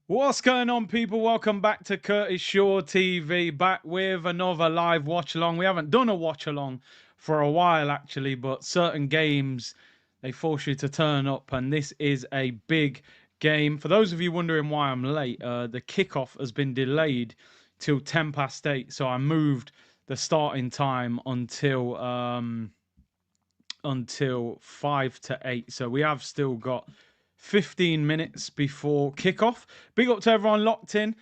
What's going on, people? Welcome back to Curtis Shaw TV, back with another live watch along. We haven't done a watch along for a while, actually, but certain games they force you to turn up, and this is a big game. For those of you wondering why I'm late, the kickoff has been delayed till 8:10, so I moved the starting time until 5 to 8. So we have still got 15 minutes before kickoff. Big up to everyone locked in.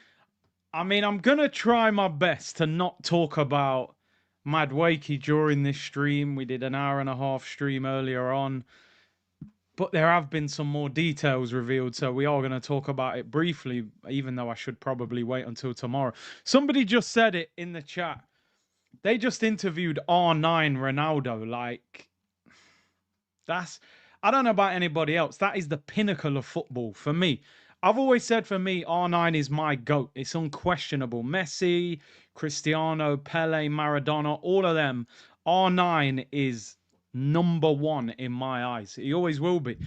I mean, I'm going to try my best to not talk about Madwakey during this stream. We did an hour and a half stream earlier on, but there have been some more details revealed, so we are going to talk about it briefly, even though I should probably wait until tomorrow. Somebody just said it in the chat. They just interviewed R9 Ronaldo. Like, I don't know about anybody else. That is the pinnacle of football for me. I've always said for me, R9 is my GOAT. It's unquestionable. Messi, Cristiano, Pele, Maradona, all of them. R9 is number one in my eyes. He always will be.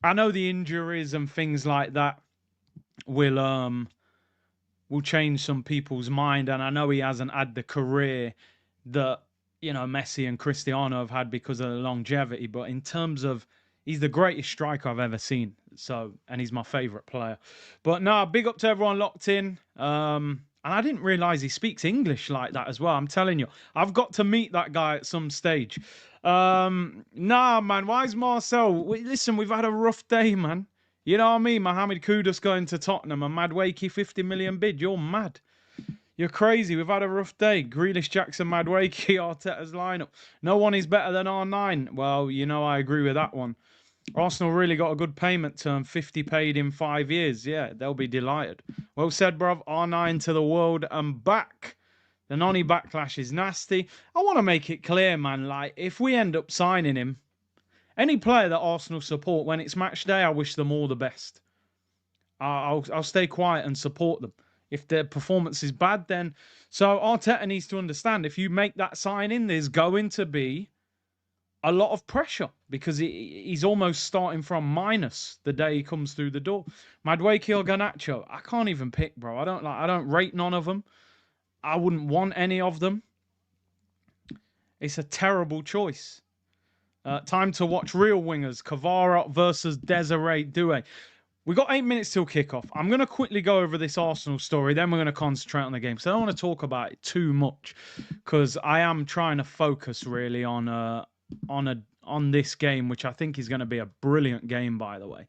I know the injuries and things like that will change some people's mind, and I know he hasn't had the career that Messi and Cristiano have had because of the longevity. But in terms of, he's the greatest striker I've ever seen. So, and he's my favorite player. But no, big up to everyone locked in. And I didn't realize he speaks English like that as well. I'm telling you, I've got to meet that guy at some stage. Nah, man, why is Marcel? Listen, we've had a rough day, man. You know what I mean? Mohamed Kudus going to Tottenham, a Madwakey 50 million bid. You're mad. You're crazy. We've had a rough day. Grealish, Jackson, Madwakey, Arteta's lineup. No one is better than R9. Well, I agree with that one. Arsenal really got a good payment term, 50 paid in 5 years. Yeah, they'll be delighted. Well said, bruv. R9 to the world and back. The Noni backlash is nasty. I want to make it clear, man. Like, if we end up signing him, any player that Arsenal support when it's match day, I wish them all the best. I'll stay quiet and support them. If their performance is bad, then... So Arteta needs to understand, if you make that signing, there's going to be a lot of pressure because he's almost starting from minus the day he comes through the door. Madueke or Garnacho, I can't even pick, bro. I don't rate none of them. I wouldn't want any of them. It's a terrible choice. Time to watch real wingers. Kvara versus Desiree Doué. We got 8 minutes till kickoff. I'm going to quickly go over this Arsenal story. Then we're going to concentrate on the game. So I don't want to talk about it too much because I am trying to focus really on this game, which I think is going to be a brilliant game, by the way.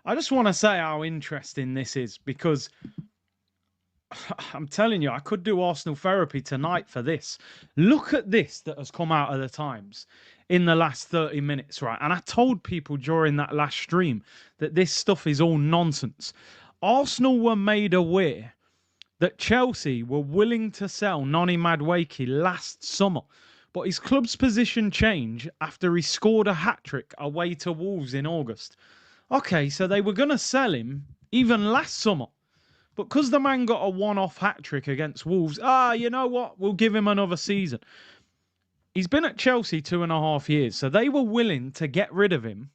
I just want to say how interesting this is because I'm telling you, I could do Arsenal therapy tonight for this. Look at this that has come out of the Times in the last 30 minutes, right? And I told people during that last stream that this stuff is all nonsense. Arsenal were made aware that Chelsea were willing to sell Noni Madueke last summer, but his club's position changed after he scored a hat-trick away to Wolves in August. Okay, so they were going to sell him even last summer. But because the man got a one-off hat-trick against Wolves, you know what? We'll give him another season. He's been at Chelsea 2.5 years, so they were willing to get rid of him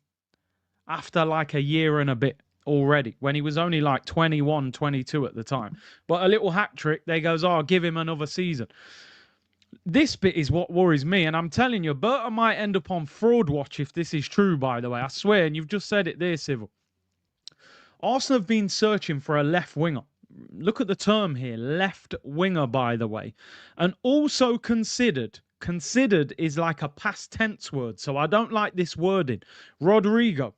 after like a year and a bit already, when he was only like 21, 22 at the time. But a little hat-trick, they goes, give him another season. This bit is what worries me, and I'm telling you, Berta might end up on fraud watch if this is true, by the way. I swear, and you've just said it there, Civil. Arsenal have been searching for a left winger. Look at the term here, left winger, by the way. And also considered is like a past tense word, so I don't like this wording. Rodrigo.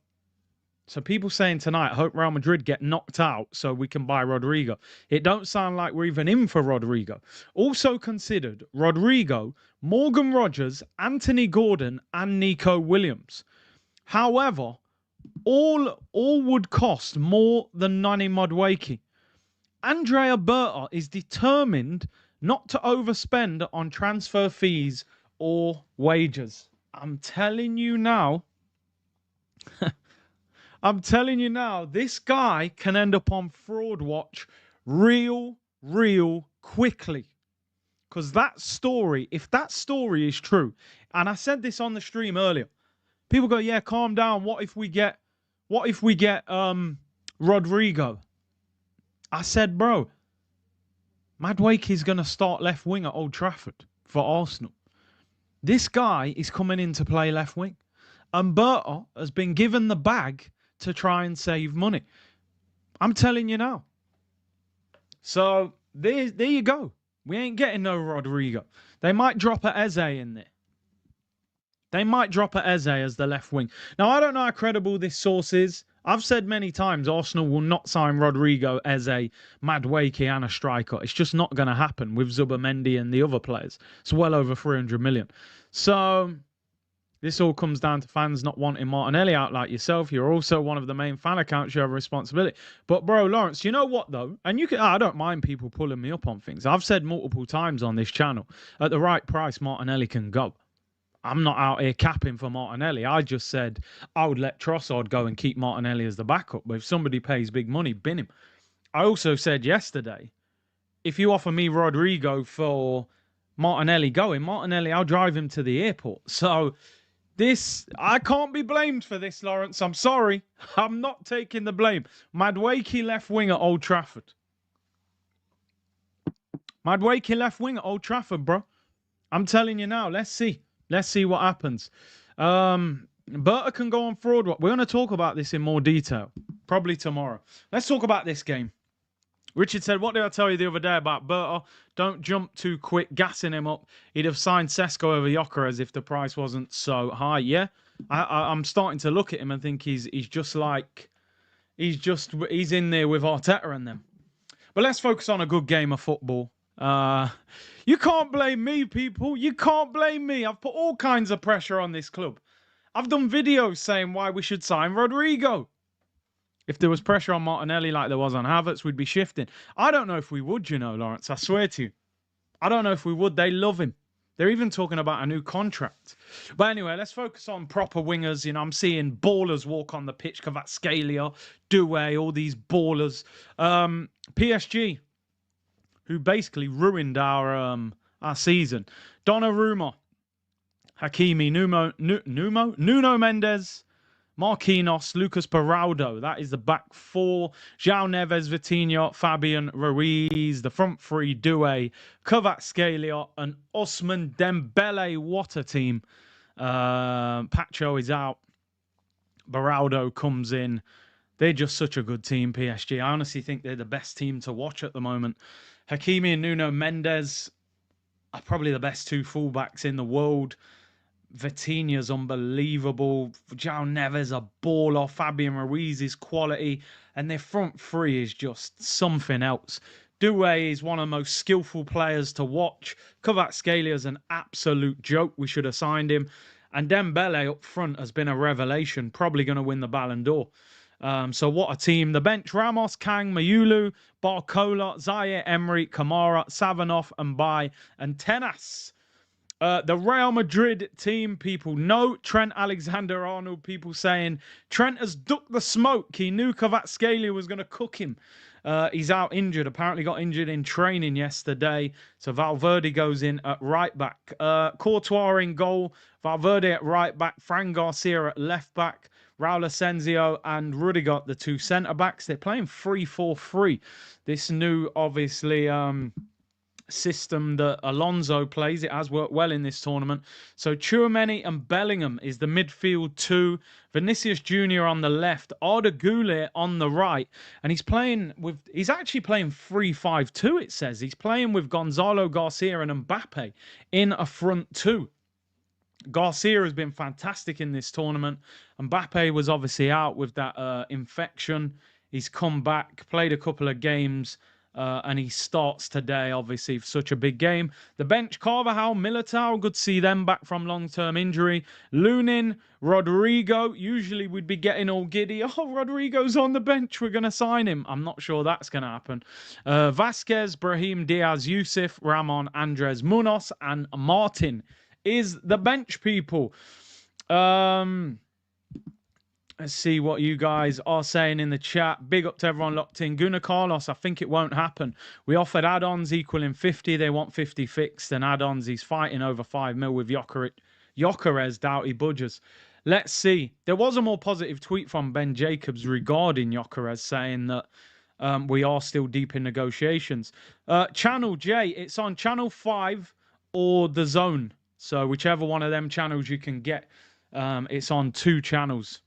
So people saying tonight, I hope Real Madrid get knocked out so we can buy Rodrigo. It don't sound like we're even in for Rodrigo. Also considered, Rodrigo, Morgan Rogers, Anthony Gordon, and Nico Williams. However, all would cost more than Nani Madueke. Andrea Berta is determined not to overspend on transfer fees or wages. I'm telling you now, this guy can end up on fraud watch real quickly. Because that story, if that story is true, and I said this on the stream earlier, people go, yeah, calm down. What if we get Rodrigo? I said, bro, Madueke's going to start left wing at Old Trafford for Arsenal. This guy is coming in to play left wing. And Berta has been given the bag to try and save money. I'm telling you now. So there you go. We ain't getting no Rodrigo. They might drop a Eze in there. They might drop a Eze as the left wing. Now, I don't know how credible this source is. I've said many times Arsenal will not sign Rodrigo, Eze, Madueke and a striker. It's just not going to happen with Zubamendi and the other players. It's well over 300 million. So this all comes down to fans not wanting Martinelli out like yourself. You're also one of the main fan accounts. You have a responsibility. But, bro, Lawrence, you know what, though? And I don't mind people pulling me up on things. I've said multiple times on this channel, at the right price, Martinelli can go. I'm not out here capping for Martinelli. I just said I would let Trossard go and keep Martinelli as the backup. But if somebody pays big money, bin him. I also said yesterday, if you offer me Rodrigo for Martinelli going, Martinelli, I'll drive him to the airport. So I can't be blamed for this, Lawrence. I'm sorry. I'm not taking the blame. Madueke left wing at Old Trafford. Madueke left wing at Old Trafford, bro. I'm telling you now. Let's see. Let's see what happens. Berta can go on fraud. We're going to talk about this in more detail. Probably tomorrow. Let's talk about this game. Richard said, what did I tell you the other day about Berta? Don't jump too quick, gassing him up. He'd have signed Sesko over Gyökeres if the price wasn't so high. Yeah, I'm starting to look at him and think he's just like, he's in there with Arteta and them. But let's focus on a good game of football. You can't blame me, people. You can't blame me. I've put all kinds of pressure on this club. I've done videos saying why we should sign Rodrigo. If there was pressure on Martinelli like there was on Havertz, we'd be shifting. I don't know if we would, you know, Lawrence. I swear to you. I don't know if we would. They love him. They're even talking about a new contract. But anyway, let's focus on proper wingers. You know, I'm seeing ballers walk on the pitch. Kvaratskhelia, Doué, all these ballers. PSG, who basically ruined our season. Donnarumma, Hakimi, Nuno Mendes, Marquinhos, Lucas Peraldo. That is the back four. João Neves, Vitinha, Fabian Ruiz. The front three, Doué, Kvaratskhelia, and Ousmane Dembele. What a team. Pacho is out. Beraldo comes in. They're just such a good team, PSG. I honestly think they're the best team to watch at the moment. Hakimi and Nuno Mendes are probably the best two fullbacks in the world. Vitinha's unbelievable. João Neves a baller. Fabian Ruiz is quality. And their front three is just something else. Doué is one of the most skillful players to watch. Kvaratskhelia is an absolute joke. We should have signed him. And Dembele up front has been a revelation. Probably going to win the Ballon d'Or. So what a team. The bench, Ramos, Kang, Mayulu, Barcola, Zaire, Emery, Kamara, Savinov, Mbai, and Tenas. The Real Madrid team, people know Trent Alexander-Arnold. People saying Trent has ducked the smoke. He knew Kvaratskhelia was going to cook him. He's out injured. Apparently got injured in training yesterday. So Valverde goes in at right back. Courtois in goal. Valverde at right back. Fran Garcia at left back. Raul Asensio and Rudiger, the two centre-backs. They're playing 3-4-3. This new, obviously, system that Alonso plays. It has worked well in this tournament. So Tchouaméni and Bellingham is the midfield two. Vinicius Jr. on the left. Arda Güler on the right. And he's actually playing 3-5-2, it says. He's playing with Gonzalo Garcia and Mbappe in a front two. Garcia has been fantastic in this tournament. Mbappe was obviously out with that infection. He's come back, played a couple of games, and he starts today, obviously, for such a big game. The bench, Carvajal, Militao, good to see them back from long-term injury. Lunin, Rodrigo, usually we'd be getting all giddy. Oh, Rodrigo's on the bench, we're going to sign him. I'm not sure that's going to happen. Vasquez, Brahim Diaz, Yusuf, Ramon, Andres Munoz, and Martin is the bench, people. Let's see what you guys are saying in the chat. Big up to everyone locked in. Gunnar Carlos, I think it won't happen. We offered add-ons equaling 50. They want 50 fixed and add-ons. He's fighting over 5 mil with Gyökeres. Doubt he budges. Let's see. There was a more positive tweet from Ben Jacobs regarding Gyökeres saying that We are still deep in negotiations. Channel J, it's on Channel 5 or The Zone. So whichever one of them channels you can get. It's on 2 channels.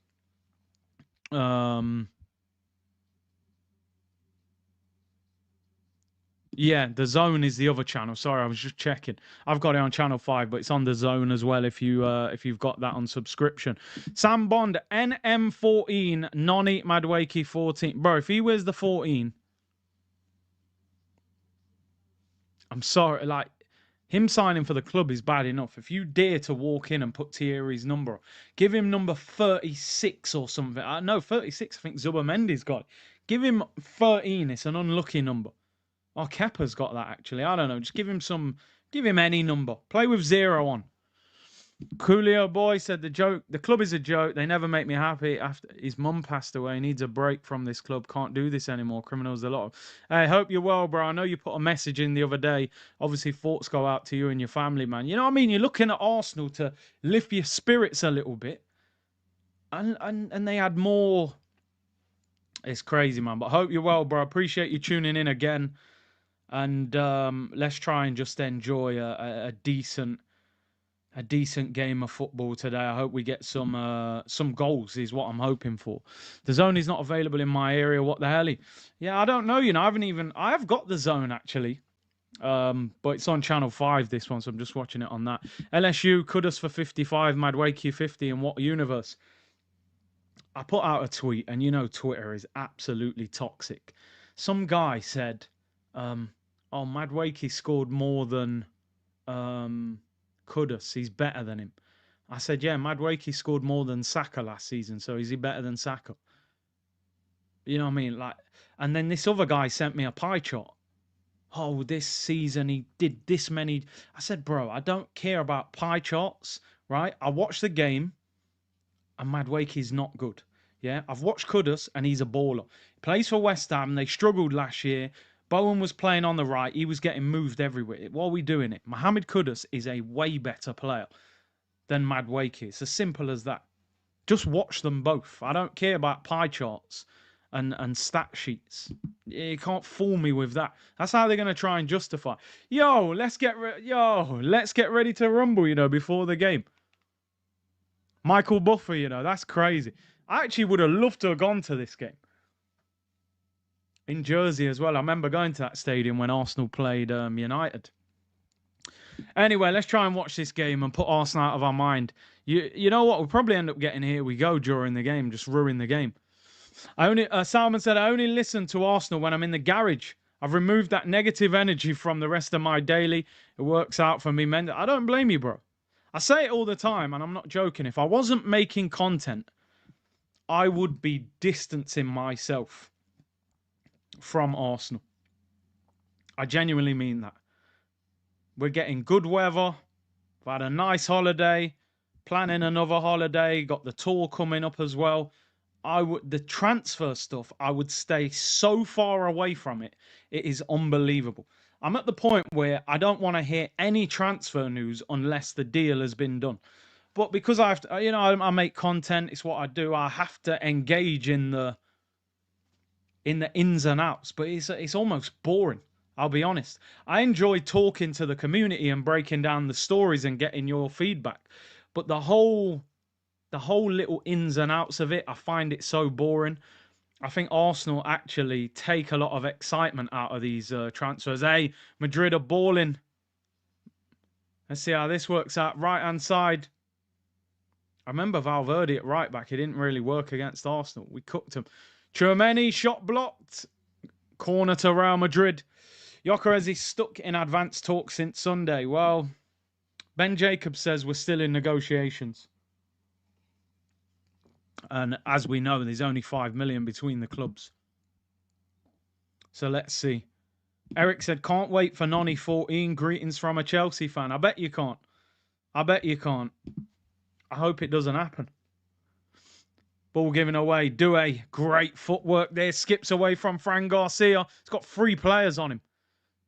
Yeah, The Zone is the other channel. Sorry, I was just checking. I've got it on Channel 5, but it's on The Zone as well if you've got that on subscription. Sam Bond, NM14, Noni Madwakey 14. Bro, if he wears the 14, I'm sorry, like him signing for the club is bad enough. If you dare to walk in and put Thierry's number, give him number 36 or something. No, 36, I think Zubamendi's got. Give him 13, it's an unlucky number. Oh, Kepa's got that actually. I don't know. Just give him any number. Play with 0 on. Coolio boy said the club is a joke. They never make me happy. After his mum passed away, he needs a break from this club. Can't do this anymore. Criminals a lot of. Hey, hope you're well, bro. I know you put a message in the other day. Obviously, thoughts go out to you and your family, man. You know what I mean? You're looking at Arsenal to lift your spirits a little bit, and they had more. It's crazy, man. But hope you're well, bro. Appreciate you tuning in again. And let's try and just enjoy a decent game of football today. I hope we get some goals is what I'm hoping for. The Zone is not available in my area. What the hell? Yeah, I don't know. You know, I have got The Zone actually. But it's on Channel 5 this one, so I'm just watching it on that. LSU Kudus for 55, Madwakey 50 in what universe? I put out a tweet, and you know Twitter is absolutely toxic. Some guy said, oh, Madwakey scored more than Kudus. He's better than him. I said, yeah, Madwakey scored more than Saka last season, so is he better than Saka? You know what I mean? Like, and then this other guy sent me a pie chart. Oh, this season he did this many. I said, bro, I don't care about pie charts, right? I watched the game, and Madwakey's not good. Yeah, I've watched Kudus, and he's a baller. He plays for West Ham. They struggled last year. Bowen was playing on the right. He was getting moved everywhere. While we doing it, Mohamed Kudus is a way better player than Madwakey. It's as simple as that. Just watch them both. I don't care about pie charts and stat sheets. You can't fool me with that. That's how they're going to try and justify. Let's get ready to rumble, you know, before the game. Michael Buffer, you know, that's crazy. I actually would have loved to have gone to this game. In Jersey as well. I remember going to that stadium when Arsenal played United. Anyway, let's try and watch this game and put Arsenal out of our mind. You know what? We'll probably end up getting Here We Go during the game. Just ruin the game. Salman said, I only listen to Arsenal when I'm in the garage. I've removed that negative energy from the rest of my daily. It works out for me. I don't blame you, bro. I say it all the time, and I'm not joking. If I wasn't making content, I would be distancing myself from Arsenal. I genuinely mean that. We're getting good weather. We've had a nice holiday. Planning another holiday. Got the tour coming up as well. The transfer stuff, I would stay so far away from it. It is unbelievable. I'm at the point where I don't want to hear any transfer news unless the deal has been done. But because I have to, you know, I make content. It's what I do. I have to engage in the ins and outs, but it's almost boring. I'll be honest. I enjoy talking to the community and breaking down the stories and getting your feedback, but the whole little ins and outs of it, I find it so boring. I think Arsenal actually take a lot of excitement out of these transfers. Hey, Madrid are balling. Let's see how this works out. Right hand side. I remember Valverde at right back. He didn't really work against Arsenal. We cooked him. Tchouameni, shot blocked. Corner to Real Madrid. Gyökeres is stuck in advanced talks since Sunday. Well, Ben Jacobs says we're still in negotiations. And as we know, there's only 5 million between the clubs. So let's see. Eric said, can't wait for Noni 14. Greetings from a Chelsea fan. I bet you can't. I bet you can't. I hope it doesn't happen. Ball given away. Doué, great footwork there. Skips away from Fran Garcia. It's got 3 players on him.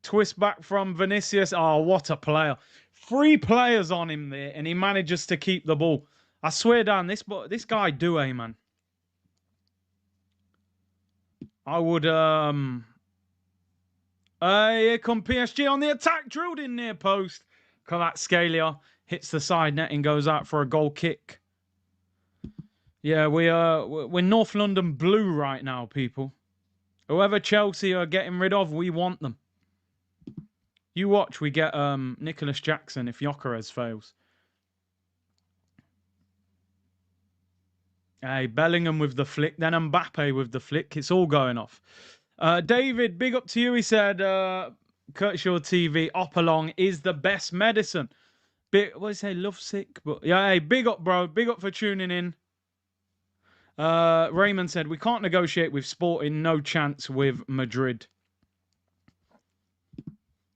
Twist back from Vinicius. Oh, what a player. 3 players on him there, and he manages to keep the ball. I swear down, this guy Doué, man. I would, here come PSG on the attack, drilled in near post. Kvaratskhelia hits the side net and goes out for a goal kick. Yeah, we're North London blue right now, people. Whoever Chelsea are getting rid of, we want them. You watch, we get Nicholas Jackson if Gyökeres fails. Hey, Bellingham with the flick, then Mbappe with the flick. It's all going off. David, big up to you. He said, Kurtshaw TV, Watchalong is the best medicine. What did he say? Love sick? But yeah, hey, big up, bro. Big up for tuning in. Raymond said, we can't negotiate with Sporting. No chance with Madrid.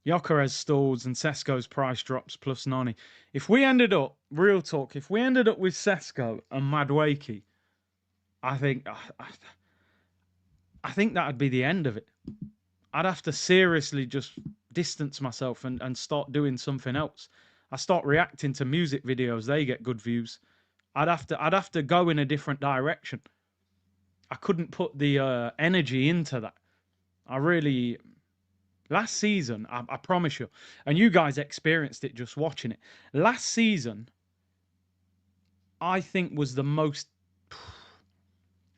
Gyökeres stalls and Sesko's price drops plus Nani. If we ended up, real talk, if we ended up with Sesko and Madueke, I think that'd be the end of it. I'd have to seriously just distance myself and start doing something else. I start reacting to music videos, they get good views. I'd have to go in a different direction. I couldn't put the energy into that. Last season, I promise you, and you guys experienced it just watching it. Last season, I think was the most,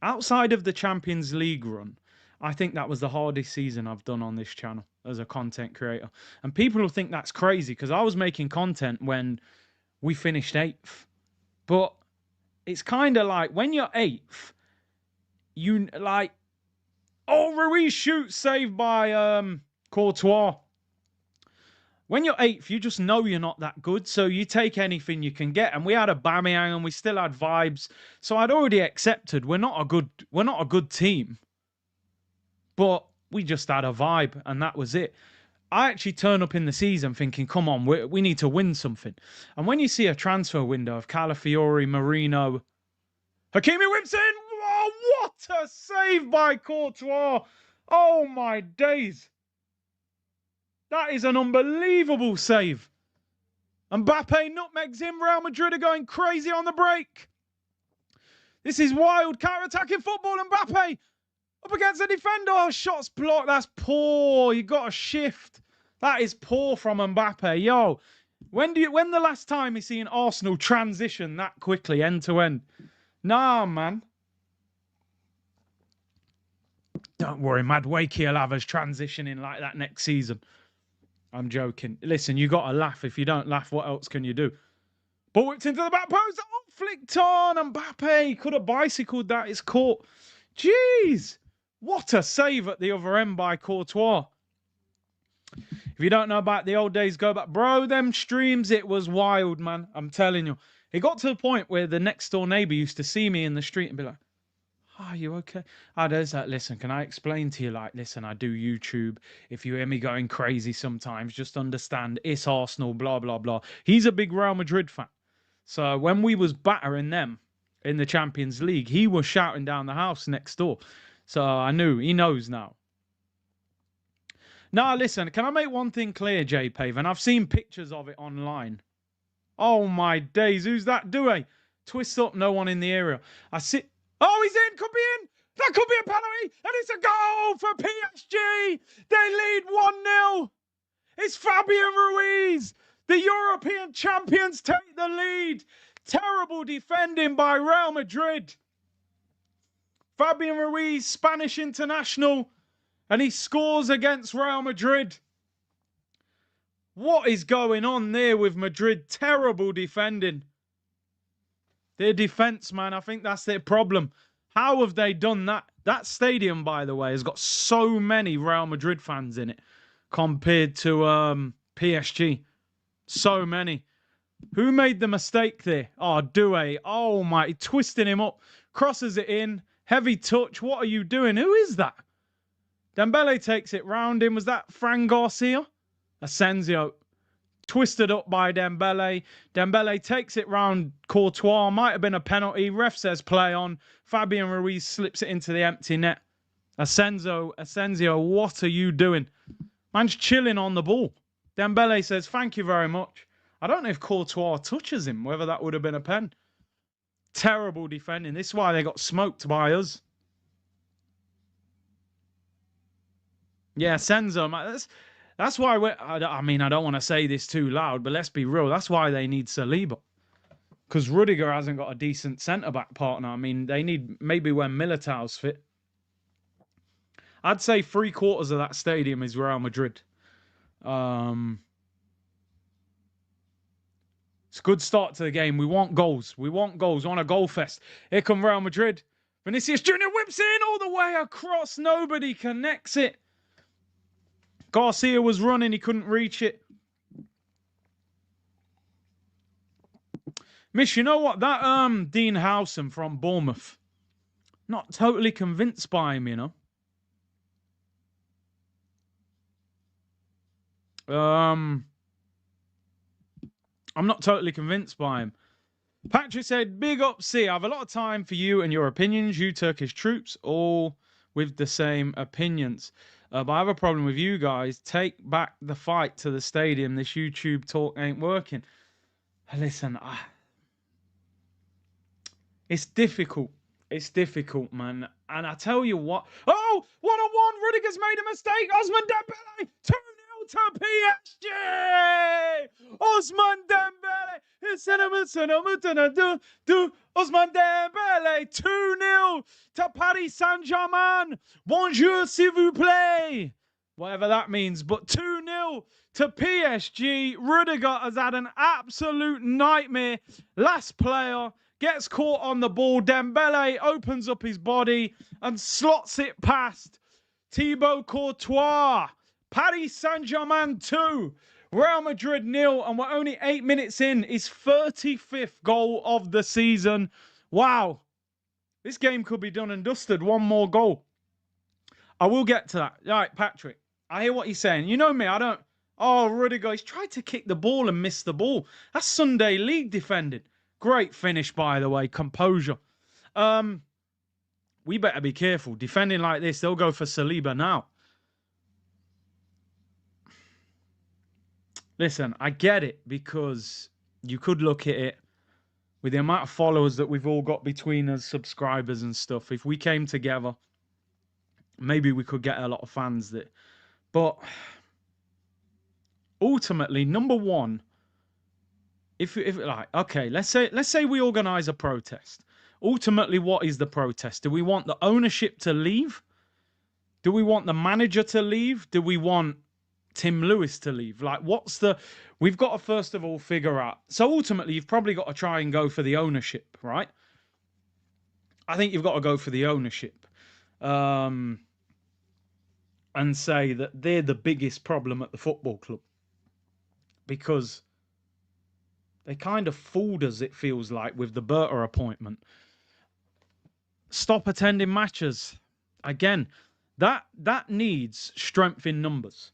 outside of the Champions League run, I think that was the hardest season I've done on this channel as a content creator. And people will think that's crazy because I was making content when we finished 8th. But it's kind of like when you're 8th, you like, oh, Ruiz shoots, saved by Courtois. When you're 8th, you just know you're not that good, so you take anything you can get. And we had a Aubameyang and we still had vibes, so I'd already accepted we're not a good team, but we just had a vibe, and that was it. I actually turn up in the season thinking, come on, we need to win something. And when you see a transfer window of Calafiori, Marino, Hakimi whips in. Oh, what a save by Courtois! Oh my days! That is an unbelievable save. Mbappe nutmegs in. Real Madrid are going crazy on the break. This is wild counter-attacking football. Mbappe up against the defender. Oh, shots blocked. That's poor. You got to shift. That is poor from Mbappe. Yo, when the last time you seen Arsenal transition that quickly end to end? Nah, man. Don't worry, Madueke will have us transitioning like that next season. I'm joking. Listen, you got to laugh. If you don't laugh, what else can you do? Ball whipped into the back post. Oh, flicked on. Mbappe could have bicycled that. It's caught. Jeez. What a save at the other end by Courtois. If you don't know about the old days, go back. Bro, them streams, it was wild, man. I'm telling you. It got to the point where the next door neighbor used to see me in the street and be like, oh, are you okay? There's that. Listen, can I explain to you? Like, listen, I do YouTube. If you hear me going crazy sometimes, just understand it's Arsenal, blah, blah, blah. He's a big Real Madrid fan. So when we was battering them in the Champions League, he was shouting down the house next door. So I knew. He knows now. Now, listen, can I make one thing clear, J-Pave? And I've seen pictures of it online. Oh, my days. Who's that doing? Twist up, no one in the area. I sit... Oh, he's in. Could be in. That could be a penalty. And it's a goal for PSG. They lead 1-0. It's Fabian Ruiz. The European champions take the lead. Terrible defending by Real Madrid. Fabian Ruiz, Spanish international. And he scores against Real Madrid. What is going on there with Madrid? Terrible defending. Their defence, man, I think that's their problem. How have they done that? That stadium, by the way, has got so many Real Madrid fans in it compared to PSG. So many. Who made the mistake there? Oh, Doué. Oh, my. Twisting him up. Crosses it in. Heavy touch. What are you doing? Who is that? Dembele takes it round him. Was that Fran Garcia? Asensio. Twisted up by Dembele. Dembele takes it round Courtois. Might have been a penalty. Ref says play on. Fabian Ruiz slips it into the empty net. Asensio, what are you doing? Man's chilling on the ball. Dembele says, thank you very much. I don't know if Courtois touches him, whether that would have been a pen. Terrible defending. This is why they got smoked by us. Yeah, Senzo, man, that's why I mean, I don't want to say this too loud, but let's be real. That's why they need Saliba. Because Rudiger hasn't got a decent centre-back partner. I mean, they need maybe when Militao's fit. I'd say 3/4 of that stadium is Real Madrid. Um, it's a good start to the game. We want goals. We want goals. We want a goal fest. Here come Real Madrid. Vinicius Junior whips in all the way across. Nobody connects it. Garcia was running. He couldn't reach it. Mish, you know what? That Dean Howson from Bournemouth. Not totally convinced by him, you know. I'm not totally convinced by him. Patrick said, big up, C. I have a lot of time for you and your opinions. You Turkish troops, all with the same opinions. But I have a problem with you guys. Take back the fight to the stadium. This YouTube talk ain't working. Listen, it's difficult. It's difficult, man. And I tell you what. Oh, 1-on-1. Rudiger's made a mistake. Osman Dembele. 2-0 to PSG. Osman Dembele. Osman Dembele. 2-0 to Paris Saint-Germain. Bonjour, s'il vous plaît. Whatever that means. But 2-0 to PSG. Rudiger has had an absolute nightmare. Last player. Gets caught on the ball. Dembele opens up his body and slots it past Thibaut Courtois. Paris Saint-Germain 2. Real Madrid 0. And we're only 8 minutes in. His 35th goal of the season. Wow. This game could be done and dusted. One more goal. I will get to that. All right, Patrick. I hear what you're saying. You know me. I don't... Oh, Rudiger. He's tried to kick the ball and missed the ball. That's Sunday League defending. Great finish, by the way. Composure. We better be careful. Defending like this, they'll go for Saliba now. Listen, I get it because you could look at it with the amount of followers that we've all got between us, subscribers and stuff. If we came together, maybe we could get a lot of fans that. But ultimately, number one, if like, okay, let's say we organize a protest. Ultimately, what is the protest? Do we want the ownership to leave? Do we want the manager to leave? Do we want Tim Lewis to leave? Like, what's the... We've got to first of all figure out. So ultimately, you've probably got to try and go for the ownership, right? I think you've got to go for the ownership. And say that they're the biggest problem at the football club. Because they kind of fooled us, it feels like, with the Berta appointment. Stop attending matches. Again, that needs strength in numbers.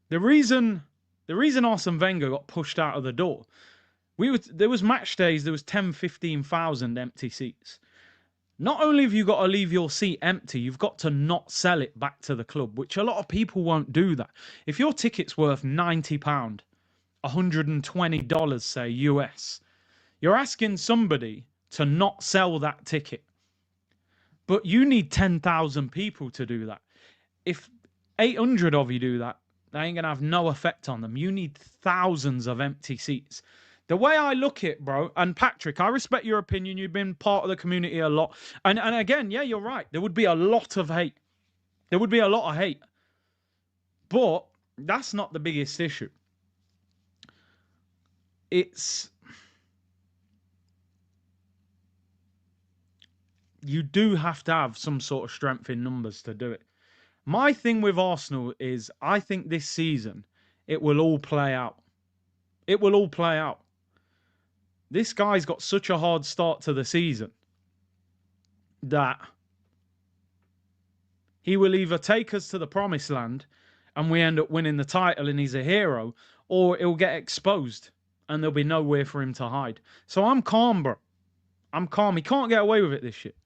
The reason Arsene Wenger got pushed out of the door, there was match days, there was 10, 15,000 empty seats. Not only have you got to leave your seat empty, you've got to not sell it back to the club, which a lot of people won't do that. If your ticket's worth £90, $120, say, US, you're asking somebody to not sell that ticket. But you need 10,000 people to do that. If 800 of you do that, they ain't going to have no effect on them. You need thousands of empty seats. The way I look at it, bro, and Patrick, I respect your opinion. You've been part of the community a lot. And again, yeah, you're right. There would be a lot of hate. There would be a lot of hate. But that's not the biggest issue. It's... You do have to have some sort of strength in numbers to do it. My thing with Arsenal is I think this season it will all play out. It will all play out. This guy's got such a hard start to the season that he will either take us to the promised land and we end up winning the title and he's a hero, or he'll get exposed and there'll be nowhere for him to hide. So I'm calm, bro. I'm calm. He can't get away with it this shit.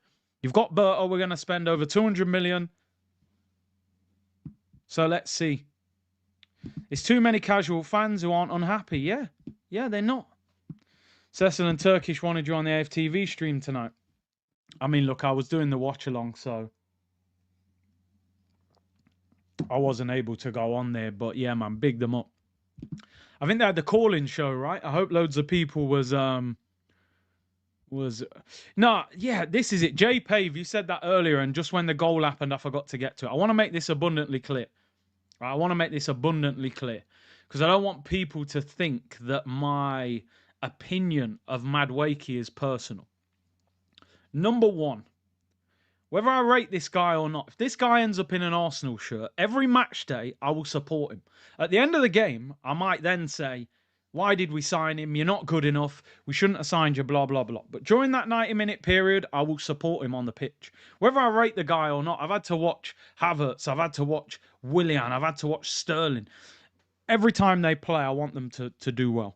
You've got Berto. We're going to spend over 200 million. So let's see. It's too many casual fans who aren't unhappy. Yeah, they're not. Cecil and Turkish wanted you on the AFTV stream tonight. I mean, look, I was doing the watch along, so I wasn't able to go on there, but yeah, man, big them up. I think they had the call-in show, right? I hope loads of people was no, yeah, this is it. Jay Pave, you said that earlier, and just when the goal happened, I forgot to get to it. I want to make this abundantly clear. I want to make this abundantly clear because I don't want people to think that my opinion of Madueke is personal. Number one, whether I rate this guy or not, if this guy ends up in an Arsenal shirt, every match day, I will support him. At the end of the game, I might then say, why did we sign him? You're not good enough. We shouldn't have signed you, blah, blah, blah. But during that 90-minute period, I will support him on the pitch. Whether I rate the guy or not, I've had to watch Havertz. I've had to watch Willian. I've had to watch Sterling. Every time they play, I want them to do well.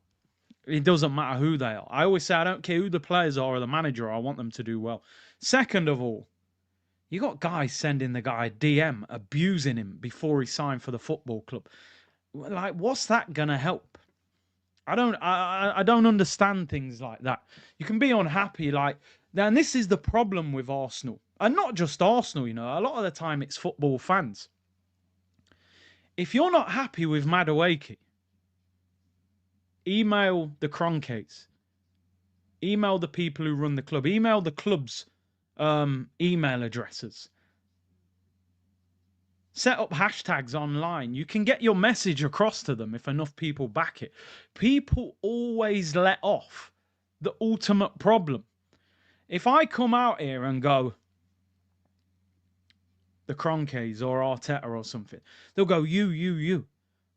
It doesn't matter who they are. I always say, I don't care who the players are or the manager are. I want them to do well. Second of all, you got guys sending the guy a DM, abusing him before he signed for the football club. Like, what's that gonna help? I don't understand things like that. You can be unhappy, like, and this is the problem with Arsenal, and not just Arsenal. You know, a lot of the time it's football fans. If you're not happy with Madueke, email the Cronkates, email the people who run the club, email the club's email addresses. Set up hashtags online. You can get your message across to them if enough people back it. People always let off the ultimate problem. If I come out here and go, the Cronkays or Arteta or something, they'll go, you.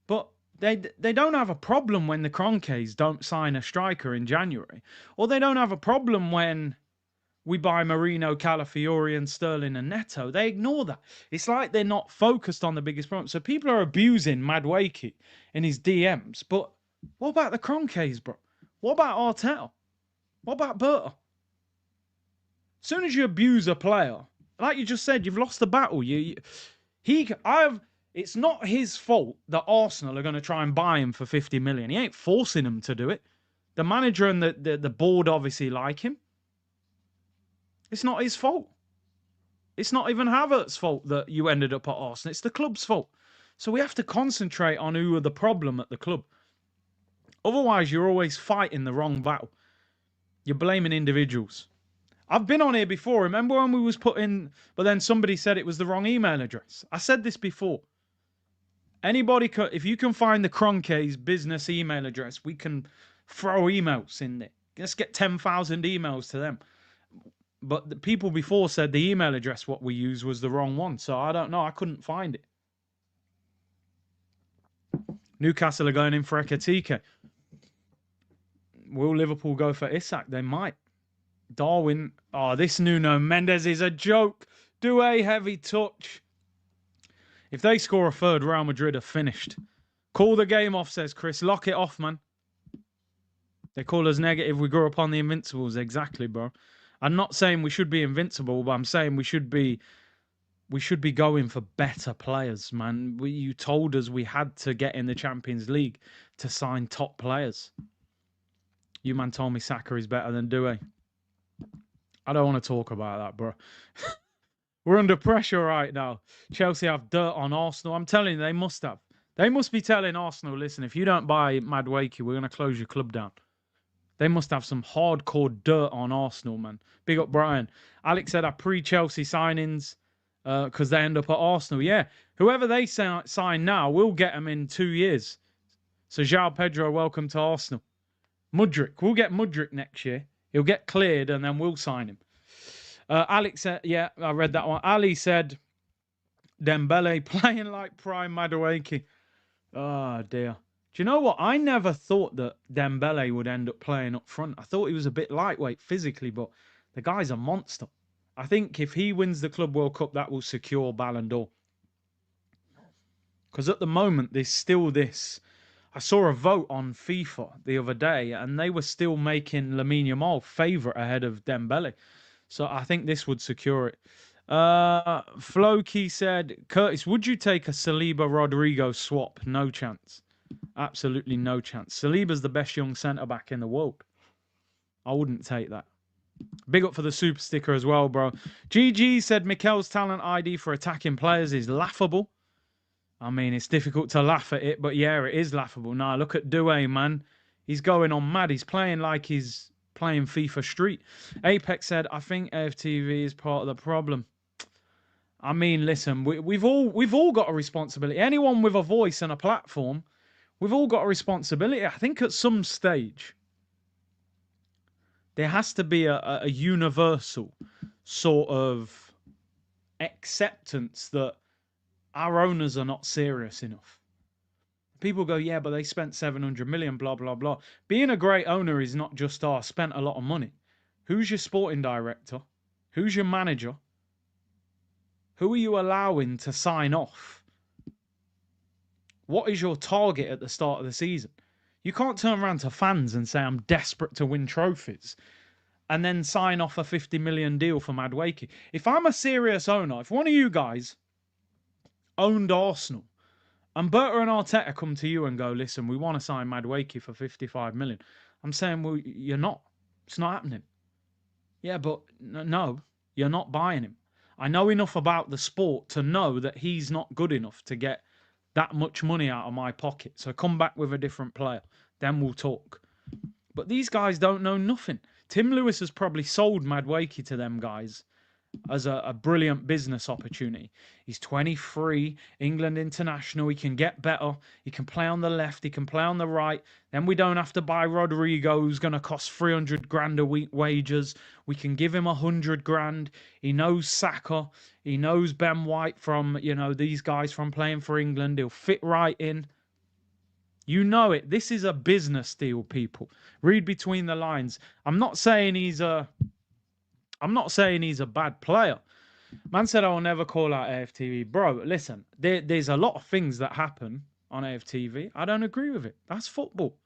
But they don't have a problem when the Cronkays don't sign a striker in January. Or they don't have a problem when we buy Marino, Calafiori, and Sterling and Neto. They ignore that. It's like they're not focused on the biggest problem. So people are abusing Madueke in his DMs. But what about the Cronkays, bro? What about Arteta? What about Berta? As soon as you abuse a player, like you just said, you've lost the battle. It's not his fault that Arsenal are going to try and buy him for 50 million. He ain't forcing them to do it. The manager and the board obviously like him. It's not his fault. It's not even Havertz's fault that you ended up at Arsenal. It's the club's fault. So we have to concentrate on who are the problem at the club. Otherwise, you're always fighting the wrong battle. You're blaming individuals. I've been on here before. Remember when we was putting, but then somebody said it was the wrong email address. I said this before. Anybody, if you can find the Cronkays business email address, we can throw emails in there. Let's get 10,000 emails to them. But the people before said the email address what we used was the wrong one. So I don't know. I couldn't find it. Newcastle are going in for Ekatike. Will Liverpool go for Isak? They might. Darwin. Oh, this Nuno Mendes is a joke. Do a heavy touch. If they score a third, Real Madrid are finished. Call the game off, says Chris. Lock it off, man. They call us negative. We grew up on the Invincibles. Exactly, bro. I'm not saying we should be invincible, but I'm saying we should be going for better players, man. You told us we had to get in the Champions League to sign top players. You man told me Saka is better than Doué. I don't want to talk about that, bro. We're under pressure right now. Chelsea have dirt on Arsenal. I'm telling you, they must have. They must be telling Arsenal, listen, if you don't buy Madueke, we're going to close your club down. They must have some hardcore dirt on Arsenal, man. Big up, Brian. Alex said, I pre-Chelsea signings because they end up at Arsenal. Yeah, whoever they sign now, we'll get them in 2 years. So, João Pedro, welcome to Arsenal. Mudryk, we'll get Mudryk next year. He'll get cleared and then we'll sign him. Alex said, yeah, I read that one. Ali said, Dembele playing like prime Madueke. Oh, dear. Do you know what? I never thought that Dembele would end up playing up front. I thought he was a bit lightweight physically, but the guy's a monster. I think if he wins the Club World Cup, that will secure Ballon d'Or. Because at the moment, there's still this. I saw a vote on FIFA the other day, and they were still making Lamine Yamal favourite ahead of Dembele. So I think this would secure it. Floki said, Curtis, would you take a Saliba-Rodrigo swap? No chance. Absolutely no chance. Saliba's the best young centre-back in the world. I wouldn't take that. Big up for the super sticker as well, bro. GG said Mikel's talent ID for attacking players is laughable. I mean, it's difficult to laugh at it, but yeah, it is laughable. Now, look at Doué, man. He's going on mad. He's playing like he's playing FIFA Street. Apex said, I think AFTV is part of the problem. I mean, listen, we've all got a responsibility. Anyone with a voice and a platform, we've all got a responsibility. I think at some stage there has to be a universal sort of acceptance that our owners are not serious enough. People go, yeah, but they spent 700 million, blah, blah, blah. Being a great owner is not just, oh, spent a lot of money. Who's your sporting director? Who's your manager? Who are you allowing to sign off? What is your target at the start of the season? You can't turn around to fans and say, I'm desperate to win trophies, and then sign off a 50 million deal for Madueke. If I'm a serious owner, if one of you guys owned Arsenal, and Berta and Arteta come to you and go, listen, we want to sign Madueke for 55 million. I'm saying, well, you're not. It's not happening. Yeah, but no, you're not buying him. I know enough about the sport to know that he's not good enough to get that much money out of my pocket. So come back with a different player. Then we'll talk. But these guys don't know nothing. Tim Lewis has probably sold Madueke to them guys as a brilliant business opportunity. He's 23, England international. He can get better. He can play on the left. He can play on the right. Then we don't have to buy Rodrigo, who's going to cost 300 grand a week wages. We can give him 100 grand. He knows Saka. He knows Ben White from, these guys from playing for England. He'll fit right in. You know it. This is a business deal, people. Read between the lines. I'm not saying he's a bad player. Man said I will never call out AFTV. Bro, listen, there's a lot of things that happen on AFTV. I don't agree with it. That's football.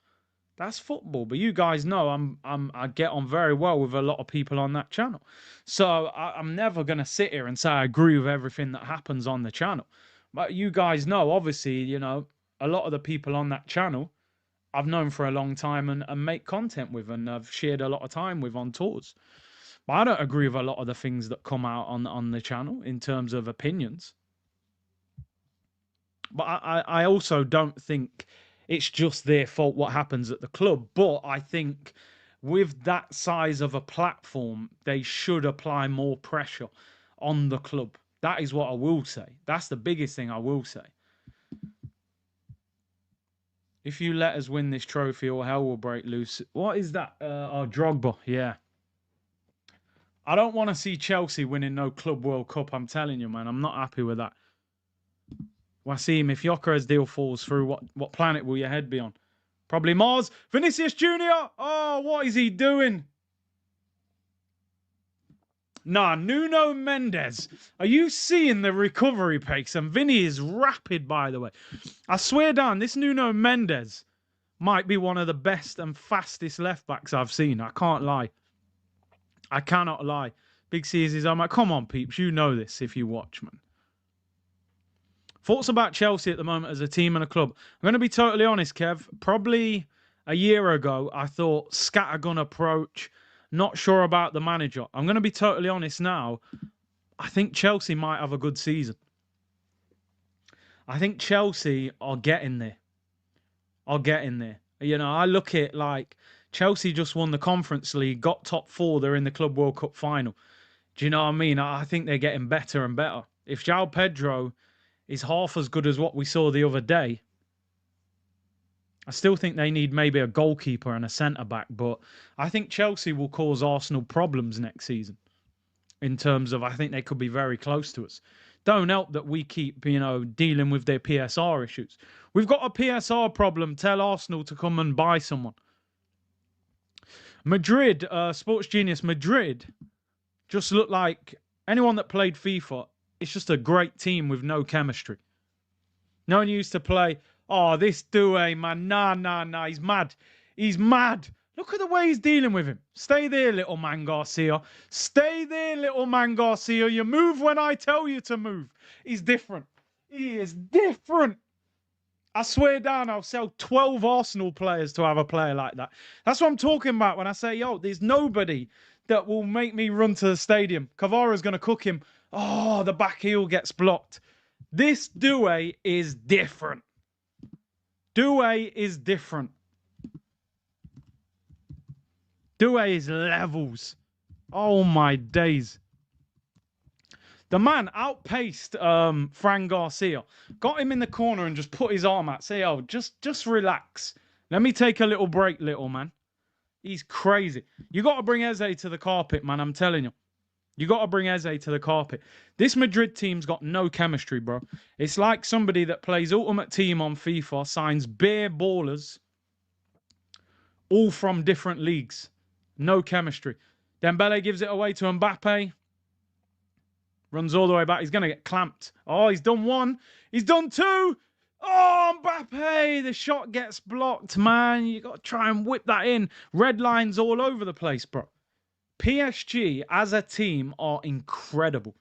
That's football. But you guys know I get on very well with a lot of people on that channel. So I'm never going to sit here and say I agree with everything that happens on the channel. But you guys know, obviously, a lot of the people on that channel I've known for a long time and make content with, and I've shared a lot of time with on tours. But I don't agree with a lot of the things that come out on the channel in terms of opinions. But I also don't think it's just their fault what happens at the club. But I think with that size of a platform, they should apply more pressure on the club. That is what I will say. That's the biggest thing I will say. If you let us win this trophy, all hell will break loose. What is that? Drogba, yeah. I don't want to see Chelsea winning no Club World Cup. I'm telling you, man. I'm not happy with that. Wasim, if Yokere's deal falls through, what planet will your head be on? Probably Mars. Vinicius Jr. Oh, what is he doing? Nah, Nuno Mendes. Are you seeing the recovery pace? And Vinny is rapid, by the way. I swear down, this Nuno Mendes might be one of the best and fastest left-backs I've seen. I can't lie. I cannot lie. Big C is his own. Like, come on, peeps. You know this if you watch, man. Thoughts about Chelsea at the moment as a team and a club. I'm going to be totally honest, Kev. Probably a year ago, I thought scattergun approach. Not sure about the manager. I'm going to be totally honest now. I think Chelsea might have a good season. I think Chelsea are getting there. I look at like Chelsea just won the Conference League, got top 4. They're in the Club World Cup final. Do you know what I mean? I think they're getting better and better. If João Pedro is half as good as what we saw the other day, I still think they need maybe a goalkeeper and a centre-back, but I think Chelsea will cause Arsenal problems next season in terms of I think they could be very close to us. Don't help that we keep, dealing with their PSR issues. We've got a PSR problem. Tell Arsenal to come and buy someone. Madrid, Sports Genius Madrid, just look like anyone that played FIFA. It's just a great team with no chemistry. No one used to play. Oh, this Doué, man. Nah. He's mad. He's mad. Look at the way he's dealing with him. Stay there, little man Garcia. Stay there, little man Garcia. You move when I tell you to move. He's different. He is different. I swear down, I'll sell 12 Arsenal players to have a player like that. That's what I'm talking about when I say, yo, there's nobody that will make me run to the stadium. Cavara's going to cook him. Oh, the back heel gets blocked. This Doué is different. Doué is different. Doué is levels. Oh my days. The man outpaced Fran Garcia. Got him in the corner and just put his arm out. Say, oh, just relax. Let me take a little break, little man. He's crazy. You got to bring Eze to the carpet, man. I'm telling you. You got to bring Eze to the carpet. This Madrid team's got no chemistry, bro. It's like somebody that plays Ultimate Team on FIFA, signs bare ballers, all from different leagues. No chemistry. Dembele gives it away to Mbappe. Runs all the way back. He's going to get clamped. Oh, he's done one. He's done two. Oh, Mbappe. The shot gets blocked, man. You got to try and whip that in. Red lines all over the place, bro. PSG as a team are incredible.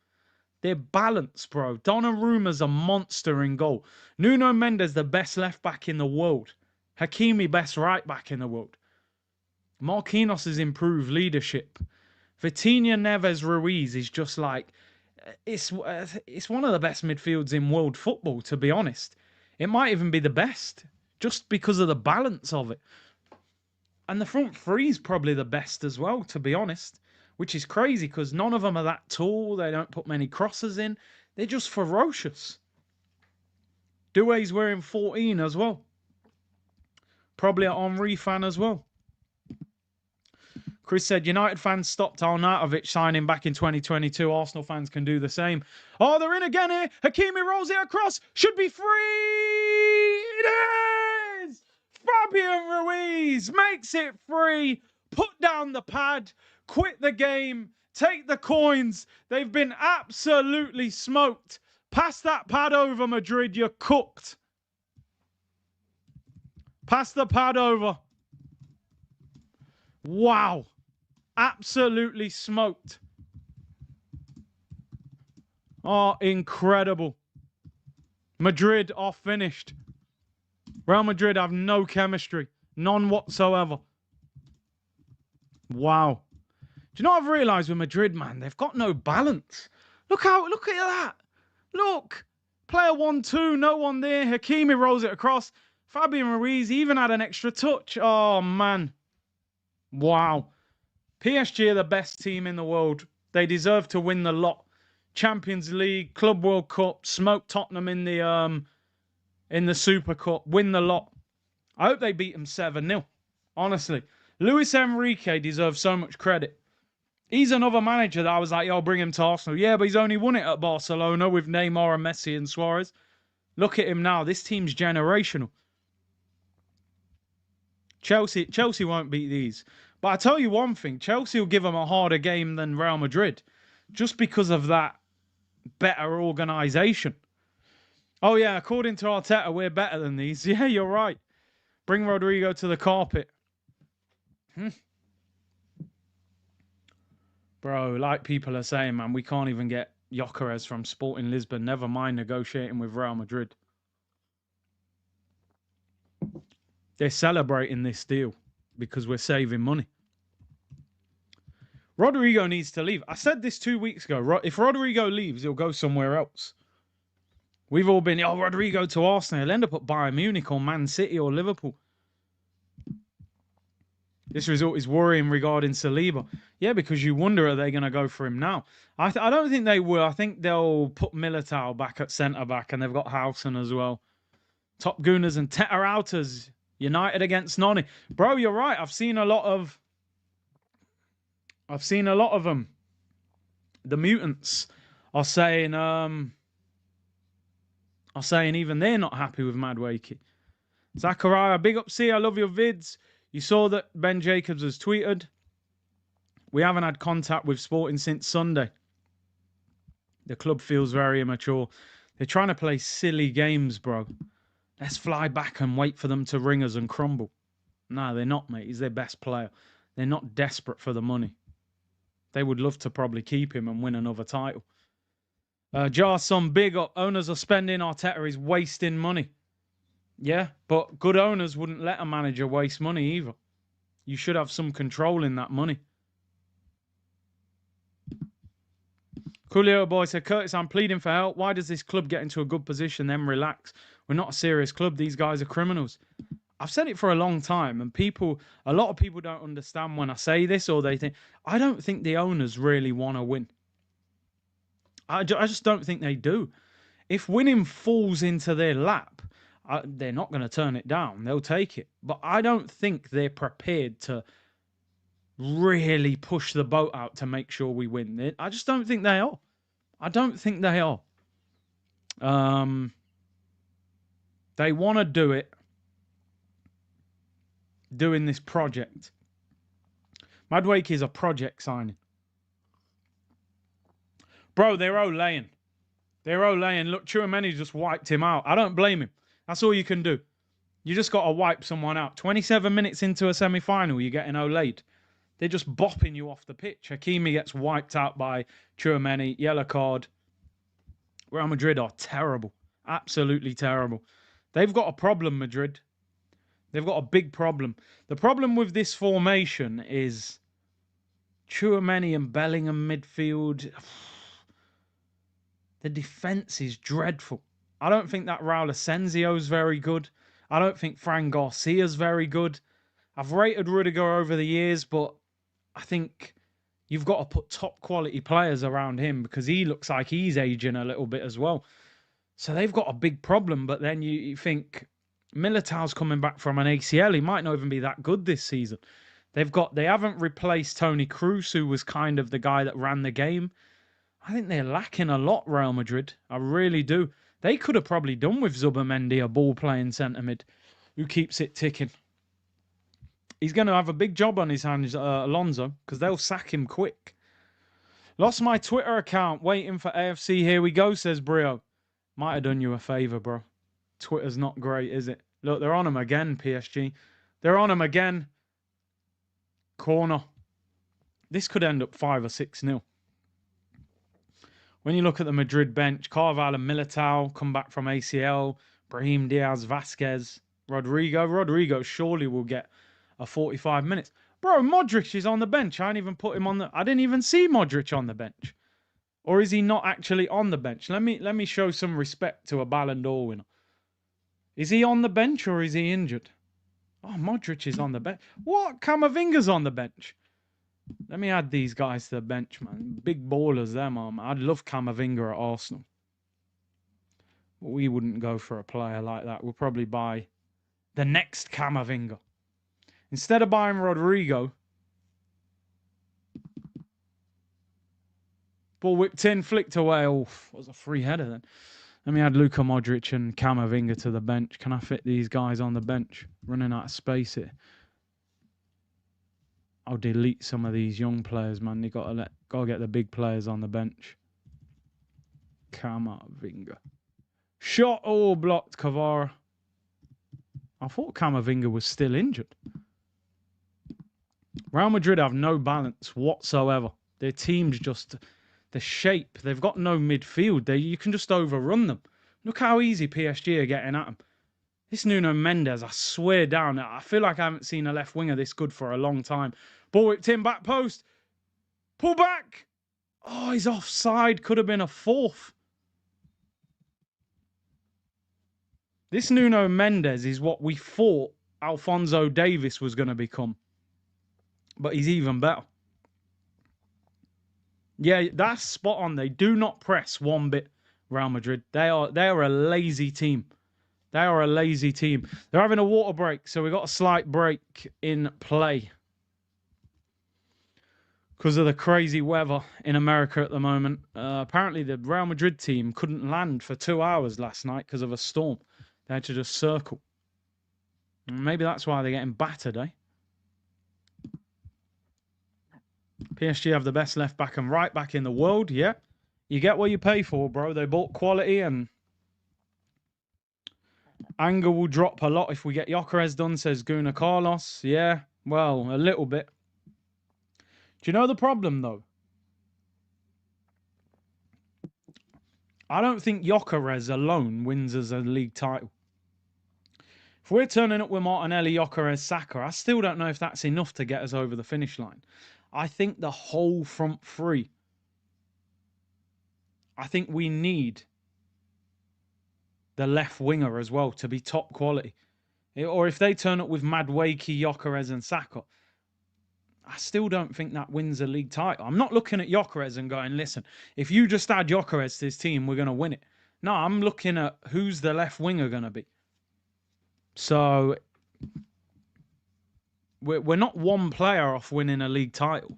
They're balanced, bro. Donnarumma's a monster in goal. Nuno Mendes, the best left back in the world. Hakimi, best right back in the world. Marquinhos has improved leadership. Vitinha, Neves, Ruiz is just like... It's one of the best midfields in world football, to be honest. It might even be the best, just because of the balance of it. And the front three is probably the best as well, to be honest. Which is crazy, because none of them are that tall. They don't put many crosses in. They're just ferocious. Doué's wearing 14 as well. Probably an Henry fan as well. Chris said, United fans stopped Arnautovic signing back in 2022. Arsenal fans can do the same. Oh, they're in again here. Hakimi rolls it across. Should be free. It is! Fabian Ruiz makes it free. Put down the pad. Quit the game. Take the coins. They've been absolutely smoked. Pass that pad over, Madrid. You're cooked. Pass the pad over. Wow. Absolutely smoked. Oh, incredible. Madrid are finished. Real Madrid have no chemistry. None whatsoever. Wow. Do you know what I've realised with Madrid, man? They've got no balance. Look at that. Look. Player 1-2, no one there. Hakimi rolls it across. Fabian Ruiz even had an extra touch. Oh, man. Wow. PSG are the best team in the world. They deserve to win the lot. Champions League, Club World Cup, smoke Tottenham in the Super Cup, win the lot. I hope they beat them 7-0. Honestly. Luis Enrique deserves so much credit. He's another manager that I was like, yo, bring him to Arsenal. Yeah, but he's only won it at Barcelona with Neymar and Messi and Suarez. Look at him now. This team's generational. Chelsea won't beat these. But I tell you one thing, Chelsea will give them a harder game than Real Madrid. Just because of that better organisation. Oh yeah, according to Arteta, we're better than these. Yeah, you're right. Bring Rodrigo to the carpet. Bro, like people are saying, man, we can't even get Gyökeres from Sporting Lisbon. Never mind negotiating with Real Madrid. They're celebrating this deal because we're saving money. Rodrigo needs to leave. I said this 2 weeks ago. If Rodrigo leaves, he'll go somewhere else. We've all been, oh, Rodrigo to Arsenal. He'll end up at Bayern Munich or Man City or Liverpool. This result is worrying regarding Saliba. Yeah, because you wonder, are they going to go for him now? I don't think they will. I think they'll put Militao back at centre-back, and they've got Howson as well. Top Gooners and Teta Outers. United against Noni. Bro, you're right. I've seen a lot of them. The mutants are saying even they're not happy with Madueke. Zachariah, big up, see, I love your vids. You saw that Ben Jacobs has tweeted. We haven't had contact with Sporting since Sunday. The club feels very immature. They're trying to play silly games, bro. Let's fly back and wait for them to ring us and crumble. No, they're not, mate. He's their best player. They're not desperate for the money. They would love to probably keep him and win another title. Jarson, big up. Owners are spending. Arteta is wasting money. Yeah, but good owners wouldn't let a manager waste money either. You should have some control in that money. Coolio boy said, Curtis, I'm pleading for help. Why does this club get into a good position, then relax? We're not a serious club. These guys are criminals. I've said it for a long time, and a lot of people don't understand when I say this, or they think, I don't think the owners really want to win. I just don't think they do. If winning falls into their lap, they're not going to turn it down. They'll take it. But I don't think they're prepared to really push the boat out to make sure we win. I just don't think they are. I don't think they are. They want to do it, doing this project. Madwake is a project signing. Bro, they're Olaying. They're Olaying. Look, Tchouaméni just wiped him out. I don't blame him. That's all you can do. You just got to wipe someone out. 27 minutes into a semi-final, you're getting Olayed. They're just bopping you off the pitch. Hakimi gets wiped out by Tchouaméni. Yellow card. Real Madrid are terrible. Absolutely terrible. They've got a problem, Madrid. They've got a big problem. The problem with this formation is Tchouaméni and Bellingham midfield. The defense is dreadful. I don't think that Raul Asensio's very good. I don't think Fran Garcia's very good. I've rated Rudiger over the years, but I think you've got to put top quality players around him because he looks like he's aging a little bit as well. So they've got a big problem, but then you think Militao's coming back from an ACL. He might not even be that good this season. They haven't replaced Toni Kroos, who was kind of the guy that ran the game. I think they're lacking a lot, Real Madrid. I really do. They could have probably done with Zubimendi, a ball-playing centre mid who keeps it ticking. He's going to have a big job on his hands, Alonso, because they'll sack him quick. Lost my Twitter account. Waiting for AFC. Here we go, says Brio. Might have done you a favour, bro. Twitter's not great, is it? Look, they're on him again, PSG. They're on him again. Corner. This could end up 5 or 6-0. When you look at the Madrid bench, Carvalho and Militao come back from ACL. Brahim Diaz, Vasquez, Rodrigo surely will get a 45 minutes. Bro, Modric is on the bench. I didn't even see Modric on the bench. Or is he not actually on the bench? Let me show some respect to a Ballon d'Or winner. Is he on the bench or is he injured? Oh, Modric is on the bench. What? Camavinga's on the bench. Let me add these guys to the bench, man. Big ballers, them, man. I'd love Camavinga at Arsenal. But we wouldn't go for a player like that. We'll probably buy the next Camavinga. Instead of buying Rodrigo, ball whipped in, flicked away. Oh, was a free header then. Let me add Luka Modric and Camavinga to the bench. Can I fit these guys on the bench? Running out of space here. I'll delete some of these young players, man. You gotta get the big players on the bench. Camavinga. Shot all blocked, Kvara. I thought Camavinga was still injured. Real Madrid have no balance whatsoever. Their team's just the shape. They've got no midfield. You can just overrun them. Look how easy PSG are getting at them. This Nuno Mendes, I swear down, I feel like I haven't seen a left winger this good for a long time. Ball whipped in, back post. Pull back. Oh, he's offside. Could have been a fourth. This Nuno Mendes is what we thought Alphonso Davies was going to become. But he's even better. Yeah, that's spot on. They do not press one bit, Real Madrid. They are a lazy team. They are a lazy team. They're having a water break, so we've got a slight break in play. Because of the crazy weather in America at the moment. Apparently, the Real Madrid team couldn't land for 2 hours last night because of a storm. They had to just circle. Maybe that's why they're getting battered, eh? PSG have the best left back and right back in the world, yeah. You get what you pay for, bro. They bought quality and anger will drop a lot if we get Gyökeres done, says Guna Carlos. Yeah, well, a little bit. Do you know the problem, though? I don't think Gyökeres alone wins us a league title. If we're turning up with Martinelli, Gyökeres, Saka, I still don't know if that's enough to get us over the finish line. I think the whole front three I think we need the left winger as well to be top quality. Or if they turn up with Madueke, Gyökeres, and Saka, I still don't think that wins a league title. I'm not looking at Gyökeres and going, listen, if you just add Gyökeres to this team, we're going to win it. No, I'm looking at who's the left winger going to be. So we're not one player off winning a league title.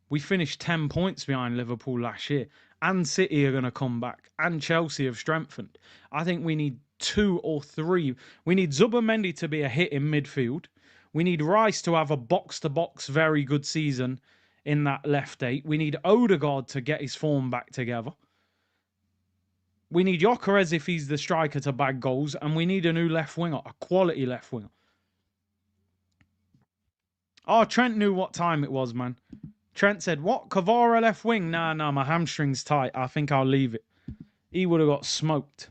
We finished 10 points behind Liverpool last year. And City are going to come back. And Chelsea have strengthened. I think we need 2 or 3. We need Zubimendi to be a hit in midfield. We need Rice to have a box-to-box very good season in that left 8. We need Odegaard to get his form back together. We need Gyökeres if he's the striker to bag goals. And we need a new left winger, a quality left winger. Oh, Trent knew what time it was, man. Trent said, what? Kvara left wing? Nah, my hamstring's tight. I think I'll leave it. He would have got smoked.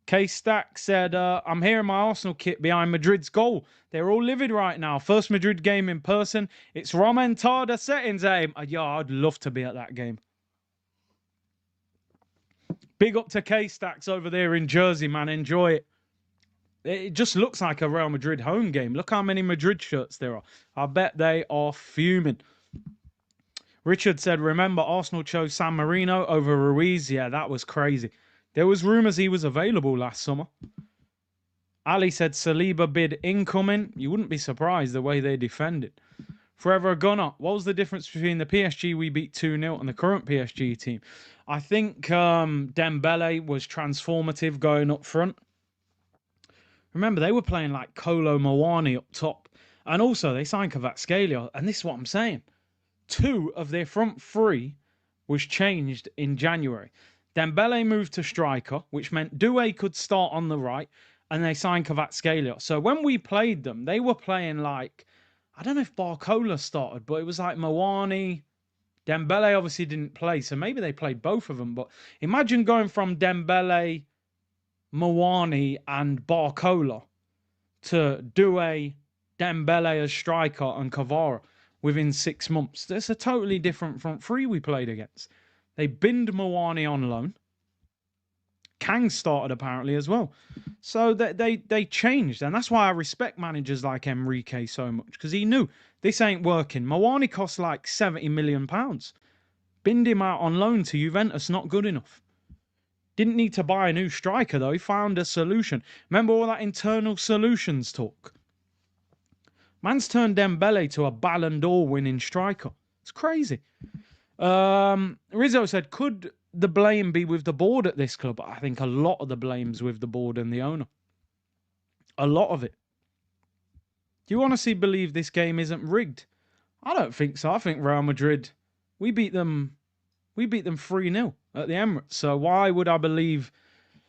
K-Stack said, I'm hearing my Arsenal kit behind Madrid's goal. They're all livid right now. First Madrid game in person. It's Romentada settings aim. Yeah, I'd love to be at that game. Big up to K-Stacks over there in Jersey, man. Enjoy it. It just looks like a Real Madrid home game. Look how many Madrid shirts there are. I bet they are fuming. Richard said, remember Arsenal chose San Marino over Ruiz? Yeah, that was crazy. There was rumours he was available last summer. Ali said, Saliba bid incoming. You wouldn't be surprised the way they defended. Forever a Gunner, what was the difference between the PSG we beat 2-0 and the current PSG team? I think Dembele was transformative going up front. Remember, they were playing like Kolo Muani up top. And also, they signed Kvaratskhelia. And this is what I'm saying. 2 of their front 3 was changed in January. Dembele moved to striker, which meant Doué could start on the right. And they signed Kvaratskhelia. So when we played them, they were playing like... I don't know if Barcola started, but it was like Muani. Dembele obviously didn't play. So maybe they played both of them. But imagine going from Dembele... Muani and Barcola to Doué, Dembele as striker and Kvara within 6 months. That's a totally different front 3 we played against. They binned Muani on loan. Kang started apparently as well. So they changed. And that's why I respect managers like Enrique so much. Because he knew this ain't working. Muani cost like £70 million. Binned him out on loan to Juventus. Not good enough. Didn't need to buy a new striker, though. He found a solution. Remember all that internal solutions talk? Man's turned Dembele to a Ballon d'Or winning striker. It's crazy. Rizzo said, could the blame be with the board at this club? I think a lot of the blame's with the board and the owner. A lot of it. Do you honestly believe this game isn't rigged? I don't think so. I think Real Madrid, we beat them 3-0 at the Emirates. So why would I believe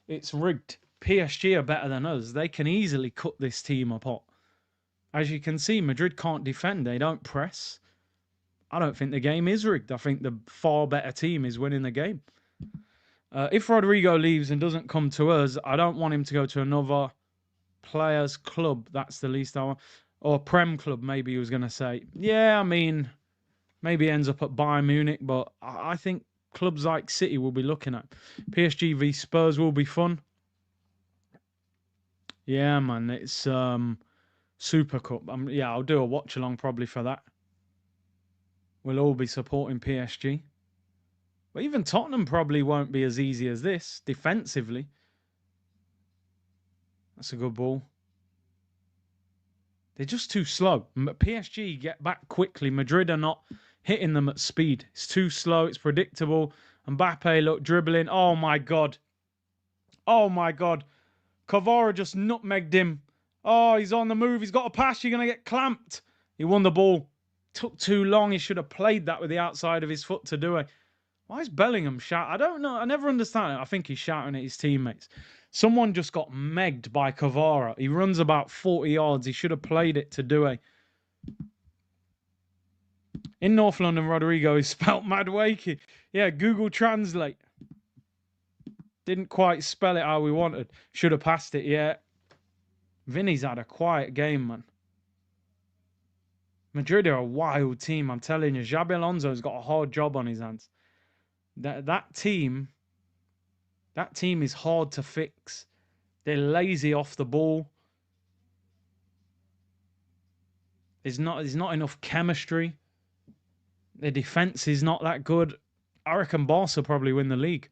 it's rigged? PSG are better than us. They can easily cut this team apart. As you can see, Madrid can't defend. They don't press. I don't think the game is rigged. I think the far better team is winning the game. If Rodrigo leaves and doesn't come to us, I don't want him to go to another players' club. That's the least I want. Or Prem club, maybe he was going to say. Yeah, I mean... Maybe ends up at Bayern Munich, but I think clubs like City will be looking at. PSG v Spurs will be fun. Yeah, man, it's Super Cup. Yeah, I'll do a watch-along probably for that. We'll all be supporting PSG. But even Tottenham probably won't be as easy as this, defensively. That's a good ball. They're just too slow. PSG get back quickly. Madrid are not hitting them at speed. It's too slow. It's predictable. Mbappe, look, dribbling. Oh, my God. Oh, my God. Kvara just nutmegged him. Oh, he's on the move. He's got a pass. You're going to get clamped. He won the ball. Took too long. He should have played that with the outside of his foot to do it. Why is Bellingham shouting? I don't know. I never understand it. I think he's shouting at his teammates. Someone just got megged by Kvara. He runs about 40 yards. He should have played it to Doué. In North London, Rodrigo is spelt Madueke. Yeah, Google Translate. Didn't quite spell it how we wanted. Should have passed it, yeah. Vinny's had a quiet game, man. Madrid are a wild team, I'm telling you. Xabi Alonso's got a hard job on his hands. That team is hard to fix. They're lazy off the ball. There's not enough chemistry. Their defense is not that good. I reckon Barca probably win the league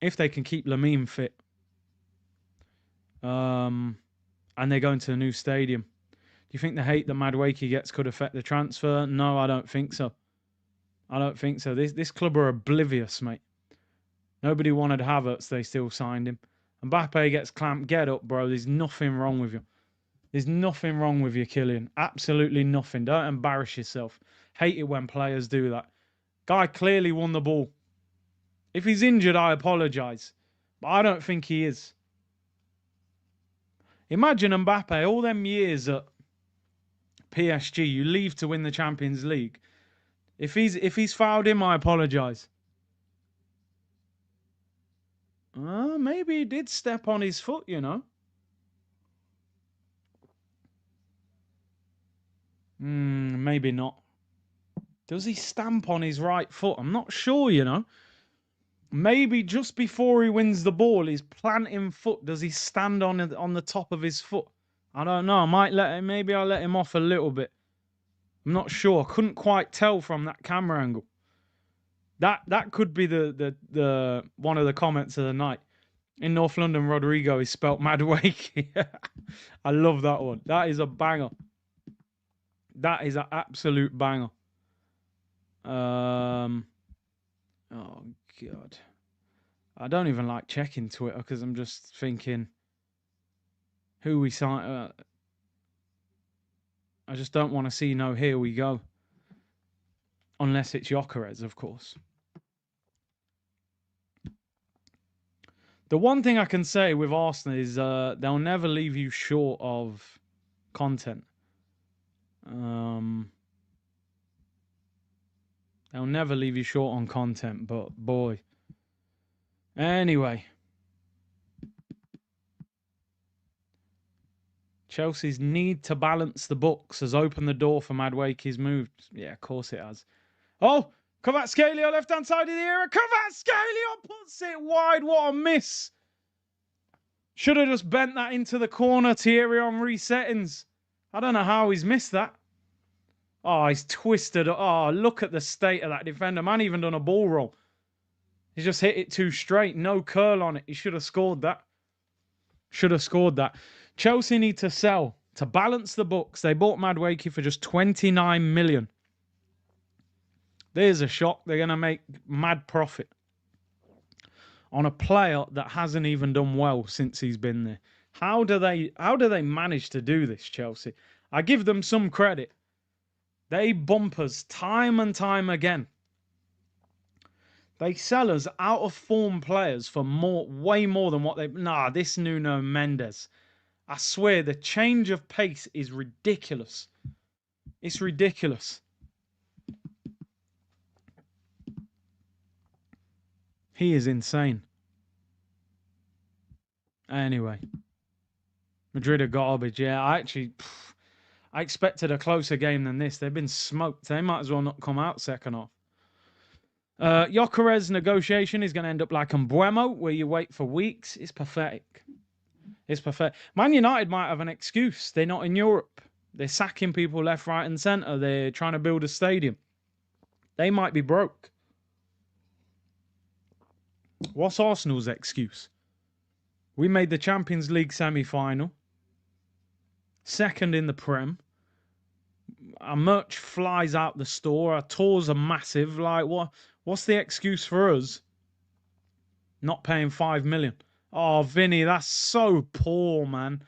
if they can keep Lamine fit. And they're going to a new stadium. Do you think the hate that Madueke gets could affect the transfer? No, I don't think so. I don't think so. This club are oblivious, mate. Nobody wanted Havertz. They still signed him. Mbappe gets clamped. Get up, bro. There's nothing wrong with you. There's nothing wrong with you, Kylian. Absolutely nothing. Don't embarrass yourself. Hate it when players do that. Guy clearly won the ball. If he's injured, I apologise. But I don't think he is. Imagine Mbappe, all them years at PSG, you leave to win the Champions League. If he's fouled him, I apologise. Maybe he did step on his foot, you know. Maybe not. Does he stamp on his right foot? I'm not sure, you know. Maybe just before he wins the ball, his planting foot, does he stand on the top of his foot? I don't know. I might maybe I'll let him off a little bit. I'm not sure. I couldn't quite tell from that camera angle. That could be the one of the comments of the night. In North London, Rodrigo is spelt Madueke. I love that one. That is a banger. That is an absolute banger. Oh God. I don't even like checking Twitter because I'm just thinking who we signed. I just don't want to see no here we go. Unless it's Gyökeres, of course. The one thing I can say with Arsenal is they'll never leave you short of content. They'll never leave you short on content, but boy. Anyway. Chelsea's need to balance the books has opened the door for Madueke's move. Yeah, of course it has. Oh, Kvaratskhelia left-hand side of the area. Kvaratskhelia puts it wide. What a miss. Should have just bent that into the corner. Thierry Henry settings. I don't know how he's missed that. Oh, he's twisted. Oh, look at the state of that defender. Man even done a ball roll. He's just hit it too straight. No curl on it. He should have scored that. Should have scored that. Chelsea need to sell to balance the books. They bought Madueke for just 29 million. There's a shock. They're going to make mad profit on a player that hasn't even done well since he's been there. How do they manage to do this, Chelsea? I give them some credit. They bump us time and time again. They sell us out of form players for way more than what they. Nah, this Nuno Mendes. I swear the change of pace is ridiculous. It's ridiculous. He is insane. Anyway. Madrid are garbage. Yeah, I expected a closer game than this. They've been smoked. They might as well not come out second half. Gyökeres negotiation is going to end up like Mbuemo, where you wait for weeks. It's pathetic. It's pathetic. Man United might have an excuse. They're not in Europe. They're sacking people left, right, and centre. They're trying to build a stadium. They might be broke. What's Arsenal's excuse? We made the Champions League semi-final. Second in the Prem. Our merch flies out the store. Our tours are massive. Like, what's the excuse for us not paying 5 million? Oh, Vinny, that's so poor, man.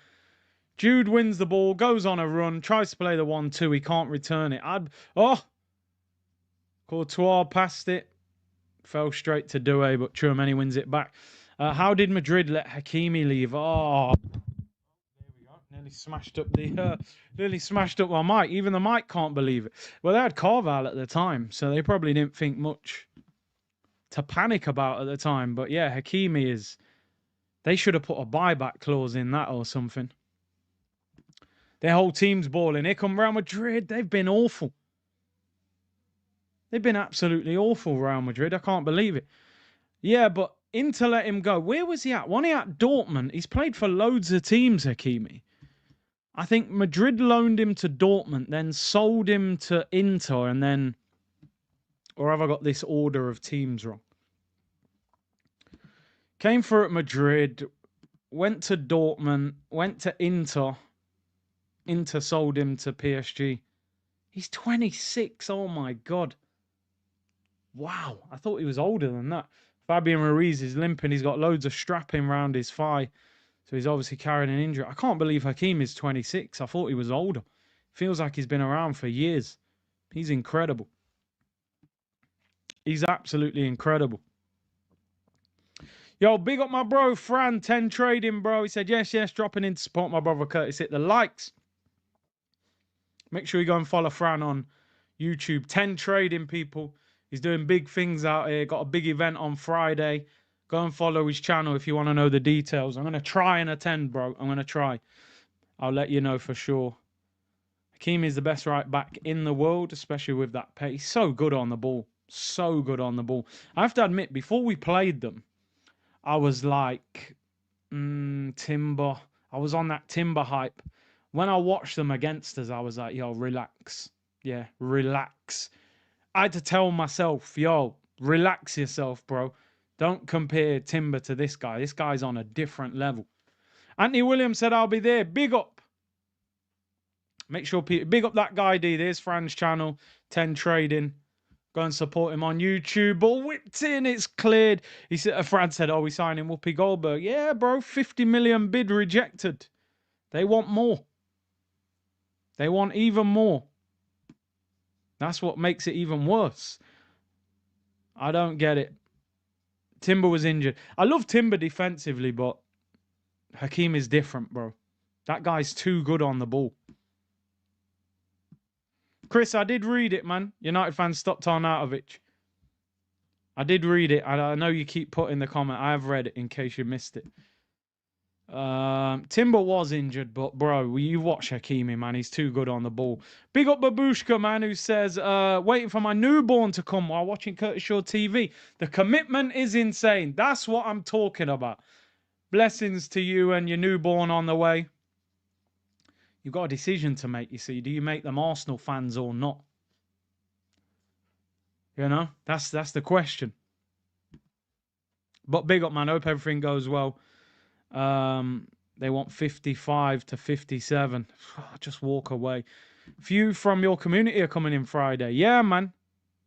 Jude wins the ball, goes on a run, tries to play the 1-2. He can't return it. Courtois passed it. Fell straight to Doué, but Tchouaméni wins it back. How did Madrid let Hakimi leave? Oh, there we go. Nearly smashed up my mic. Even the mic can't believe it. Well, they had Carval at the time, so they probably didn't think much to panic about at the time. But yeah, Hakimi is. They should have put a buyback clause in that or something. Their whole team's balling. Here come Real Madrid. They've been awful. They've been absolutely awful, Real Madrid. I can't believe it. Yeah, but Inter let him go. Where was he at? Wasn't he at Dortmund? He's played for loads of teams, Hakimi. I think Madrid loaned him to Dortmund, then sold him to Inter, and then... Or have I got this order of teams wrong? Came through at Madrid, went to Dortmund, went to Inter. Inter sold him to PSG. He's 26. Oh my God. Wow. I thought he was older than that. Fabian Ruiz is limping. He's got loads of strapping around his thigh. So he's obviously carrying an injury. I can't believe Hakim is 26. I thought he was older. Feels like he's been around for years. He's incredible. He's absolutely incredible. Yo, big up my bro, Fran, 10 trading, bro. He said, yes, dropping in to support my brother Curtis. Hit the likes. Make sure you go and follow Fran on YouTube. 10 trading, people. He's doing big things out here. Got a big event on Friday. Go and follow his channel if you want to know the details. I'm going to try and attend, bro. I'm going to try. I'll let you know for sure. Hakim is the best right back in the world, especially with that pace. He's so good on the ball. So good on the ball. I have to admit, before we played them, I was like, Timber. I was on that Timber hype. When I watched them against us, I was like, yo, relax. Yeah, relax. I had to tell myself, yo, relax yourself, bro. Don't compare Timber to this guy. This guy's on a different level. Anthony Williams said, I'll be there. Big up. Make sure people, big up that guy, D. There's Fran's channel, 10 Trading. Go and support him on YouTube. Ball whipped in, it's cleared. He said, Fran said, oh, we signing Whoopi Goldberg. Yeah, bro, 50 million bid rejected. They want more. They want even more. That's what makes it even worse. I don't get it. Timber was injured. I love Timber defensively, but Hakim is different, bro. That guy's too good on the ball. Chris, I did read it, man. United fans stopped Arnautovic. I did read it. I know you keep putting the comment. I have read it in case you missed it. Timber was injured, but bro, you watch Hakimi, man. He's too good on the ball. Big up Babushka, man, who says, waiting for my newborn to come while watching Curtis Shaw TV. The commitment is insane. That's what I'm talking about. Blessings to you and your newborn on the way. You've got a decision to make, you see. Do you make them Arsenal fans or not? You know, that's the question. But big up, man. Hope everything goes well. They want 55 to 57. Just walk away. Few from your community are coming in Friday. Yeah, man.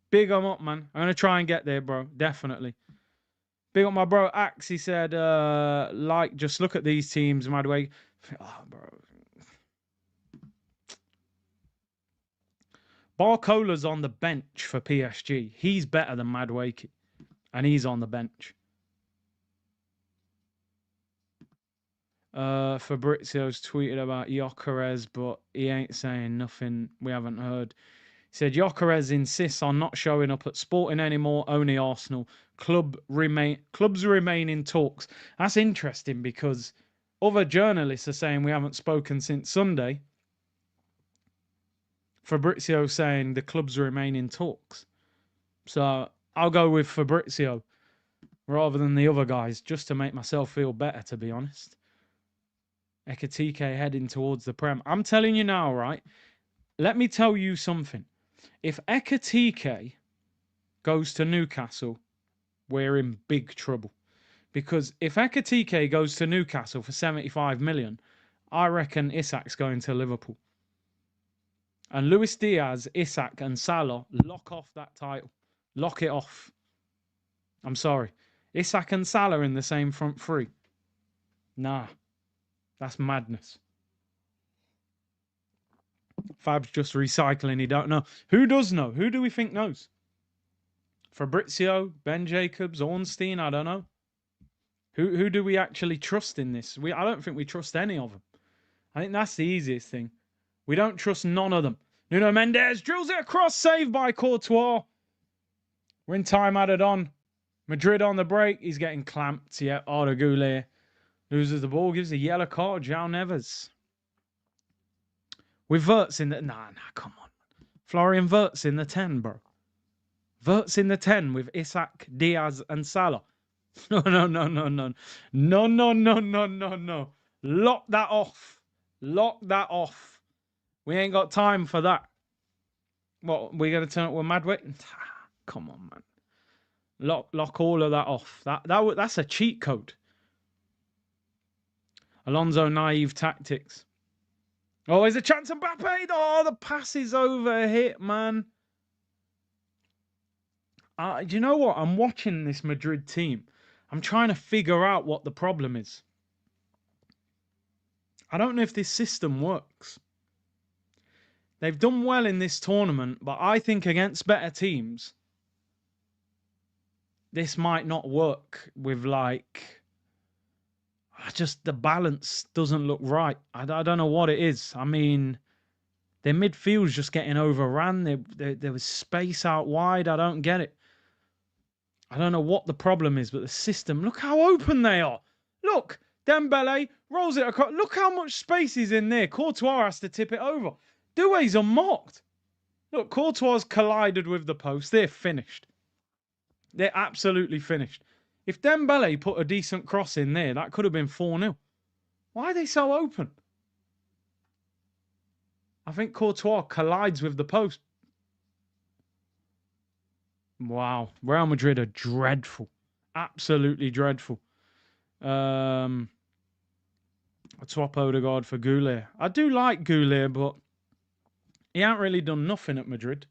Big them up, man. I'm going to try and get there, bro. Definitely. Big up my bro Axe. He said, just look at these teams, Madway. Oh, bro. Barcola's on the bench for PSG. He's better than Madueke. And he's on the bench. Fabrizio's tweeted about Gyökeres, but he ain't saying nothing we haven't heard. He said Gyökeres insists on not showing up at Sporting anymore, only Arsenal. Clubs remain in talks. That's interesting because other journalists are saying we haven't spoken since Sunday. Fabrizio saying the clubs remain in talks. So I'll go with Fabrizio rather than the other guys, just to make myself feel better, to be honest. Ekatike heading towards the Prem. I'm telling you now, right? Let me tell you something. If Ekatike goes to Newcastle, we're in big trouble. Because if Ekatike goes to Newcastle for 75 million, I reckon Isak's going to Liverpool. And Luis Diaz, Isak and Salah lock off that title. Lock it off. I'm sorry. Isak and Salah in the same front three. Nah. That's madness. Fab's just recycling. He don't know. Who does know? Who do we think knows? Fabrizio, Ben Jacobs, Ornstein? I don't know. Who do we actually trust in this? I don't think we trust any of them. I think that's the easiest thing. We don't trust none of them. Nuno Mendes drills it across, saved by Courtois. We're in time added on. Madrid on the break. He's getting clamped. Yeah, Arda Güler loses the ball, gives a yellow card. João Neves. With Wirtz in the... Nah, come on. Florian Wirtz in the 10, bro. Verts in the 10 with Isak, Diaz, and Salah. No, no, no, no, no. No, no, no, no, no, no. Lock that off. Lock that off. We ain't got time for that. What, we're going to turn it with Madway? Come on, man. Lock all of that off. That's a cheat code. Alonso naive tactics. Oh, there's a chance Mbappe. Oh, the pass is over hit, man. Do you know what? I'm watching this Madrid team. I'm trying to figure out what the problem is. I don't know if this system works. They've done well in this tournament, but I think against better teams, this might not work with like... Just the balance doesn't look right. I don't know what it is. I mean, their midfield's just getting overran. There was space out wide. I don't get it. I don't know what the problem is, but the system, look how open they are. Look, Dembele rolls it across. Look how much space is in there. Courtois has to tip it over. Doué's unmarked. Look, Courtois collided with the post. They're finished. They're absolutely finished. If Dembele put a decent cross in there, that could have been 4-0. Why are they so open? I think Courtois collides with the post. Wow. Real Madrid are dreadful. Absolutely dreadful. Swap Odegaard for Goulet. I do like Goulet, but he ain't really done nothing at Madrid.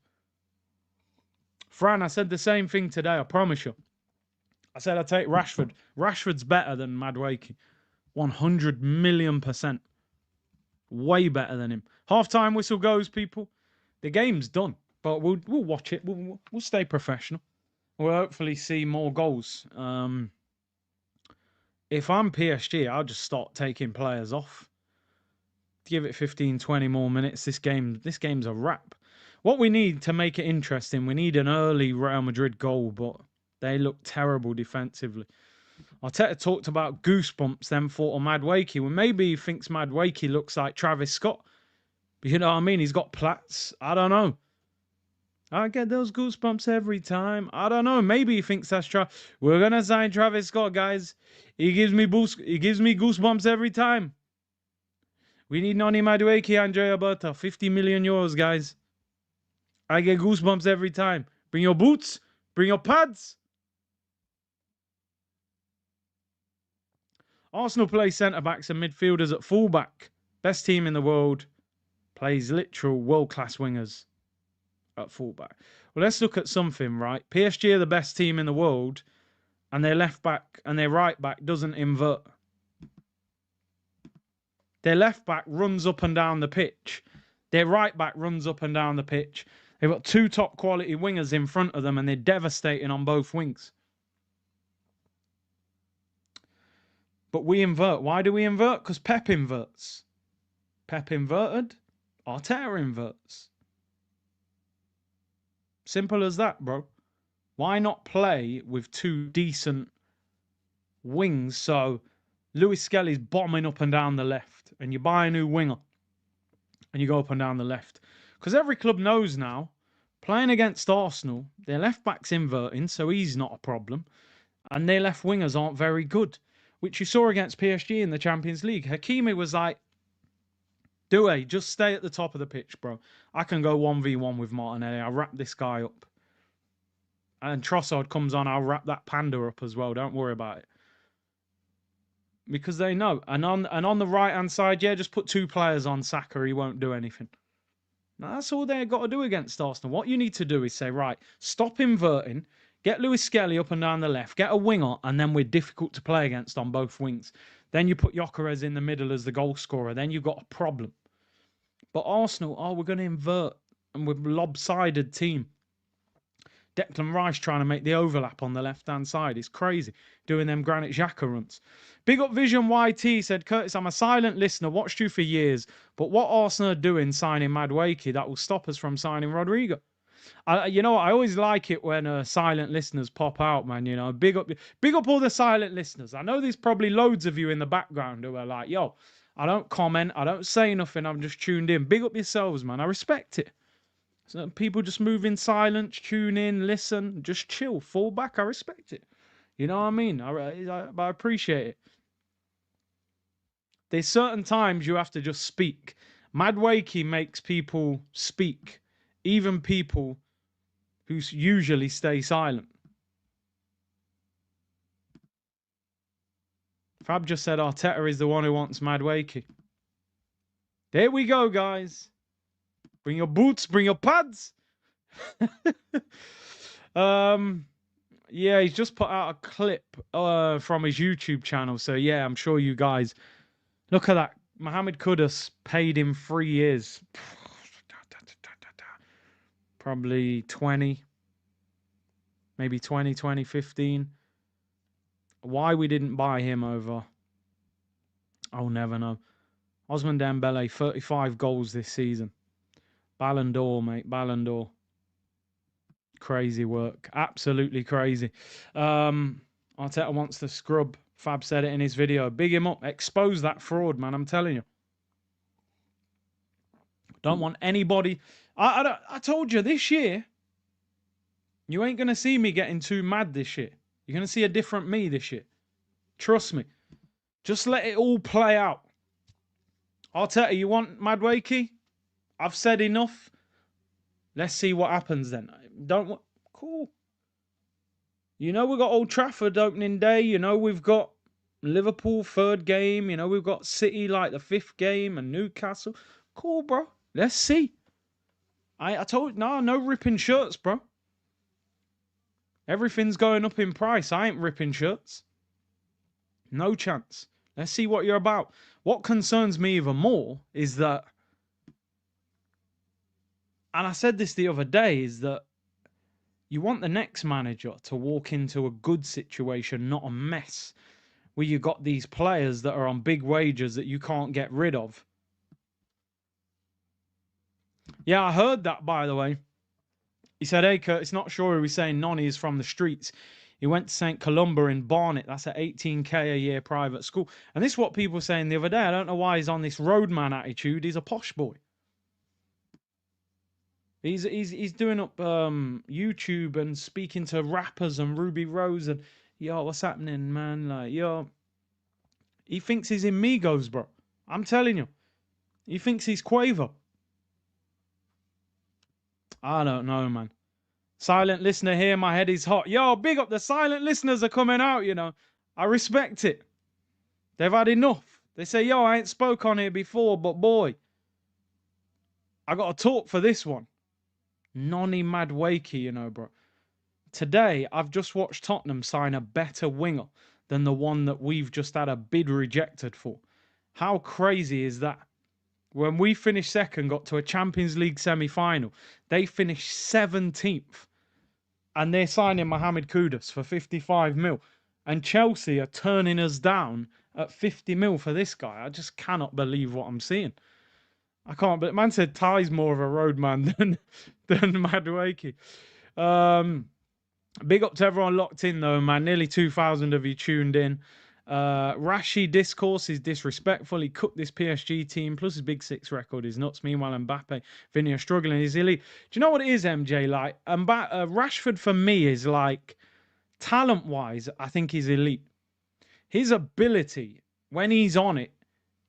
Fran, I said the same thing today, I promise you. I said I'd take Rashford. Rashford's better than Madueke. 100,000,000%. Way better than him. Half-time whistle goes, people. The game's done, but we'll watch it. We'll stay professional. We'll hopefully see more goals. If I'm PSG, I'll just start taking players off. Give it 15, 20 more minutes. This game's a wrap. What we need to make it interesting, we need an early Real Madrid goal, but they look terrible defensively. Arteta talked about goosebumps, then thought of Madueke. Well, maybe he thinks Madueke looks like Travis Scott. But you know what I mean? He's got plats. I don't know. I get those goosebumps every time. I don't know. Maybe he thinks that's We're going to sign Travis Scott, guys. He gives me goosebumps every time. We need Noni Madueke, Andrea Berta. 50 million euros, guys. I get goosebumps every time. Bring your boots. Bring your pads. Arsenal play centre-backs and midfielders at full-back. Best team in the world. Plays literal world-class wingers at full-back. Well, let's look at something, right? PSG are the best team in the world, and their left-back and their right-back doesn't invert. Their left-back runs up and down the pitch. Their right-back runs up and down the pitch. They've got two top-quality wingers in front of them, and they're devastating on both wings. But we invert. Why do we invert? Because Pep inverts. Pep inverted. Arteta inverts. Simple as that, bro. Why not play with two decent wings? So Lewis Skelly's bombing up and down the left, and you buy a new winger, and you go up and down the left. Because every club knows now, playing against Arsenal, their left back's inverting, so he's not a problem, and their left wingers aren't very good, which you saw against PSG in the Champions League. Hakimi was like, Doué, just stay at the top of the pitch, bro. I can go 1v1 with Martinelli. I'll wrap this guy up. And Trossard comes on, I'll wrap that panda up as well. Don't worry about it. Because they know. And on the right-hand side, yeah, just put two players on Saka. He won't do anything. Now, that's all they've got to do against Arsenal. What you need to do is say, right, stop inverting. Get Lewis Skelly up and down the left. Get a winger, and then we're difficult to play against on both wings. Then you put Gyökeres in the middle as the goal scorer. Then you've got a problem. But Arsenal, we're going to invert. And we're a lopsided team. Declan Rice trying to make the overlap on the left-hand side. It's crazy. Doing them Granit Xhaka runs. Big up Vision YT said, Curtis, I'm a silent listener. Watched you for years. But what Arsenal are doing signing Madueke, that will stop us from signing Rodrigo. You know, I always like it when silent listeners pop out, man. You know, big up all the silent listeners. I know there's probably loads of you in the background who are like, yo, I don't comment. I don't say nothing. I'm just tuned in. Big up yourselves, man. I respect it. So people just move in silence, tune in, listen, just chill, fall back. I respect it. You know what I mean? I appreciate it. There's certain times you have to just speak. Madwakey makes people speak, even people who usually stay silent. Fab just said Arteta is the one who wants Madwakey. There we go, guys. Bring your boots, bring your pads. Yeah, he's just put out a clip from his YouTube channel. So yeah, I'm sure you guys look at that. Mohamed Kudus paid him 3 years. Probably 20. Maybe 2015. Why we didn't buy him over? I'll never know. Osman Dembele, 35 goals this season. Ballon d'Or, mate. Ballon d'Or. Crazy work. Absolutely crazy. Arteta wants to scrub. Fab said it in his video. Big him up. Expose that fraud, man. I'm telling you. Don't want anybody. I told you this year, you ain't going to see me getting too mad this year. You're going to see a different me this year. Trust me. Just let it all play out. Arteta, you want Madwakey? I've said enough. Let's see what happens then. Cool. You know we've got Old Trafford opening day. You know we've got Liverpool 3rd game. You know we've got City like the 5th game and Newcastle. Cool, bro. Let's see. I told you, no ripping shirts, bro. Everything's going up in price. I ain't ripping shirts. No chance. Let's see what you're about. What concerns me even more is that, and I said this the other day, is that you want the next manager to walk into a good situation, not a mess, where you got these players that are on big wages that you can't get rid of. Yeah, I heard that, by the way. He said, hey, Kurt, it's not sure he was saying Nonny is from the streets. He went to St. Columba in Barnet. That's at 18k a year private school. And this is what people were saying the other day. I don't know why he's on this roadman attitude. He's a posh boy. He's doing up YouTube and speaking to rappers and Ruby Rose and, yo, what's happening, man? Like, yo. He thinks he's in Migos, bro. I'm telling you. He thinks he's Quavo. I don't know, man. Silent listener here, my head is hot. Yo, big up, the silent listeners are coming out, you know. I respect it. They've had enough. They say, yo, I ain't spoke on here before, but boy, I got to talk for this one. Nonny Madwakey, you know, bro. Today, I've just watched Tottenham sign a better winger than the one that we've just had a bid rejected for. How crazy is that? When we finished second, got to a Champions League semi-final, they finished 17th. And they're signing Mohamed Kudus for 55 mil. And Chelsea are turning us down at 50 mil for this guy. I just cannot believe what I'm seeing. I can't, but man said Ty's more of a roadman than Madueke. Big up to everyone locked in though, man. Nearly 2,000 of you tuned in. Rashi discourse is disrespectful. He cooked this PSG team, plus his Big Six record is nuts. Meanwhile, Mbappe, Vinny are struggling. He's elite. Do you know what it is, MJ? Like, Rashford for me is like, talent-wise, I think he's elite. His ability, when he's on it,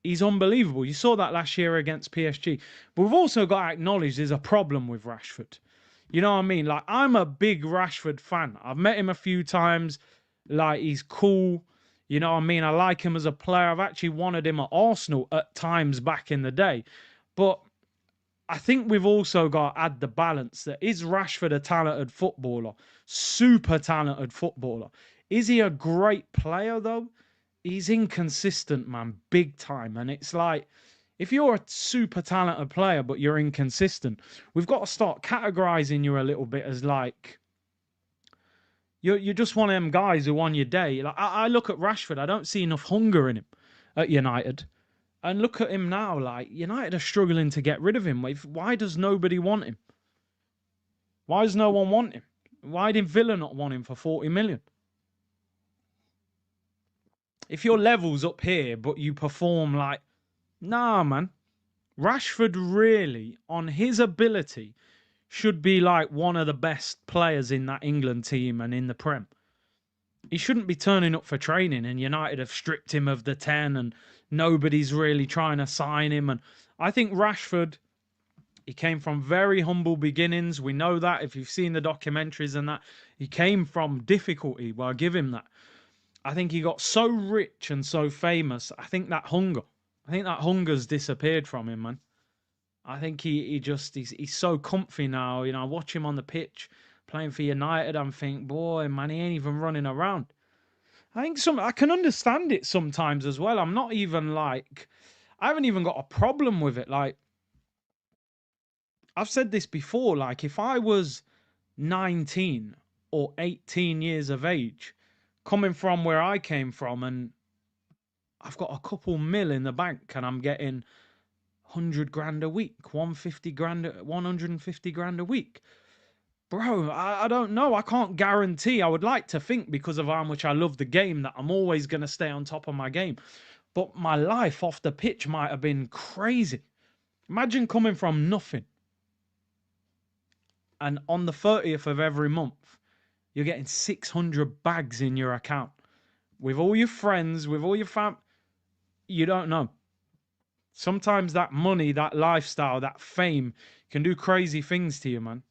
he's unbelievable. You saw that last year against PSG. But we've also got to acknowledge there's a problem with Rashford. You know what I mean? Like, I'm a big Rashford fan. I've met him a few times. Like, he's cool. You know what I mean? I like him as a player. I've actually wanted him at Arsenal at times back in the day. But I think we've also got to add the balance that is Rashford a talented footballer? Super talented footballer. Is he a great player, though? He's inconsistent, man. Big time. And it's like, if you're a super talented player, but you're inconsistent, we've got to start categorizing you a little bit as like, you're just one of them guys who on your day. Like I look at Rashford, I don't see enough hunger in him at United. And look at him now, like United are struggling to get rid of him. Why does nobody want him? Why does no one want him? Why did Villa not want him for 40 million? If your level's up here, but you perform like, nah, man. Rashford really, on his ability, should be like one of the best players in that England team and in the Prem. He shouldn't be turning up for training, and United have stripped him of the 10 and nobody's really trying to sign him. And I think Rashford, he came from very humble beginnings. We know that if you've seen the documentaries and that. He came from difficulty. Well, I give him that. I think he got so rich and so famous. I think that hunger's disappeared from him, man. I think he's so comfy now. You know, I watch him on the pitch playing for United. I'm thinking, boy, man, he ain't even running around. I can understand it sometimes as well. I'm not even like, I haven't even got a problem with it. Like, I've said this before. Like, if I was 19 or 18 years of age, coming from where I came from, and I've got a couple mil in the bank, and I'm getting 100 grand a week, 150 grand, 150 grand a week. Bro, I don't know. I can't guarantee. I would like to think, because of how much I love the game, that I'm always going to stay on top of my game. But my life off the pitch might have been crazy. Imagine coming from nothing, and on the 30th of every month, you're getting 600 bags in your account. With all your friends, with all your fam. You don't know. Sometimes that money, that lifestyle, that fame can do crazy things to you, man.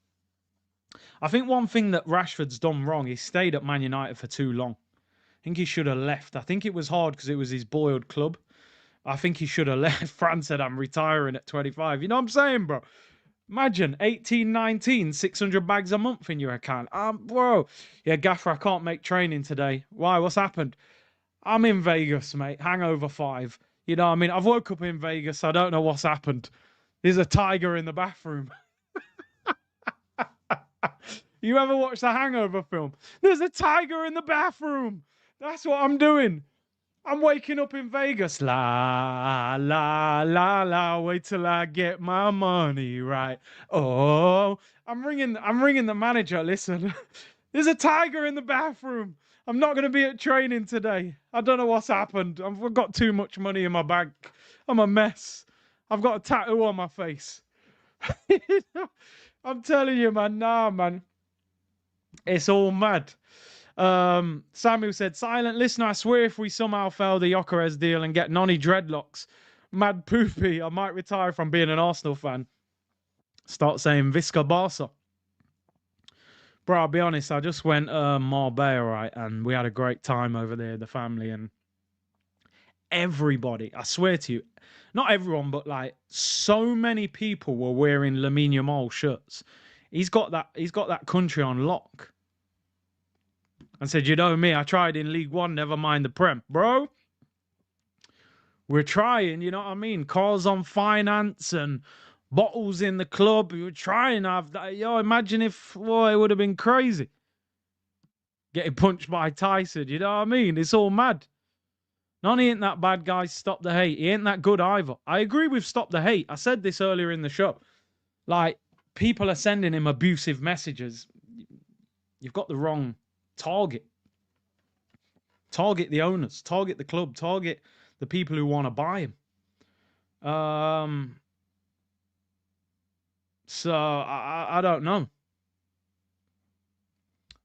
I think one thing that Rashford's done wrong, he stayed at Man United for too long. I think he should have left. I think it was hard because it was his boyhood club. I think he should have left. Fran said, I'm retiring at 25. You know what I'm saying, bro? Imagine 18, 19, 600 bags a month in your account. Bro. Yeah, Gaffer, I can't make training today. Why? What's happened? I'm in Vegas, mate. Hangover 5. You know what I mean? I've woke up in Vegas. I don't know what's happened. There's a tiger in the bathroom. You ever watch the Hangover film? There's a tiger in the bathroom. That's what I'm doing. I'm waking up in Vegas. La, la, la, la. Wait till I get my money right. Oh, I'm ringing the manager. Listen, there's a tiger in the bathroom. I'm not going to be at training today. I don't know what's happened. I've got too much money in my bank. I'm a mess. I've got a tattoo on my face. I'm telling you, man. Nah, man. It's all mad. Samuel said, silent listener, I swear if we somehow fail the Gyökeres deal and get Nonny dreadlocks, mad poopy, I might retire from being an Arsenal fan. Start saying Visca Barca. Bro, I'll be honest, I just went Marbella, right? And we had a great time over there, the family, and everybody, I swear to you, not everyone, but like so many people were wearing Lamine Yamal shirts. He's got that country on lock. And said, you know me, I tried in League One, never mind the Prem. Bro, we're trying, you know what I mean? Cars on finance and bottles in the club. We were trying to have that. Yo, imagine if, well, it would have been crazy. Getting punched by Tyson, you know what I mean? It's all mad. Nonny ain't that bad, guys. Stop the hate. He ain't that good either. I agree with stop the hate. I said this earlier in the show. Like, people are sending him abusive messages. You've got the wrong target. Target the owners. Target the club. Target the people who want to buy him. So, I don't know.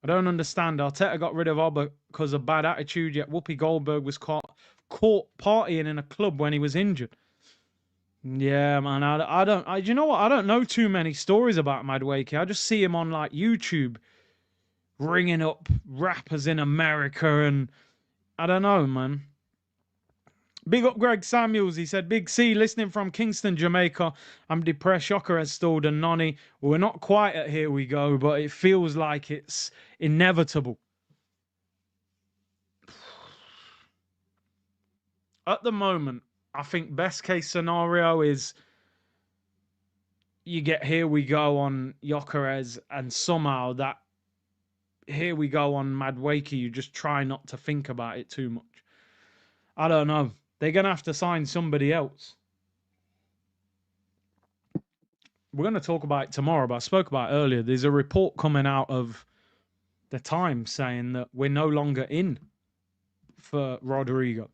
I don't understand. Arteta got rid of Oba because of bad attitude, yet Whoopi Goldberg was caught partying in a club when he was injured. Yeah, man. Do you know what? I don't know too many stories about Madueke. I just see him on like YouTube ringing up rappers in America, and I don't know, man. Big up Greg Samuels. He said, Big C, listening from Kingston, Jamaica. I'm depressed. Shocker has stalled and Nonny. We're not quite at here we go, but it feels like it's inevitable. At the moment, I think best case scenario is you get here we go on Gyökeres, and somehow that here we go on Madueke, you just try not to think about it too much. I don't know. They're going to have to sign somebody else. We're going to talk about it tomorrow, but I spoke about it earlier. There's a report coming out of the Times saying that we're no longer in for Rodrigo.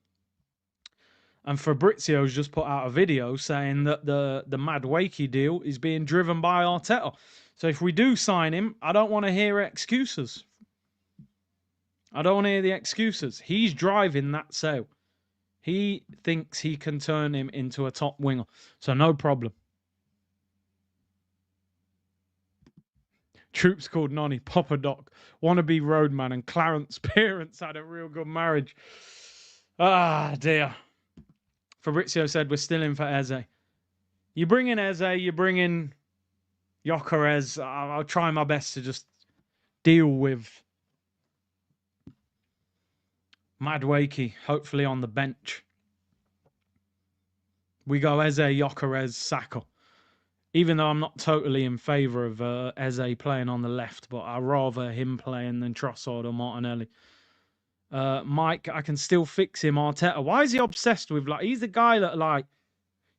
And Fabrizio's just put out a video saying that the Madueke deal is being driven by Arteta. So if we do sign him, I don't want to hear excuses. I don't want to hear the excuses. He's driving that sale. He thinks he can turn him into a top winger. So no problem. Troops called Nonny Papa Doc, wannabe roadman, and Clarence's parents had a real good marriage. Ah, dear. Fabrizio said we're still in for Eze. You bring in Eze, you bring in Gyökeres. I'll try my best to just deal with Madueke, hopefully on the bench. We go Eze, Gyökeres, Saka. Even though I'm not totally in favour of Eze playing on the left, but I'd rather him playing than Trossard or Martinelli. Mike, I can still fix him, Arteta. Why is he obsessed with, like, he's the guy that, like,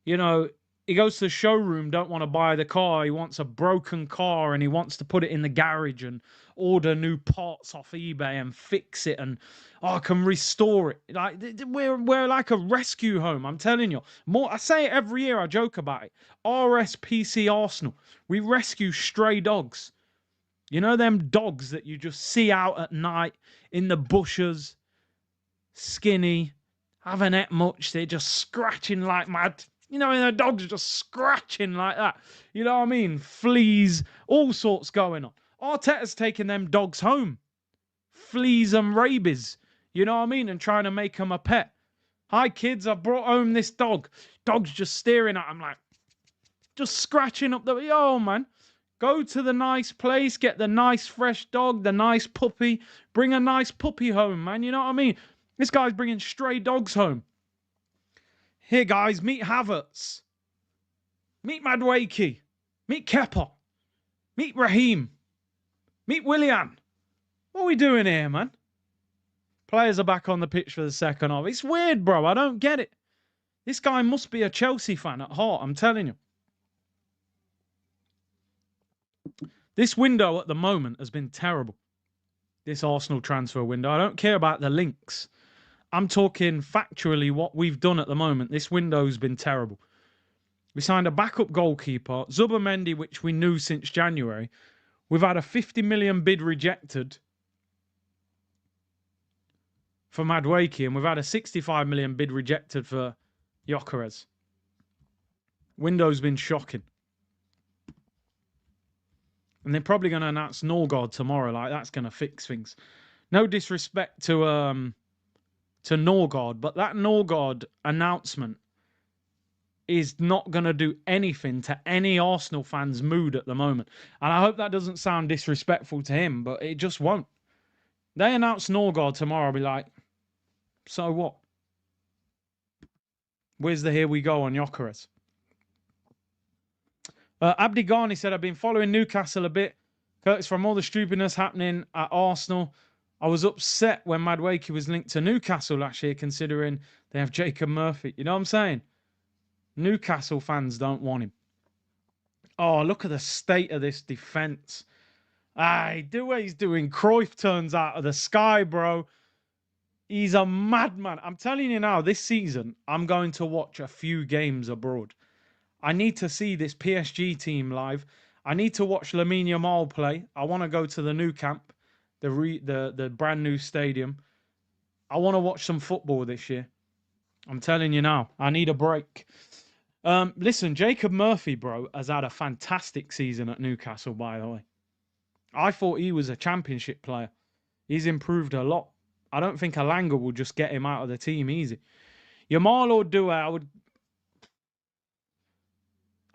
you know, he goes to the showroom, don't want to buy the car. He wants a broken car and he wants to put it in the garage and order new parts off eBay and fix it. And, oh, I can restore it. Like, we're like a rescue home, I'm telling you. I say it every year, I joke about it. RSPC Arsenal. We rescue stray dogs. You know them dogs that you just see out at night in the bushes, skinny, haven't ate much, they're just scratching like mad. You know, and the dogs are just scratching like that. You know what I mean? Fleas, all sorts going on. Arteta's taking them dogs home. Fleas and rabies. You know what I mean? And trying to make them a pet. Hi, kids, I brought home this dog. Dog's just staring at him like, just scratching up the... Oh, man. Go to the nice place, get the nice fresh dog, the nice puppy. Bring a nice puppy home, man. You know what I mean? This guy's bringing stray dogs home. Here, guys, meet Havertz. Meet Madueke. Meet Kepa. Meet Raheem. Meet Willian. What are we doing here, man? Players are back on the pitch for the second half. It's weird, bro. I don't get it. This guy must be a Chelsea fan at heart, I'm telling you. This window at the moment has been terrible. This Arsenal transfer window. I don't care about the links. I'm talking factually what we've done at the moment. This window's been terrible. We signed a backup goalkeeper, Zubimendi, which we knew since January. We've had a 50 million bid rejected for Madueke, and we've had a 65 million bid rejected for Gyökeres. Window's been shocking. And they're probably going to announce Norgard tomorrow. Like, that's going to fix things. No disrespect to Norgard, but that Norgard announcement is not going to do anything to any Arsenal fans' mood at the moment. And I hope that doesn't sound disrespectful to him, but it just won't. They announce Norgard tomorrow, I'll be like, so what? Where's the here we go on Gyökeres? Abdi Ghani said, I've been following Newcastle a bit. Curtis, from all the stupidness happening at Arsenal, I was upset when Madueke was linked to Newcastle last year, considering they have Jacob Murphy. You know what I'm saying? Newcastle fans don't want him. Oh, look at the state of this defence. Do what he's doing. Cruyff turns out of the sky, bro. He's a madman. I'm telling you now, this season, I'm going to watch a few games abroad. I need to see this PSG team live. I need to watch Lamine Yamal play. I want to go to the new camp, the brand new stadium. I want to watch some football this year. I'm telling you now, I need a break. Listen, Jacob Murphy, bro, has had a fantastic season at Newcastle, by the way. I thought he was a championship player. He's improved a lot. I don't think Alanga will just get him out of the team easy. Yamal or Doué,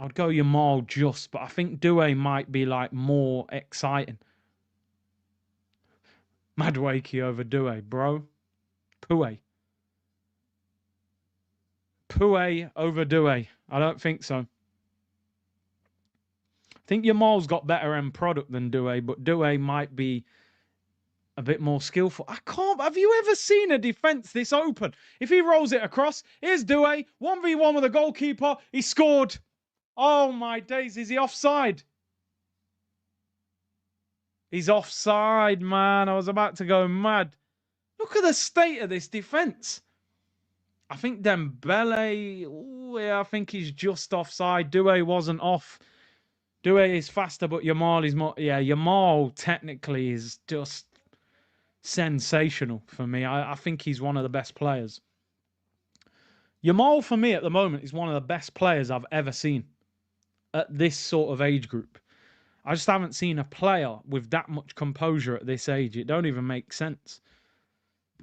I'd go Yamal just, but I think Doué might be like more exciting. Madueke over Doué, bro. Poué over Doué. I don't think so. I think Yamal's got better end product than Doué, but Doué might be a bit more skillful. Have you ever seen a defence this open? If he rolls it across, here's Doué, 1v1 with a goalkeeper, he scored. Oh my days, is he offside? He's offside, man. I was about to go mad. Look at the state of this defence. I think Dembele, ooh, yeah, I think he's just offside. Doué wasn't off. Doué is faster, but Yamal is more. Yeah, Yamal technically is just sensational for me. I think he's one of the best players. Yamal, for me, at the moment, is one of the best players I've ever seen at this sort of age group. I just haven't seen a player with that much composure at this age. It don't even make sense.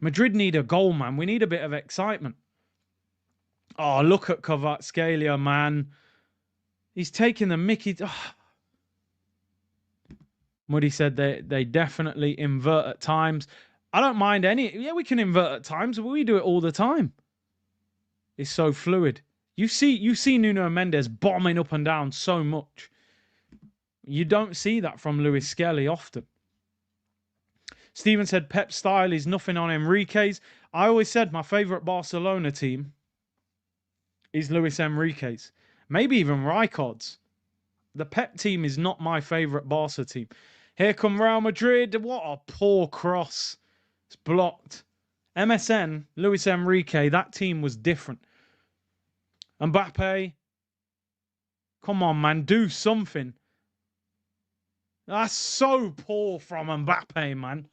Madrid need a goal, man. We need a bit of excitement. Oh, look at Kvaratskhelia, man. He's taking the mickey. Oh. Muddy said they definitely invert at times. I don't mind any. Yeah, we can invert at times, but we do it all the time. It's so fluid. You see Nuno Mendes bombing up and down so much. You don't see that from Luis Skelly often. Steven said Pep's style is nothing on Enrique's. I always said my favourite Barcelona team is Luis Enrique's. Maybe even Rijkaard's. The Pep team is not my favourite Barca team. Here come Real Madrid. What a poor cross. It's blocked. MSN, Luis Enrique, that team was different. Mbappe. Come on, man. Do something. That's so poor from Mbappe, man.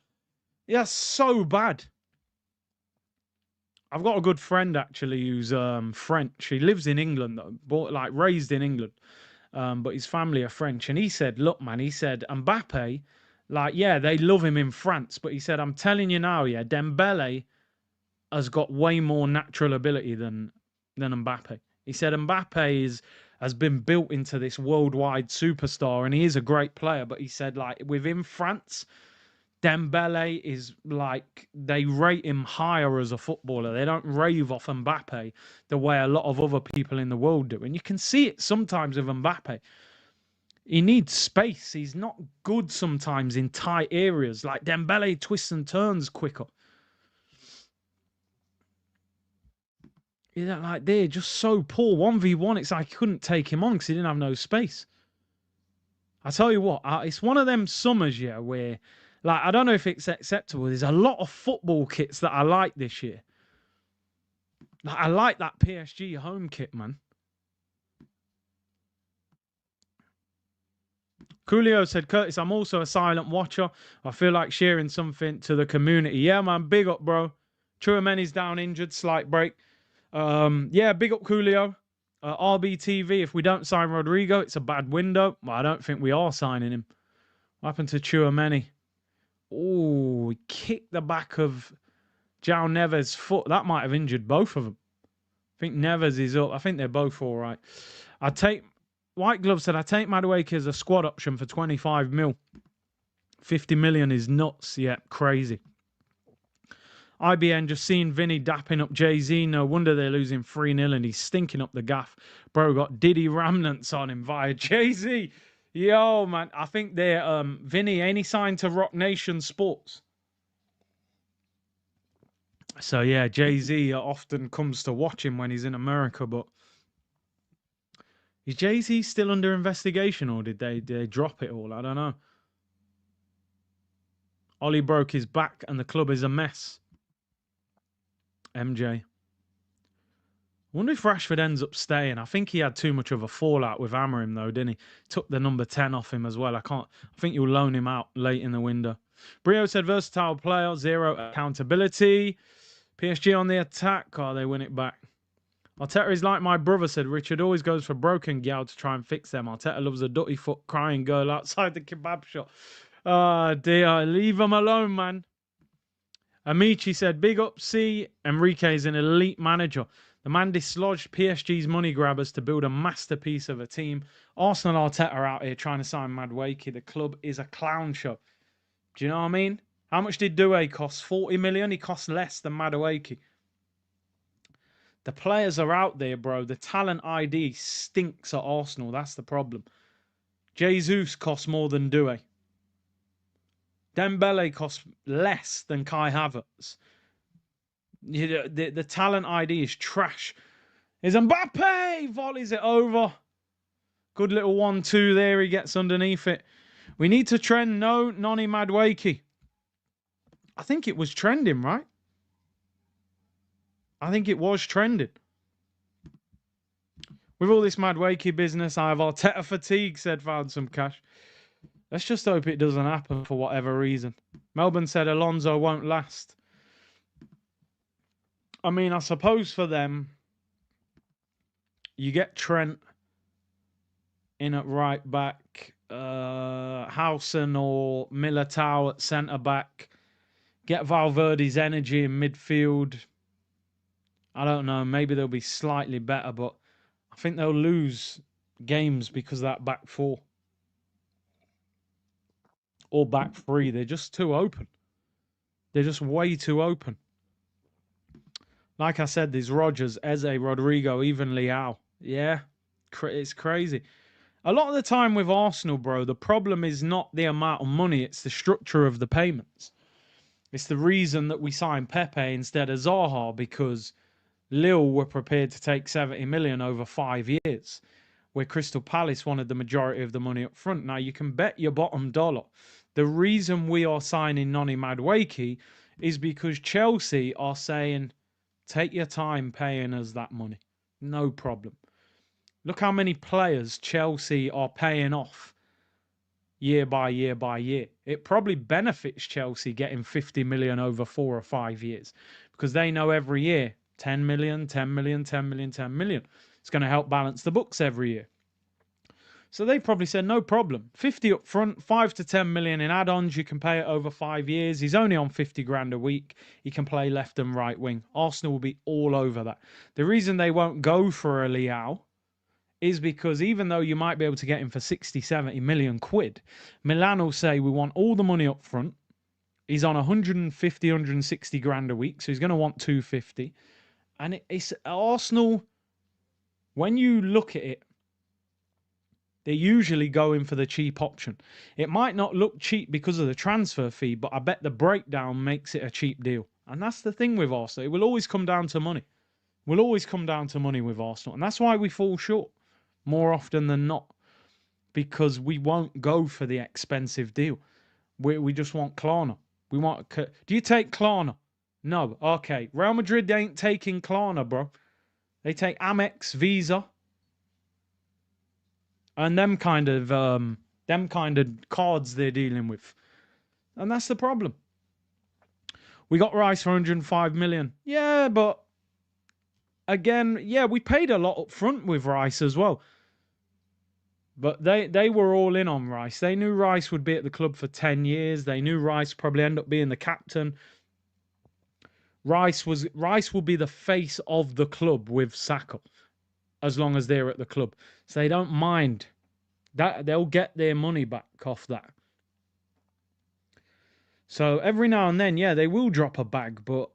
Yeah, so bad. I've got a good friend, actually, who's French. He lives in England, though, raised in England. But his family are French. And he said, look, man, he said, Mbappe, yeah, they love him in France. But he said, I'm telling you now, yeah, Dembele has got way more natural ability than Mbappe. He said Mbappe has been built into this worldwide superstar, and he is a great player. But he said, within France, Dembele is they rate him higher as a footballer. They don't rave off Mbappe the way a lot of other people in the world do. And you can see it sometimes with Mbappe. He needs space. He's not good sometimes in tight areas. Like Dembele twists and turns quicker. Yeah, they're just so poor. 1v1, it's like you couldn't take him on because he didn't have no space. I tell you what, it's one of them summers, yeah, where, I don't know if it's acceptable. There's a lot of football kits that I like this year. I like that PSG home kit, man. Coolio said, Curtis, I'm also a silent watcher. I feel like sharing something to the community. Yeah, man, big up, bro. Chouameni's down injured, slight break. Yeah, big up Coolio. RBTV, if we don't sign Rodrigo, it's a bad window. Well, I don't think we are signing him. What happened to Chouameni? Oh, he kicked the back of João Neves' foot. That might have injured both of them. I think Neves is up. I think they're both all right. White Glove said, I take Madueke as a squad option for 25 mil. 50 million is nuts. Yeah, crazy. IBN just seen Vinny dapping up Jay-Z. No wonder they're losing 3-0 and he's stinking up the gaff. Bro got Diddy remnants on him via Jay-Z. Yo, man, I think they're Vinny, ain't he signed to Rock Nation Sports? So yeah, Jay-Z often comes to watch him when he's in America, but is Jay-Z still under investigation or did they drop it all? I don't know. Ollie broke his back and the club is a mess. MJ. I wonder if Rashford ends up staying. I think he had too much of a fallout with Amorim, though, didn't he? Took the number 10 off him as well. I think you'll loan him out late in the window. Brio said, versatile player, zero accountability. PSG on the attack. Oh, they win it back. Arteta is like my brother, said Richard. Always goes for broken gal to try and fix them. Arteta loves a dutty foot crying girl outside the kebab shop. Oh, dear. Leave him alone, man. Amici said, big up, see, Enrique is an elite manager. The man dislodged PSG's money grabbers to build a masterpiece of a team. Arsenal Arteta are out here trying to sign Madueke. The club is a clown show. Do you know what I mean? How much did Doué cost? 40 million? He costs less than Madueke. The players are out there, bro. The talent ID stinks at Arsenal. That's the problem. Jesus costs more than Doué. Dembele costs less than Kai Havertz. The talent ID is trash. Is Mbappe volleys it over. Good little 1-2 there. He gets underneath it. We need to trend. No, Noni Madueke. I think it was trending, right? I think it was trending. With all this Madueke business, I have Arteta fatigue, said found some cash. Let's just hope it doesn't happen for whatever reason. Melbourne said Alonso won't last. I mean, I suppose for them, you get Trent in at right back, Howson or Militao at centre back, get Valverde's energy in midfield. I don't know, maybe they'll be slightly better, but I think they'll lose games because of that back four. Or back three. They're just too open. They're just way too open. Like I said, there's Rodgers, Eze, Rodrigo, even Leao. Yeah, it's crazy. A lot of the time with Arsenal, bro, the problem is not the amount of money, it's the structure of the payments. It's the reason that we signed Pepe instead of Zaha, because Lille were prepared to take 70 million over 5 years, where Crystal Palace wanted the majority of the money up front. Now, you can bet your bottom dollar. The reason we are signing Noni Madueke is because Chelsea are saying, take your time paying us that money. No problem. Look how many players Chelsea are paying off year by year by year. It probably benefits Chelsea getting 50 million over 4 or 5 years, because they know every year 10 million, 10 million, 10 million, 10 million. It's going to help balance the books every year. So they probably said, no problem. 50 up front, 5 to 10 million in add-ons. You can pay it over 5 years. He's only on 50 grand a week. He can play left and right wing. Arsenal will be all over that. The reason they won't go for a Leao is because even though you might be able to get him for 60, 70 million quid, Milan will say, we want all the money up front. He's on 150, 160 grand a week, so he's going to want 250. And it's Arsenal, when you look at it, they're usually going for the cheap option. It might not look cheap because of the transfer fee, but I bet the breakdown makes it a cheap deal. And that's the thing with Arsenal. It will always come down to money. It will always come down to money with Arsenal. And that's why we fall short more often than not, because we won't go for the expensive deal. We just want Klarna. We want. Do you take Klarna? No. Okay. Real Madrid, they ain't taking Klarna, bro. They take Amex, Visa, and them kind of cards they're dealing with. And that's the problem. We got Rice for 105 million. Yeah, but again, yeah, we paid a lot up front with Rice as well. But they were all in on Rice. They knew Rice would be at the club for 10 years. They knew Rice probably end up being the captain. Rice will be the face of the club with Saka as long as they're at the club. So they don't mind that. They'll get their money back off that. So every now and then, yeah, they will drop a bag, but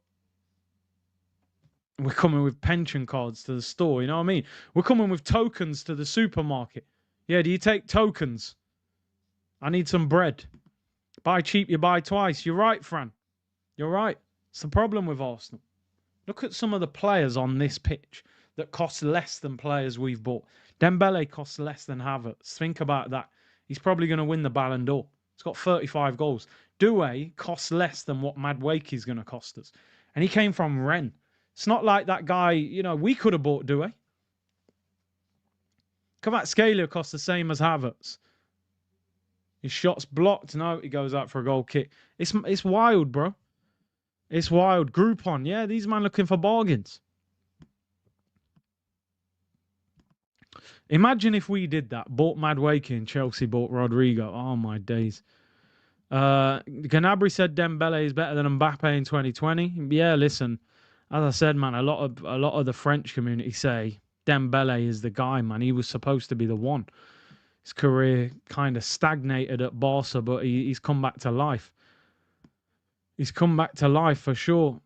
we're coming with pension cards to the store, you know what I mean? We're coming with tokens to the supermarket. Yeah, do you take tokens? I need some bread. Buy cheap, you buy twice. You're right, Fran. You're right. It's the problem with Arsenal. Look at some of the players on this pitch that cost less than players we've bought. Dembele costs less than Havertz. Think about that. He's probably going to win the Ballon d'Or. He's got 35 goals. Doué costs less than what Madueke is going to cost us. And he came from Rennes. It's not like that guy, you know, we could have bought Doué. Kvaratskhelia costs the same as Havertz. His shot's blocked. No, he goes out for a goal kick. It's wild, bro. It's wild. Groupon. Yeah, these men looking for bargains. Imagine if we did that. Bought Madueke and Chelsea bought Rodrigo. Oh, my days. Gnabry said Dembele is better than Mbappe in 2020. Yeah, listen. As I said, man, a lot of the French community say Dembele is the guy, man. He was supposed to be the one. His career kind of stagnated at Barca, but he's come back to life. He's come back to life for sure.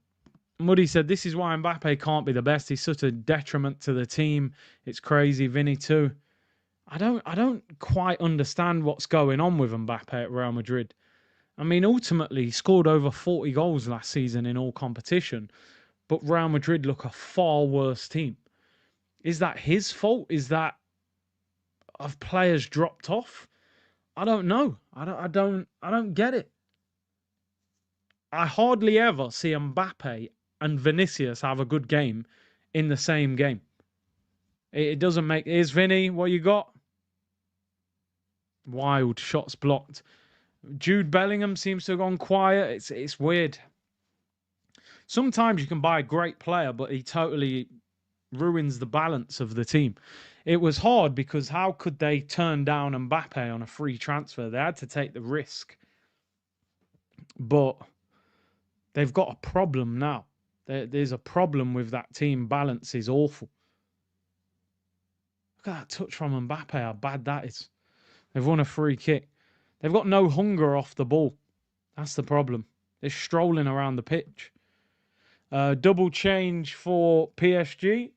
Muddy said, this is why Mbappe can't be the best. He's such a detriment to the team. It's crazy. Vinny too. I don't quite understand what's going on with Mbappe at Real Madrid. I mean, ultimately, he scored over 40 goals last season in all competition, but Real Madrid look a far worse team. Is that his fault? Is that have players dropped off? I don't know. I don't get it. I hardly ever see Mbappe and Vinicius have a good game in the same game. It doesn't make... Here's Vinny, what you got? Wild, shots blocked. Jude Bellingham seems to have gone quiet. It's weird. Sometimes you can buy a great player, but he totally ruins the balance of the team. It was hard because how could they turn down Mbappe on a free transfer? They had to take the risk. But they've got a problem now. There's a problem with that team. Balance is awful. Look at that touch from Mbappe, how bad that is. They've won a free kick. They've got no hunger off the ball. That's the problem. They're strolling around the pitch. Double change for PSG.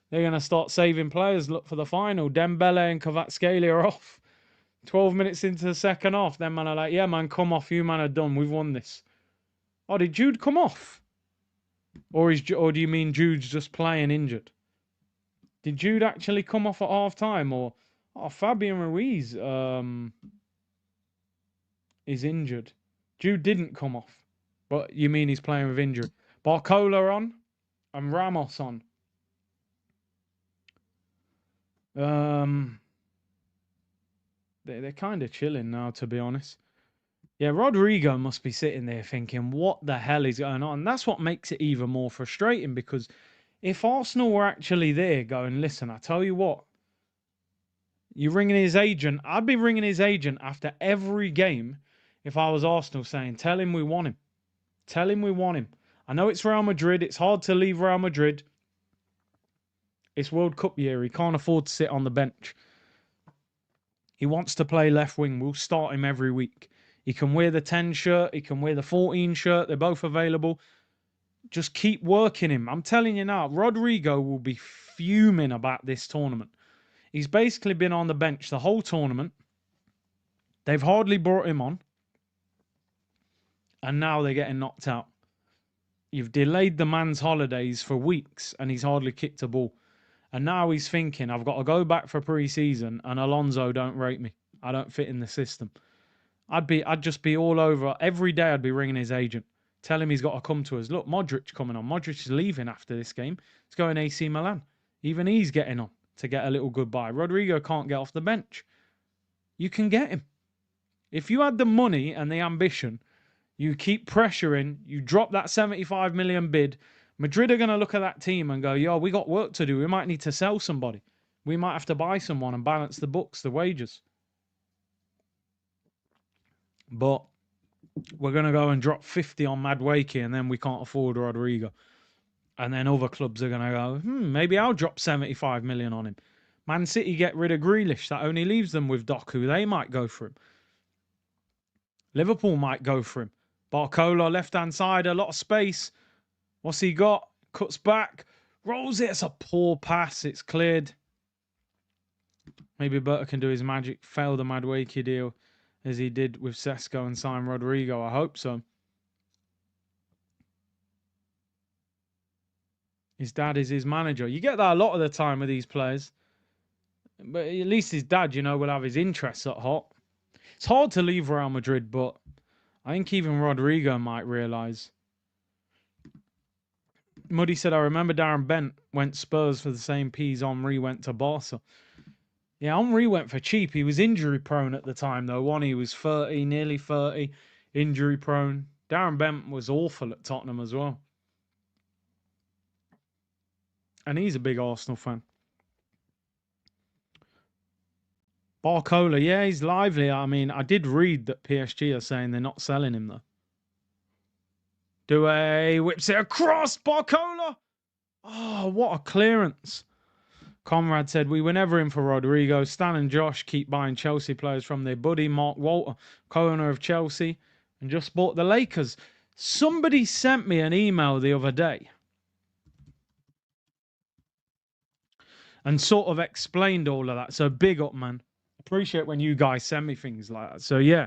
They're going to start saving players. Look for the final. Dembele and Kvaratskhelia are off. 12 minutes into the second half. Then man are like, yeah, man, come off. You man are done. We've won this. Oh, did Jude come off? Or do you mean Jude's just playing injured? Did Jude actually come off at half time? Or Fabian Ruiz is injured. Jude didn't come off. But you mean he's playing with injury. Barcola on and Ramos on. They're kind of chilling now, to be honest. Yeah, Rodrigo must be sitting there thinking, what the hell is going on? And that's what makes it even more frustrating, because if Arsenal were actually there going, listen, I tell you what, you're ringing his agent. I'd be ringing his agent after every game if I was Arsenal, saying, tell him we want him. Tell him we want him. I know it's Real Madrid. It's hard to leave Real Madrid. It's World Cup year. He can't afford to sit on the bench. He wants to play left wing. We'll start him every week. He can wear the 10 shirt. He can wear the 14 shirt. They're both available. Just keep working him. I'm telling you now, Rodrigo will be fuming about this tournament. He's basically been on the bench the whole tournament. They've hardly brought him on. And now they're getting knocked out. You've delayed the man's holidays for weeks and he's hardly kicked a ball. And now he's thinking, I've got to go back for pre-season and Alonso don't rate me. I don't fit in the system. I'd just be all over. Every day I'd be ringing his agent. Tell him he's got to come to us. Look, Modric coming on. Modric is leaving after this game. He's going AC Milan. Even he's getting on to get a little goodbye. Rodrigo can't get off the bench. You can get him. If you had the money and the ambition, you keep pressuring, you drop that 75 million bid. Madrid are going to look at that team and go, yo, we got work to do. We might need to sell somebody. We might have to buy someone and balance the books, the wages. But we're going to go and drop 50 on Madueke and then we can't afford Rodrigo. And then other clubs are going to go, maybe I'll drop 75 million on him. Man City get rid of Grealish. That only leaves them with Doku. They might go for him. Liverpool might go for him. Barcola, left-hand side, a lot of space. What's he got? Cuts back. Rolls it. It's a poor pass. It's cleared. Maybe Berta can do his magic. Fail the Madueke deal as he did with Sesko and sign Rodrigo. I hope so. His dad is his manager. You get that a lot of the time with these players. But at least his dad, you know, will have his interests at heart. It's hard to leave Real Madrid, but I think even Rodrigo might realise. Muddy said, I remember Darren Bent went Spurs for the same P's Henry went to Barca. Yeah, Henry went for cheap. He was injury prone at the time, though. He was 30, nearly 30, injury prone. Darren Bent was awful at Tottenham as well. And he's a big Arsenal fan. Barcola, yeah, he's lively. I mean, I did read that PSG are saying they're not selling him, though. Doué whips it across. Barcola. Oh, what a clearance. Conrad said, we were never in for Rodrigo. Stan and Josh keep buying Chelsea players from their buddy, Mark Walter, co-owner of Chelsea, and just bought the Lakers. Somebody sent me an email the other day and sort of explained all of that. So big up, man. Appreciate when you guys send me things like that. So, yeah.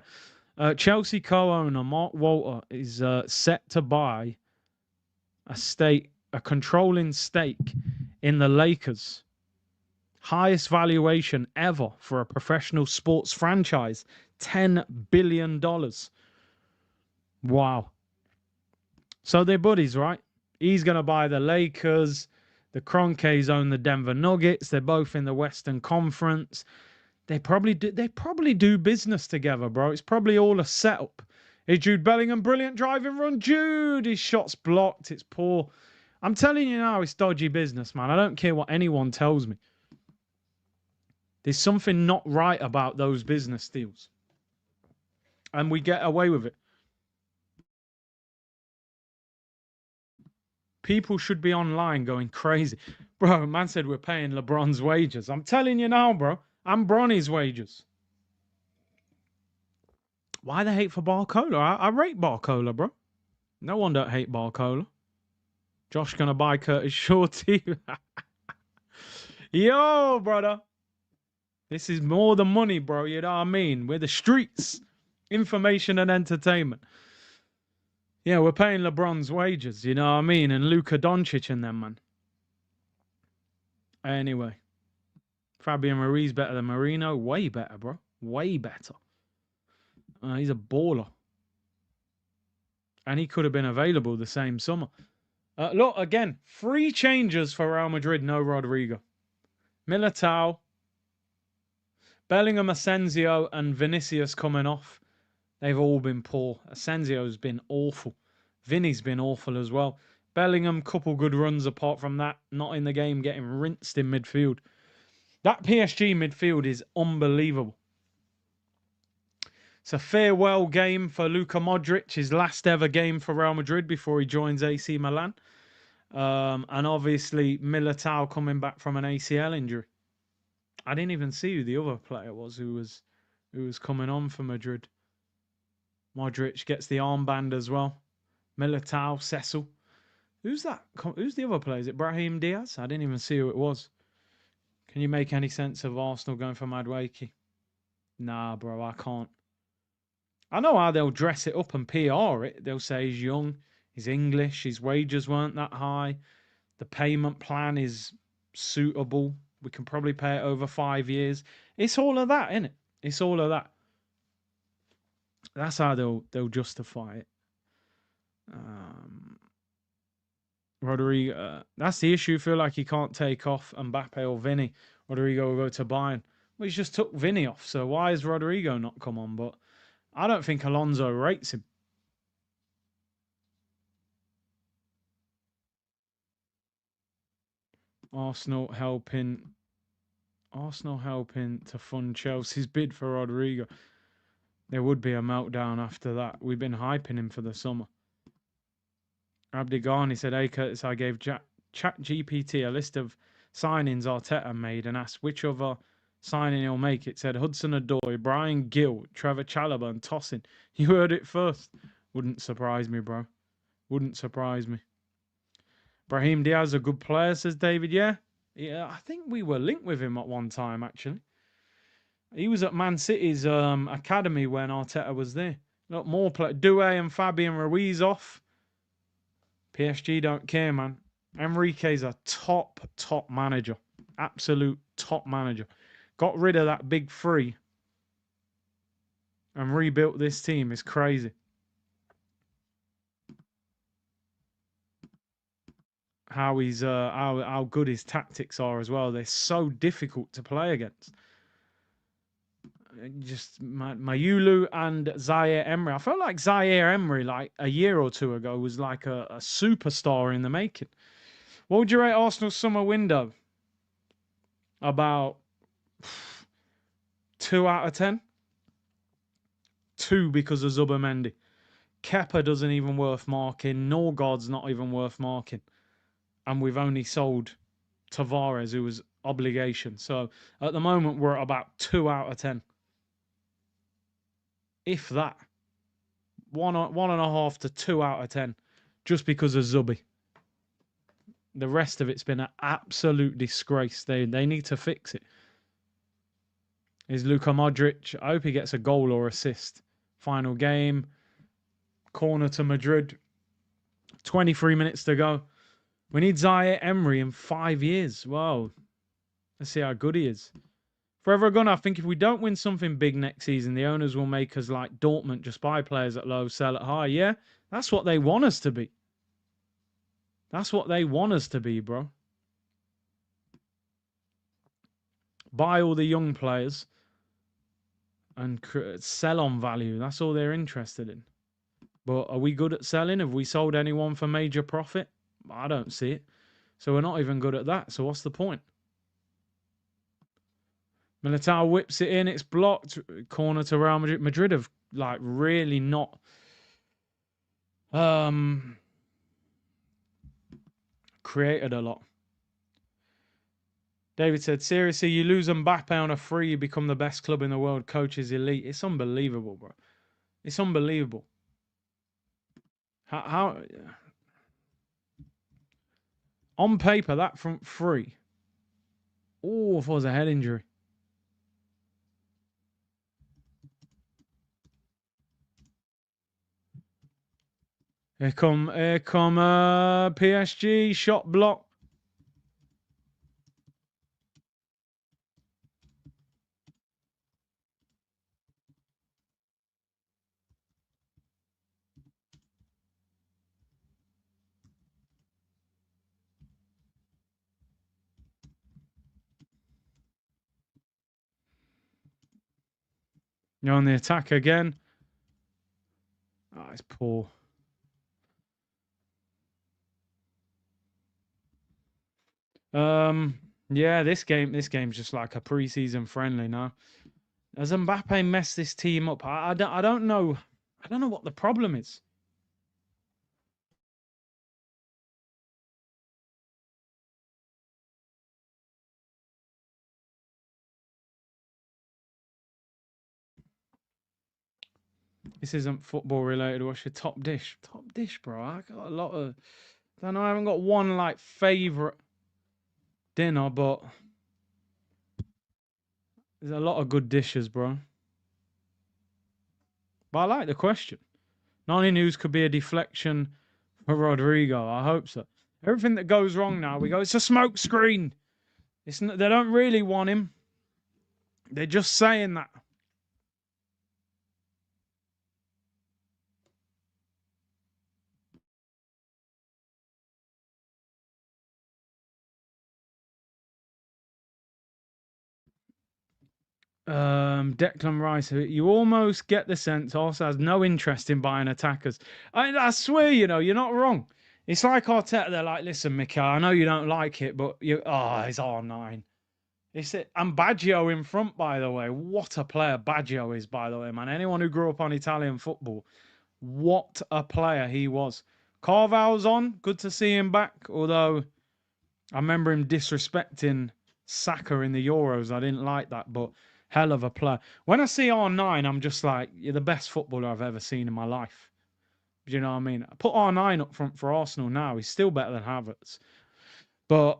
Chelsea co-owner Mark Walter is set to buy a controlling stake in the Lakers. Highest valuation ever for a professional sports franchise. $10 billion. Wow. So they're buddies, right? He's going to buy the Lakers. The Kroenkes own the Denver Nuggets. They're both in the Western Conference. They probably do business together, bro. It's probably all a setup. Is Jude Bellingham brilliant driving run? Jude, his shot's blocked. It's poor. I'm telling you now, it's dodgy business, man. I don't care what anyone tells me. There's something not right about those business deals. And we get away with it. People should be online going crazy. Bro, man said we're paying LeBron's wages. I'm telling you now, bro. I'm Bronny's wages. Why the hate for Barcola? I rate Barcola, bro. No one don't hate Barcola. Josh gonna buy Curtis Shorty. Yo, brother. This is more than money, bro. You know what I mean? We're the streets. Information and entertainment. Yeah, we're paying LeBron's wages. You know what I mean? And Luka Doncic and them, man. Anyway. Fabian Ruiz better than Marino. Way better, bro. Way better. He's a baller. And he could have been available the same summer. Look, again, 3 changes for Real Madrid, no Rodrigo. Militao, Bellingham, Asensio, and Vinicius coming off. They've all been poor. Asensio's been awful. Vinny's been awful as well. Bellingham, couple good runs apart from that. Not in the game, getting rinsed in midfield. That PSG midfield is unbelievable. It's a farewell game for Luka Modric, his last ever game for Real Madrid before he joins AC Milan. And obviously Militao coming back from an ACL injury. I didn't even see who the other player was who was coming on for Madrid. Modric gets the armband as well. Militao, Cecil. Who's that? Who's the other player? Is it Brahim Diaz? I didn't even see who it was. Can you make any sense of Arsenal going for Madueke? Nah, bro, I can't. I know how they'll dress it up and PR it. They'll say he's young, he's English, his wages weren't that high. The payment plan is suitable. We can probably pay it over 5 years. It's all of that, isn't it? It's all of that. That's how they'll justify it. Rodrigo, that's the issue. Feel like he can't take off Mbappe or Vinny. Rodrigo will go to Bayern. Well, he's just took Vinny off, so why has Rodrigo not come on? But I don't think Alonso rates him. Arsenal helping to fund Chelsea's bid for Rodrigo. There would be a meltdown after that. We've been hyping him for the summer. Abdigani said, hey Curtis, I gave ChatGPT a list of signings Arteta made and asked which other signing he'll make. It said Hudson-Odoi, Brian Gill, Trevor Chalobah and Tosin. You heard it first. Wouldn't surprise me, bro. Wouldn't surprise me. Brahim Diaz, a good player, says David. Yeah, I think we were linked with him at one time, actually. He was at Man City's academy when Arteta was there. Look, more play. Doué and Fabian Ruiz off. PSG don't care, man. Enrique's a top manager. Absolute top manager. Got rid of that big 3 and rebuilt this team. It's crazy. How he's how good his tactics are as well. They're so difficult to play against. Just Mayulu and Zaire Emery. I felt like Zaire Emery, like a year or 2 ago, was like a superstar in the making. What would you rate Arsenal's summer window? About 2 out of 10. 2 because of Zubimendi. Kepa doesn't even worth marking. Norgard's not even worth marking. And we've only sold Tavares, who was obligation. So at the moment, we're at about 2 out of 10. If that. 1.5 to 2 out of 10. Just because of Zubi. The rest of it's been an absolute disgrace. They need to fix it. Is Luka Modric. I hope he gets a goal or assist. Final game. Corner to Madrid. 23 minutes to go. We need Zaire Emery in 5 years. Wow. Let's see how good he is. Forever a gunner, I think if we don't win something big next season, the owners will make us like Dortmund, just buy players at low, sell at high. Yeah, that's what they want us to be. That's what they want us to be, bro. Buy all the young players and sell on value. That's all they're interested in. But are we good at selling? Have we sold anyone for major profit? I don't see it. So we're not even good at that. So what's the point? Militao whips it in. It's blocked. Corner to Real Madrid. Madrid have like really not created a lot. David said, seriously, you lose Mbappe on a free, you become the best club in the world. Coach is elite. It's unbelievable, bro. It's unbelievable. How on paper, that front free. Oh, if it was a head injury. Here come PSG, shot block. You're on the attack again. Oh, it's poor. Yeah, this game's just like a preseason friendly now. Has Mbappe messed this team up? I don't know. I don't know what the problem is. This isn't football related. What's your top dish? Top dish, bro. I got a lot of. I don't know. I haven't got one like favorite dinner, but there's a lot of good dishes, bro. But I like the question. 90 news could be a deflection for Rodrigo. I hope so. Everything that goes wrong now, we go, it's a smoke screen. They don't really want him. They're just saying that. Declan Rice, you almost get the sense also has no interest in buying attackers. I swear, you're not wrong. It's like Arteta. They're like, listen, Mikel, I know you don't like it, but it's R9. It's it. And Baggio in front, by the way. What a player Baggio is, by the way, man. Anyone who grew up on Italian football, what a player he was. Carvalho's on. Good to see him back. Although I remember him disrespecting Saka in the Euros. I didn't like that, but hell of a player. When I see R9, I'm just like, you're the best footballer I've ever seen in my life. Do you know what I mean? I put R9 up front for Arsenal now. He's still better than Havertz. But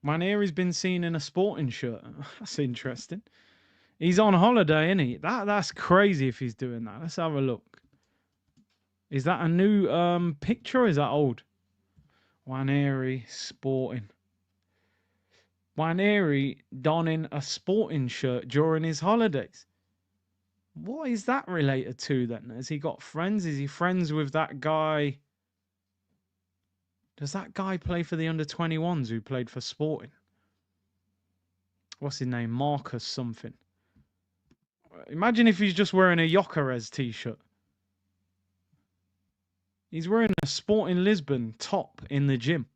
Ranieri's been seen in a sporting shirt. That's interesting. He's on holiday, isn't he? That's crazy if he's doing that. Let's have a look. Is that a new picture or is that old? Ranieri sporting. Ranieri donning a sporting shirt during his holidays. What is that related to then? Has he got friends? Is he friends with that guy? Does that guy play for the under-21s who played for Sporting? What's his name? Marcus something. Imagine if he's just wearing a Jokeres t-shirt. He's wearing a Sporting Lisbon top in the gym.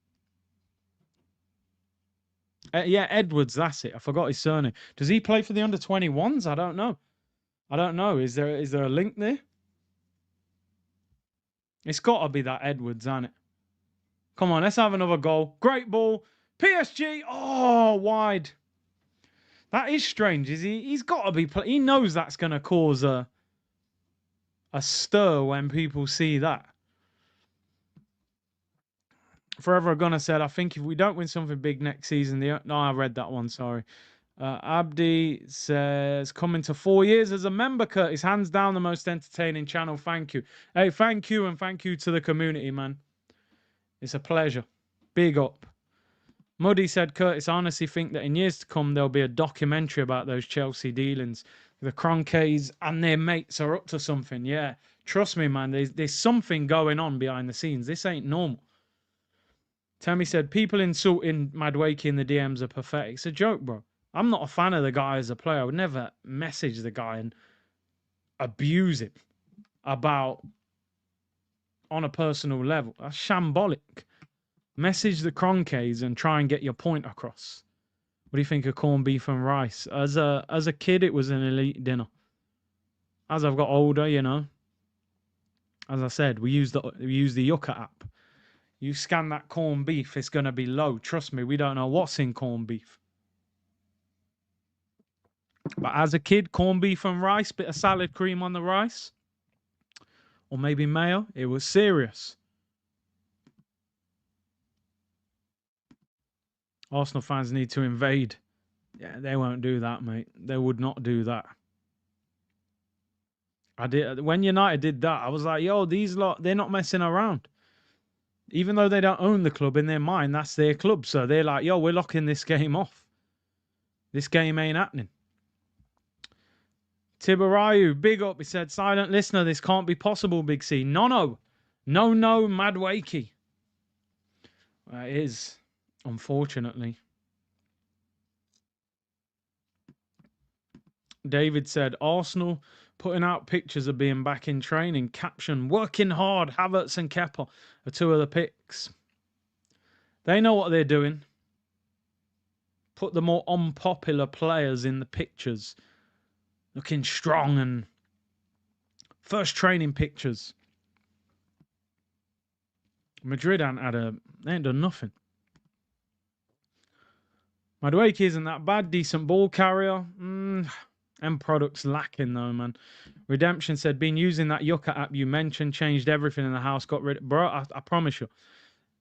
Yeah, Edwards, that's it. I forgot his surname. Does he play for the under-21s? I don't know. I don't know. Is there a link there? It's got to be that Edwards, hasn't it? Come on, let's have another goal. Great ball. PSG. Oh, wide. That is strange. He's got to be. He knows that's going to cause a stir when people see that. Forever Gunner said, I think if we don't win something big next season, no, I read that one. Sorry. Abdi says, coming to 4 years as a member, Curtis, hands down the most entertaining channel. Thank you. Hey, thank you, and thank you to the community, man. It's a pleasure. Big up. Muddy said, Curtis, I honestly think that in years to come, there'll be a documentary about those Chelsea dealings. The Cronkays and their mates are up to something. Yeah, trust me, man. There's something going on behind the scenes. This ain't normal. Tammy said, people insulting Madueke in the DMs are pathetic. It's a joke, bro. I'm not a fan of the guy as a player. I would never message the guy and abuse him about on a personal level. That's shambolic. Message the Cronkays and try and get your point across. What do you think of corned beef and rice? As a kid, it was an elite dinner. As I've got older, you know, as I said, we use the Yucca app. You scan that corned beef, it's gonna be low. Trust me, we don't know what's in corned beef. But as a kid, corned beef and rice, bit of salad cream on the rice, or maybe mayo, it was serious. Arsenal fans need to invade. Yeah, they won't do that, mate. They would not do that. When United did that, I was like, yo, these lot, they're not messing around. Even though they don't own the club, in their mind, that's their club. So they're like, yo, we're locking this game off. This game ain't happening. Tibarayu, big up. He said, silent listener, this can't be possible, Big C. No, Madueke. It is, unfortunately. David said, Arsenal putting out pictures of being back in training. Caption, working hard. Havertz and Kepa are two of the picks. They know what they're doing. Put the more unpopular players in the pictures. Looking strong and first training pictures. Madrid they ain't done nothing. Madueke isn't that bad. Decent ball carrier. End products lacking though, man. Redemption said, been using that Yucca app you mentioned, changed everything in the house, got rid of... Bro, I promise you.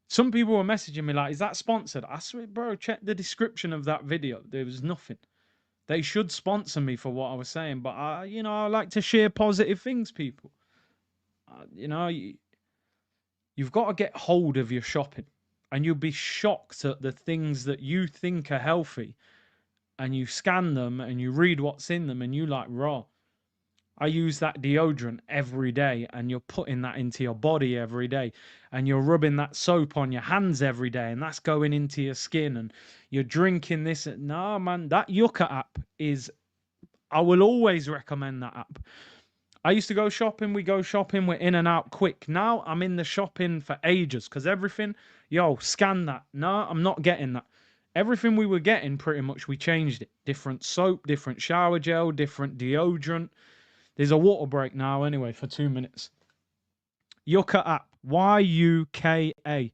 Some people were messaging me like, is that sponsored? I swear, bro, check the description of that video. There was nothing. They should sponsor me for what I was saying, but I like to share positive things, people. You've got to get hold of your shopping, and you'll be shocked at the things that you think are healthy, and you scan them and you read what's in them, and you like, raw. I use that deodorant every day, and you're putting that into your body every day, and you're rubbing that soap on your hands every day, and that's going into your skin, and you're drinking this. No, man, that Yucca app I will always recommend that app. I used to go shopping. We go shopping. We're in and out quick. Now I'm in the shopping for ages because everything, scan that. No, I'm not getting that. Everything we were getting, pretty much, we changed it. Different soap, different shower gel, different deodorant. There's a water break now anyway for 2 minutes. Yucca app. Yuka.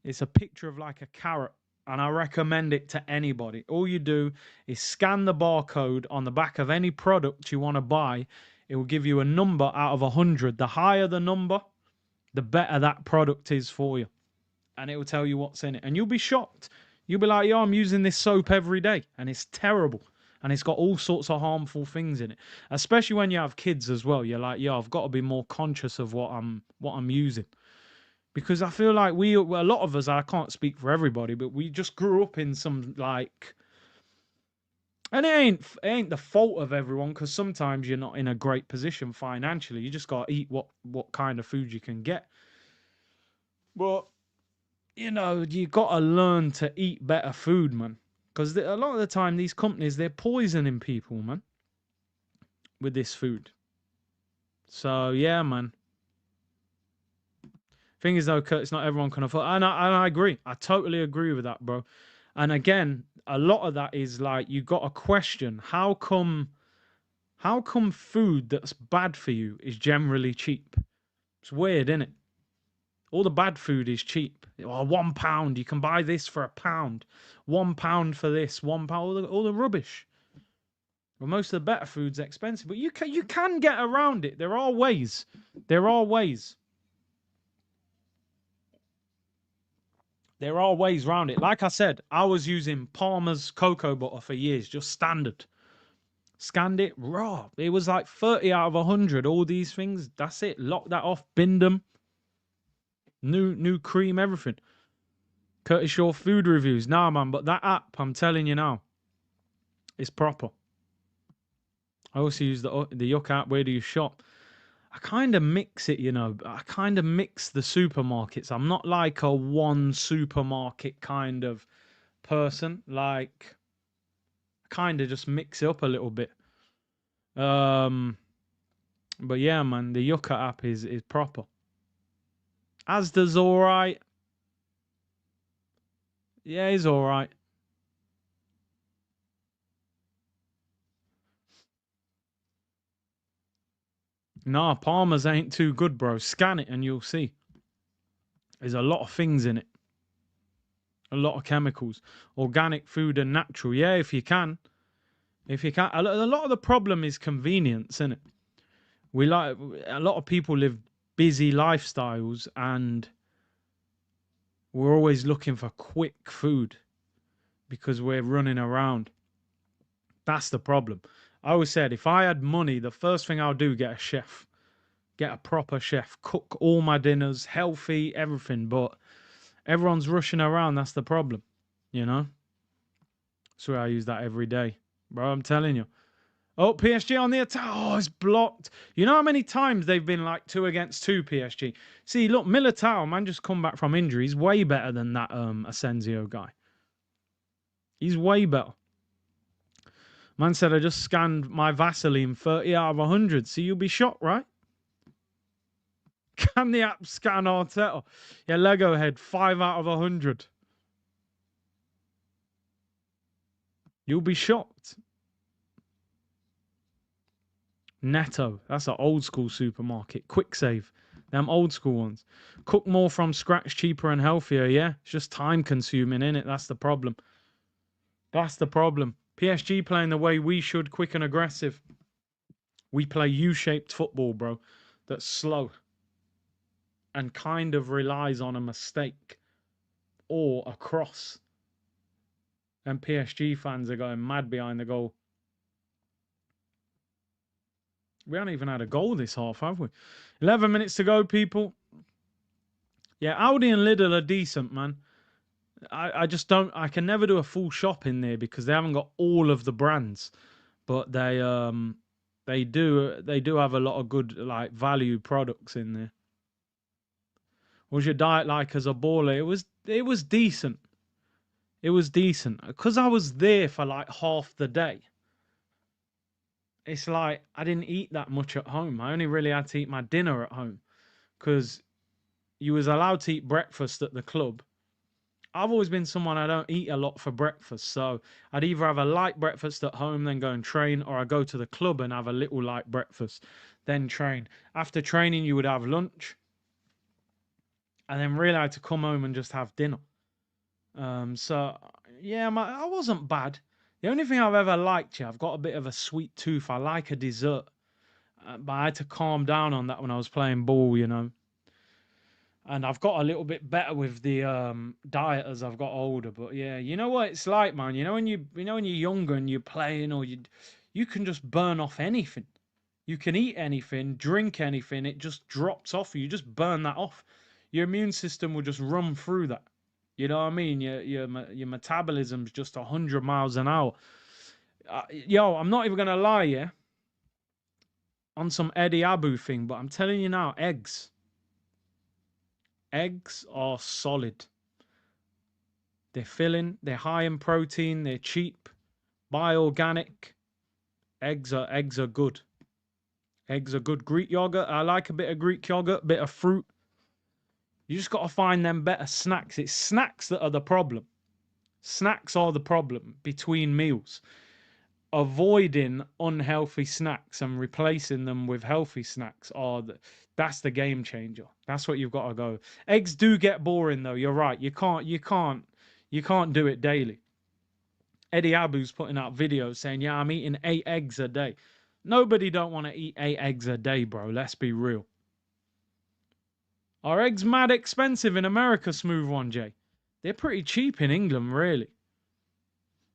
It's a picture of like a carrot. And I recommend it to anybody. All you do is scan the barcode on the back of any product you want to buy. It will give you a number out of 100. The higher the number, the better that product is for you. And it will tell you what's in it. And you'll be shocked. You'll be like, I'm using this soap every day. And it's terrible. And it's got all sorts of harmful things in it. Especially when you have kids as well. You're like, I've got to be more conscious of what I'm using. Because I feel like a lot of us, I can't speak for everybody, but we just grew up in some like... And it ain't the fault of everyone, because sometimes you're not in a great position financially. You just got to eat what kind of food you can get. But, you got to learn to eat better food, man. Because a lot of the time, these companies, they're poisoning people, man, with this food. So, yeah, man. Thing is, though, Curtis, not everyone can afford. And I agree. I totally agree with that, bro. And again, a lot of that is like, you got to question, how come food that's bad for you is generally cheap? It's weird, isn't it? All the bad food is cheap. Oh, £1, you can buy this for £1. £1 for this, £1, all the rubbish. Well, most of the better food's expensive, but you can get around it. There are ways. There are ways around it. Like I said, I was using Palmer's cocoa butter for years, just standard. Scanned it raw. It was like 30 out of 100. All these things. That's it. Lock that off. Binned them. New cream, everything. Curtis Shaw food reviews. Nah, man, but that app, I'm telling you now, is proper. I also use the Yuck app. Where do you shop? I kind of mix it, you know. I kind of mix the supermarkets. I'm not like a one supermarket kind of person. Like, kind of just mix it up a little bit. But yeah, man, the Yucca app is proper. Asda's alright. Yeah, he's alright. Nah, Palmer's ain't too good, bro. Scan it and you'll see. There's a lot of things in it. A lot of chemicals. Organic food and natural. Yeah, if you can. If you can. A lot of the problem is convenience, isn't it? A lot of people live busy lifestyles and we're always looking for quick food because we're running around. That's the problem. I always said if I had money, the first thing I'll do get a chef. Get a proper chef, cook all my dinners, healthy, everything. But everyone's rushing around. That's the problem, you know. So I use that every day, bro. I'm telling you. Oh, PSG on the attack. Oh, it's blocked. You know how many times they've been like 2-2 PSG? See, look, Militao, man, just come back from injury. He's way better than that Asensio guy. He's way better. Man said I just scanned my Vaseline 30 out of 100. See, you'll be shocked, right? Can the app scan Arteta? Yeah, Lego head, 5 out of 100. You'll be shocked. Netto, that's an old school supermarket. Quick Save, them old school ones. Cook more from scratch, cheaper and healthier, yeah? It's just time consuming, innit? That's the problem. That's the problem. PSG playing the way we should, quick and aggressive. We play U-shaped football, bro. That's slow. And kind of relies on a mistake. Or a cross. And PSG fans are going mad behind the goal. We haven't even had a goal this half, have we? 11 minutes to go, people. Yeah, Aldi and Lidl are decent, man. I just don't. I can never do a full shop in there because they haven't got all of the brands, but they do have a lot of good like value products in there. What was your diet like as a baller? It was decent. It was decent because I was there for like half the day. It's like I didn't eat that much at home. I only really had to eat my dinner at home because you was allowed to eat breakfast at the club. I've always been someone I don't eat a lot for breakfast, so I'd either have a light breakfast at home, then go and train, or I go to the club and have a little light breakfast, then train. After training, you would have lunch, and then really had to come home and just have dinner. So yeah, I wasn't bad. The only thing I've ever liked, yeah, I've got a bit of a sweet tooth. I like a dessert, but I had to calm down on that when I was playing ball, you know. And I've got a little bit better with the diet as I've got older. But yeah, you know what it's like, man. You know when you're younger and you're playing, or you can just burn off anything. You can eat anything, drink anything. It just drops off. You just burn that off. Your immune system will just run through that. You know what I mean? Your metabolism's just 100 miles an hour. Yo, I'm not even gonna lie, yeah, on some Eddie Abu thing, but I'm telling you now, eggs are solid. They're filling, they're high in protein, they're cheap, buy organic. Eggs are good. Eggs are good. Greek yogurt, I like a bit of Greek yogurt, bit of fruit. You just got to find them better snacks. It's snacks that are the problem. Snacks are the problem between meals. Avoiding unhealthy snacks and replacing them with healthy snacks that's the game changer. That's what you've got to go. Eggs do get boring though. You're right. You can't do it daily. Eddie Abu's putting out videos saying, "Yeah, I'm eating 8 eggs a day." Nobody don't want to eat 8 eggs a day, bro. Let's be real. Are eggs mad expensive in America, Smooth One J? They're pretty cheap in England, really.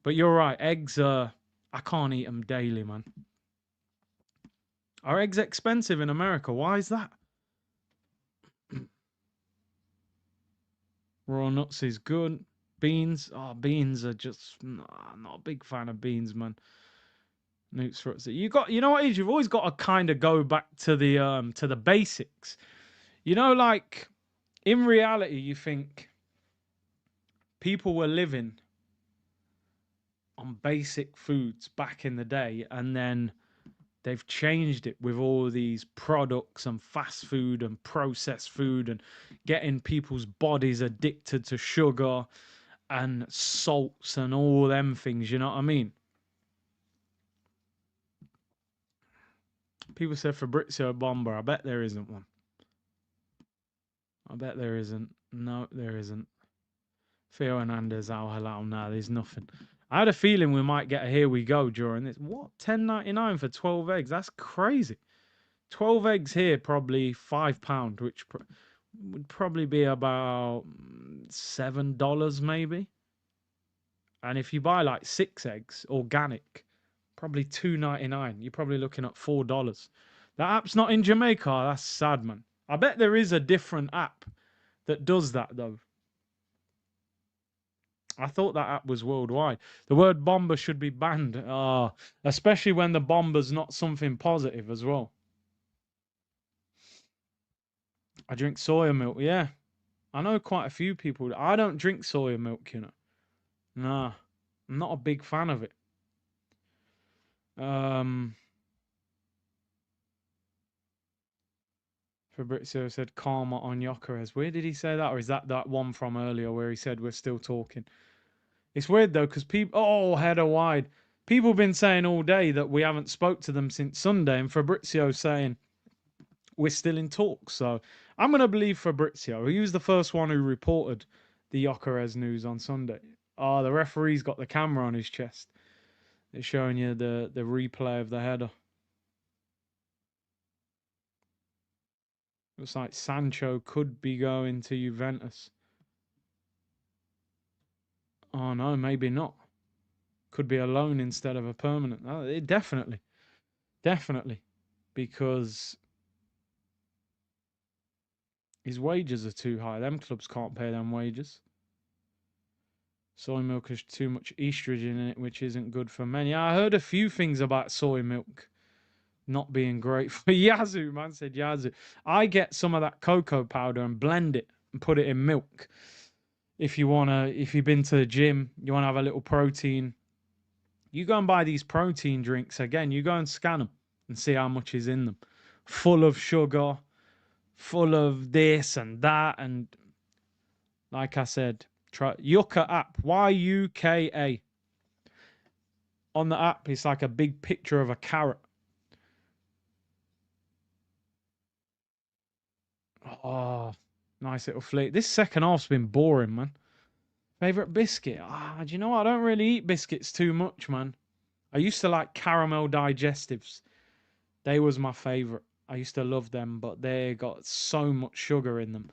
But you're right. Eggs I can't eat them daily, man. Are eggs expensive in America? Why is that? Raw nuts is good. Beans, oh, beans are just nah, not a big fan of beans, man. Newts fruits. You know what it is? You've always got to kind of go back to the basics. You know, like in reality, you think people were living on basic foods back in the day, and then they've changed it with all these products and fast food and processed food and getting people's bodies addicted to sugar and salts and all them things, you know what I mean? People said Fabrizio Bomber. I bet there isn't one. I bet there isn't. No, there isn't. Theo Hernandez, Al Halal. Nah, there's nothing. I had a feeling we might get a here we go during this. What? 10.99 for 12 eggs? That's crazy. 12 eggs here, probably £5, which would probably be about $7 maybe. And if you buy like 6 eggs, organic, probably $2.99. You're probably looking at $4. That app's not in Jamaica. That's sad, man. I bet there is a different app that does that though. I thought that app was worldwide. The word bomber should be banned. Especially when the bomber's not something positive as well. I drink soya milk, yeah. I know quite a few people. I don't drink soya milk, you know. Nah, I'm not a big fan of it. Fabrizio said karma on Yokeres. Where did he say that? Or is that one from earlier where he said we're still talking? It's weird though, because people, oh, header wide. People have been saying all day that we haven't spoke to them since Sunday, and Fabrizio saying we're still in talks. So I'm going to believe Fabrizio. He was the first one who reported the Yokeres news on Sunday. Oh, the referee's got the camera on his chest. It's showing you the replay of the header. Looks like Sancho could be going to Juventus. Oh no, maybe not. Could be a loan instead of a permanent. Oh, definitely. Definitely. Because his wages are too high. Them clubs can't pay them wages. Soy milk has too much estrogen in it, which isn't good for men. Yeah, I heard a few things about soy milk not being great for Yazoo. Man said Yazoo. I get some of that cocoa powder and blend it and put it in milk. If you've been to the gym, you want to have a little protein. You go and buy these protein drinks. Again, you go and scan them and see how much is in them. Full of sugar, full of this and that. And like I said, try Yuka app, Yuka. On the app, it's like a big picture of a carrot. Oh, nice little fleet. This second half's been boring, man. Favorite biscuit? Do you know what? I don't really eat biscuits too much, man. I used to like caramel digestives. They was my favorite. I used to love them, but they got so much sugar in them.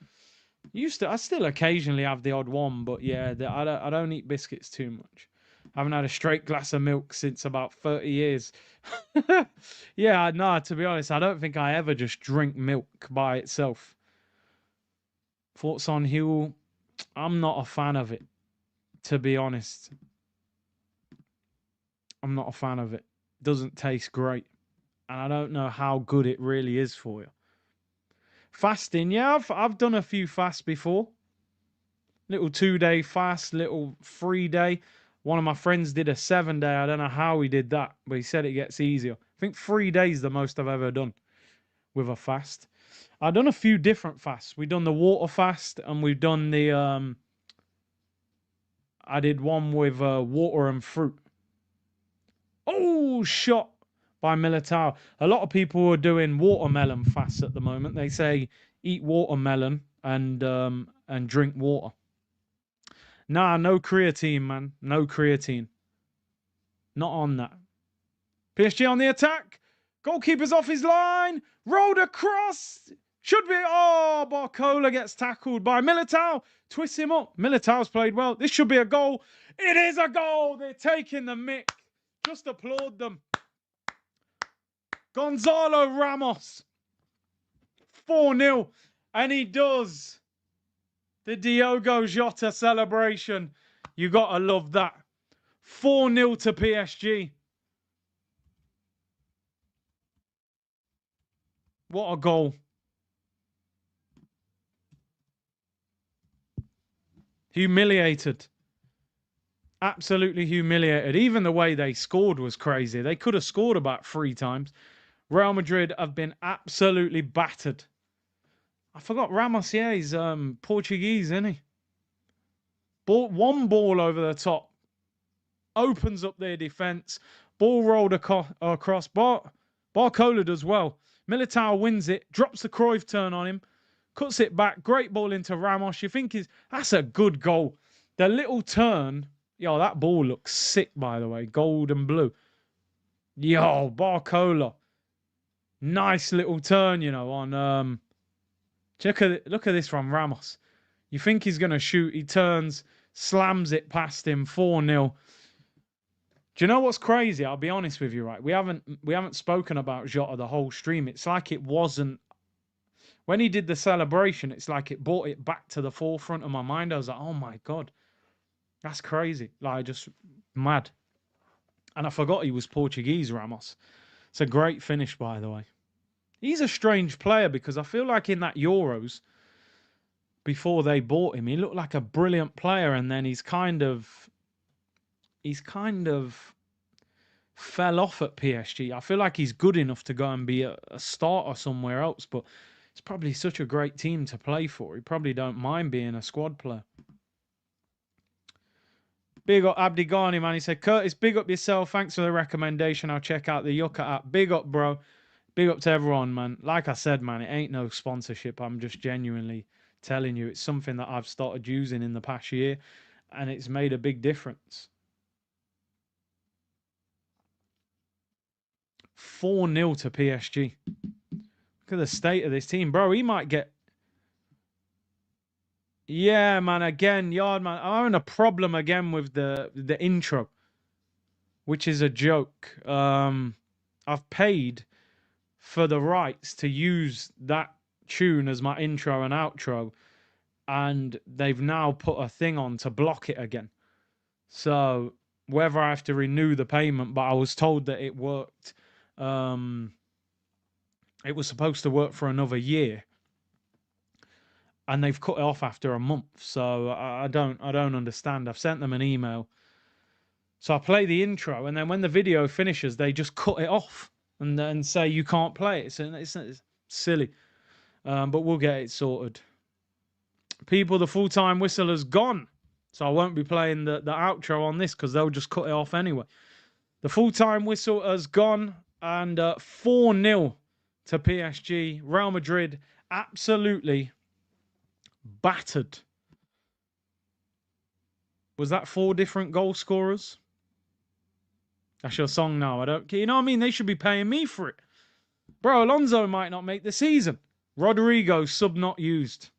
I still occasionally have the odd one, but yeah, I don't eat biscuits too much. I haven't had a straight glass of milk since about 30 years. Yeah, no, to be honest, I don't think I ever just drink milk by itself. Thoughts on Huel? I'm not a fan of it, to be honest. I'm not a fan of it. Doesn't taste great. And I don't know how good it really is for you. Fasting, yeah, I've done a few fasts before. Little 2-day fast, little 3-day. One of my friends did a 7-day. I don't know how he did that, but he said it gets easier. I think 3 days the most I've ever done with a fast. I've done a few different fasts. We've done the water fast, and we've done the I did one with water and fruit. Oh, shot by Militao. A lot of people are doing watermelon fasts at the moment. They say eat watermelon and drink water. Nah, no creatine, man. No creatine. Not on that. PSG on the attack. Goalkeeper's off his line. Rolled across. Should be. Oh, Barcola gets tackled by Militao. Twists him up. Militao's played well. This should be a goal. It is a goal. They're taking the mick. Just applaud them. Gonzalo Ramos. 4-0. And he does The Diogo Jota celebration. You got to love that. 4-0 to PSG. What a goal. Humiliated. Absolutely humiliated. Even the way they scored was crazy. They could have scored about 3 times. Real Madrid have been absolutely battered. I forgot Ramos, yeah, he's Portuguese, isn't he? One ball over the top. Opens up their defence. Ball rolled across. Barcola does well. Militao wins it. Drops the Cruyff turn on him. Cuts it back. Great ball into Ramos. You think that's a good goal. The little turn. Yo, that ball looks sick, by the way. Gold and blue. Yo, Barcola. Nice little turn, you know, on... Look at this from Ramos. You think he's going to shoot. He turns, slams it past him, 4-0. Do you know what's crazy? I'll be honest with you, right? We haven't spoken about Jota the whole stream. It's like it wasn't... When he did the celebration, it's like it brought it back to the forefront of my mind. I was like, oh my God. That's crazy. Like, just mad. And I forgot he was Portuguese, Ramos. It's a great finish, by the way. He's a strange player because I feel like in that Euros, before they bought him, he looked like a brilliant player, and then he's kind of fell off at PSG. I feel like he's good enough to go and be a starter somewhere else, but it's probably such a great team to play for. He probably don't mind being a squad player. Big up Abdi Ghani, man. He said, Curtis, big up yourself. Thanks for the recommendation. I'll check out the Yucca app. Big up, bro. Big up to everyone, man. Like I said, man, it ain't no sponsorship. I'm just genuinely telling you. It's something that I've started using in the past year, and it's made a big difference. 4-0 to PSG. Look at the state of this team. Bro, he might get... Yeah, man, again, Yard, man. I'm having a problem again with the intro, which is a joke. I've paid for the rights to use that tune as my intro and outro, and they've now put a thing on to block it again. So whether I have to renew the payment, but I was told that it worked. It was supposed to work for another year, and they've cut it off after a month. So I don't understand. I've sent them an email. So I play the intro, and then when the video finishes, they just cut it off and say you can't play it. It's silly. But we'll get it sorted. People, the full-time whistle has gone. So I won't be playing the outro on this because they'll just cut it off anyway. The full-time whistle has gone, and 4-0 to PSG. Real Madrid absolutely battered. Was that 4 different goal scorers? That's your song now. You know what I mean? They should be paying me for it. Bro, Alonso might not make the season. Rodrigo, sub not used.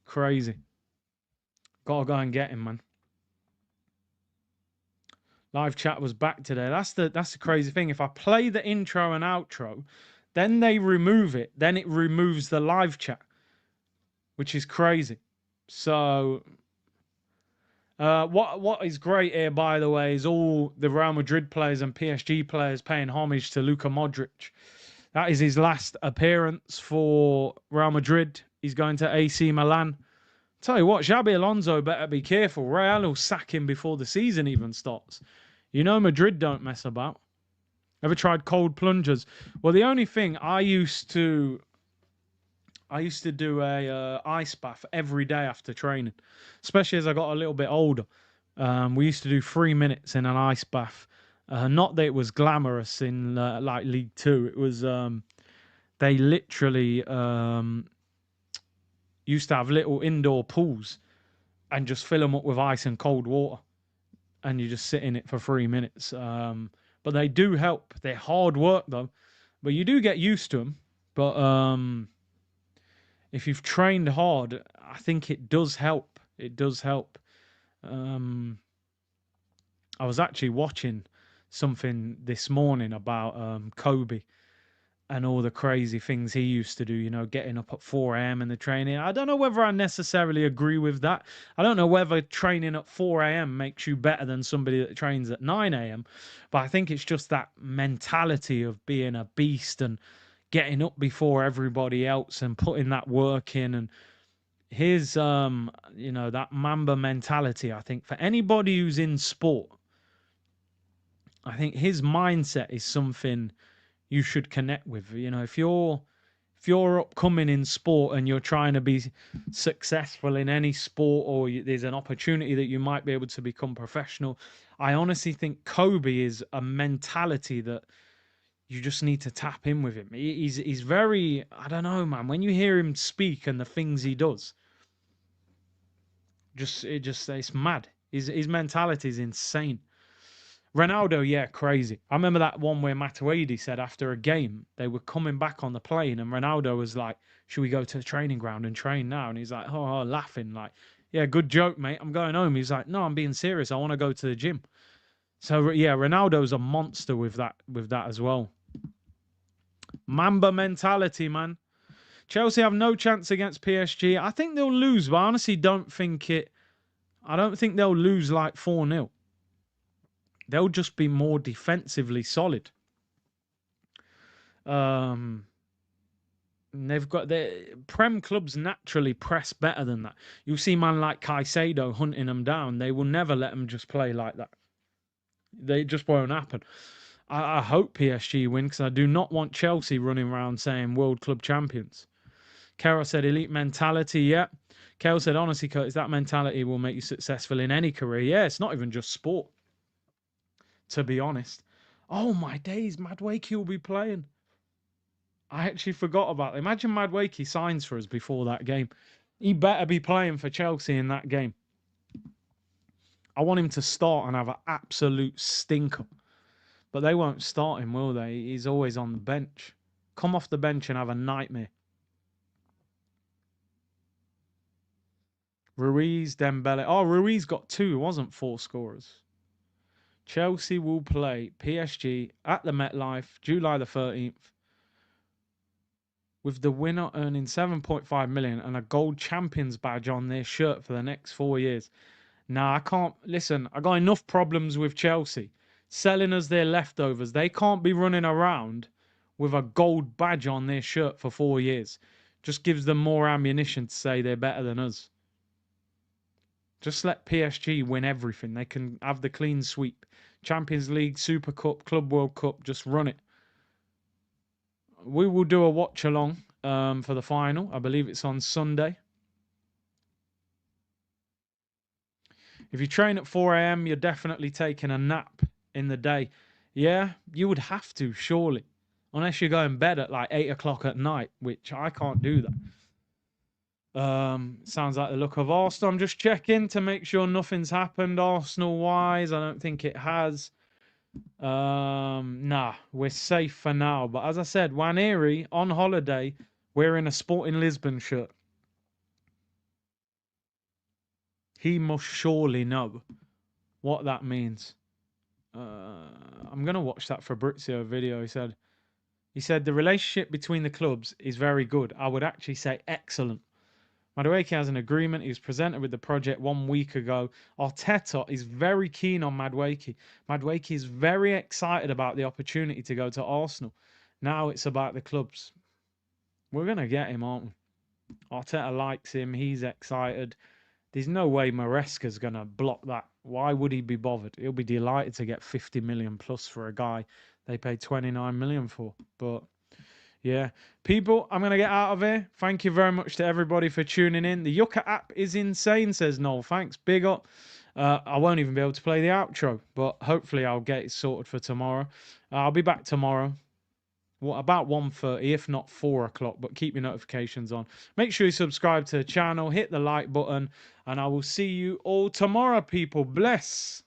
Crazy. Gotta go and get him, man. Live chat was back today. That's the crazy thing. If I play the intro and outro, then they remove it. Then it removes the live chat, which is crazy. So, what is great here, by the way, is all the Real Madrid players and PSG players paying homage to Luka Modric. That is his last appearance for Real Madrid. He's going to AC Milan. Tell you what, Xabi Alonso better be careful. Real will sack him before the season even starts. You know Madrid don't mess about. Ever tried cold plungers? Well, the only thing I used to do a ice bath every day after training, especially as I got a little bit older. We used to do 3 minutes in an ice bath. Not that it was glamorous in like League Two. It was they literally used to have little indoor pools and just fill them up with ice and cold water, and you just sit in it for 3 minutes. But they do help. They're hard work though, but you do get used to them. But if you've trained hard, I think it does help. It does help. I was actually watching something this morning about Kobe, and all the crazy things he used to do, you know, getting up at 4 a.m. in the training. I don't know whether I necessarily agree with that. I don't know whether training at 4 a.m. makes you better than somebody that trains at 9 a.m. But I think it's just that mentality of being a beast and getting up before everybody else and putting that work in. And his, you know, that Mamba mentality, I think for anybody who's in sport, I think his mindset is something you should connect with. You know, if you're upcoming in sport and you're trying to be successful in any sport, or there's an opportunity that you might be able to become professional, I honestly think Kobe is a mentality that you just need to tap in with him. He's very, I don't know, man. When you hear him speak and the things he does, it's mad. His mentality is insane. Ronaldo, yeah, crazy. I remember that one where Matuidi said after a game they were coming back on the plane, and Ronaldo was like, "Should we go to the training ground and train now?" And he's like, "Oh, laughing like, yeah, good joke, mate. I'm going home." He's like, "No, I'm being serious. I want to go to the gym." So yeah, Ronaldo's a monster with that as well. Mamba mentality, man. Chelsea have no chance against PSG. I think they'll lose, but I honestly don't think it. I don't think they'll lose like 4-0. They'll just be more defensively solid. Um, they've got the Prem clubs naturally press better than that. You'll see man like Caicedo hunting them down. They will never let them just play like that. They just won't happen. I hope PSG win because I do not want Chelsea running around saying world club champions. Carol said elite mentality. Yeah. Carol said, honestly, Curtis, that mentality will make you successful in any career. Yeah, it's not even just sport, to be honest. Oh, my days. Madueke will be playing. I actually forgot about it. Imagine Madueke signs for us before that game. He better be playing for Chelsea in that game. I want him to start and have an absolute stinker. But they won't start him, will they? He's always on the bench. Come off the bench and have a nightmare. Ruiz, Dembele. Oh, Ruiz got 2. It wasn't 4 scorers. Chelsea will play PSG at the MetLife, July the 13th. With the winner earning 7.5 million and a gold champions badge on their shirt for the next 4 years. Now, I can't listen. I got enough problems with Chelsea selling us their leftovers. They can't be running around with a gold badge on their shirt for 4 years. Just gives them more ammunition to say they're better than us. Just let PSG win everything. They can have the clean sweep. Champions League, Super Cup, Club World Cup. Just run it. We will do a watch along for the final. I believe it's on Sunday. If you train at 4 a.m., you're definitely taking a nap in the day. Yeah, you would have to, surely. Unless you go in bed at like 8 o'clock at night, which I can't do that. Sounds like the look of Arsenal. I'm just checking to make sure nothing's happened Arsenal-wise. I don't think it has. Nah, we're safe for now. But as I said, Waneri on holiday wearing a Sporting Lisbon shirt. He must surely know what that means. I'm gonna watch that Fabrizio video. He said the relationship between the clubs is very good. I would actually say excellent. Madueke has an agreement. He was presented with the project 1 week ago. Arteta is very keen on Madueke. Madueke is very excited about the opportunity to go to Arsenal. Now it's about the clubs. We're going to get him, aren't we? Arteta likes him. He's excited. There's no way Maresca's going to block that. Why would he be bothered? He'll be delighted to get 50 million plus for a guy they paid 29 million for. But yeah, people, I'm going to get out of here. Thank you very much to everybody for tuning in. The Yucca app is insane, says Noel. Thanks, big up. I won't even be able to play the outro, but hopefully I'll get it sorted for tomorrow. I'll be back tomorrow. Well, about 1:30, if not 4 o'clock, but keep your notifications on. Make sure you subscribe to the channel, hit the like button, and I will see you all tomorrow, people. Bless.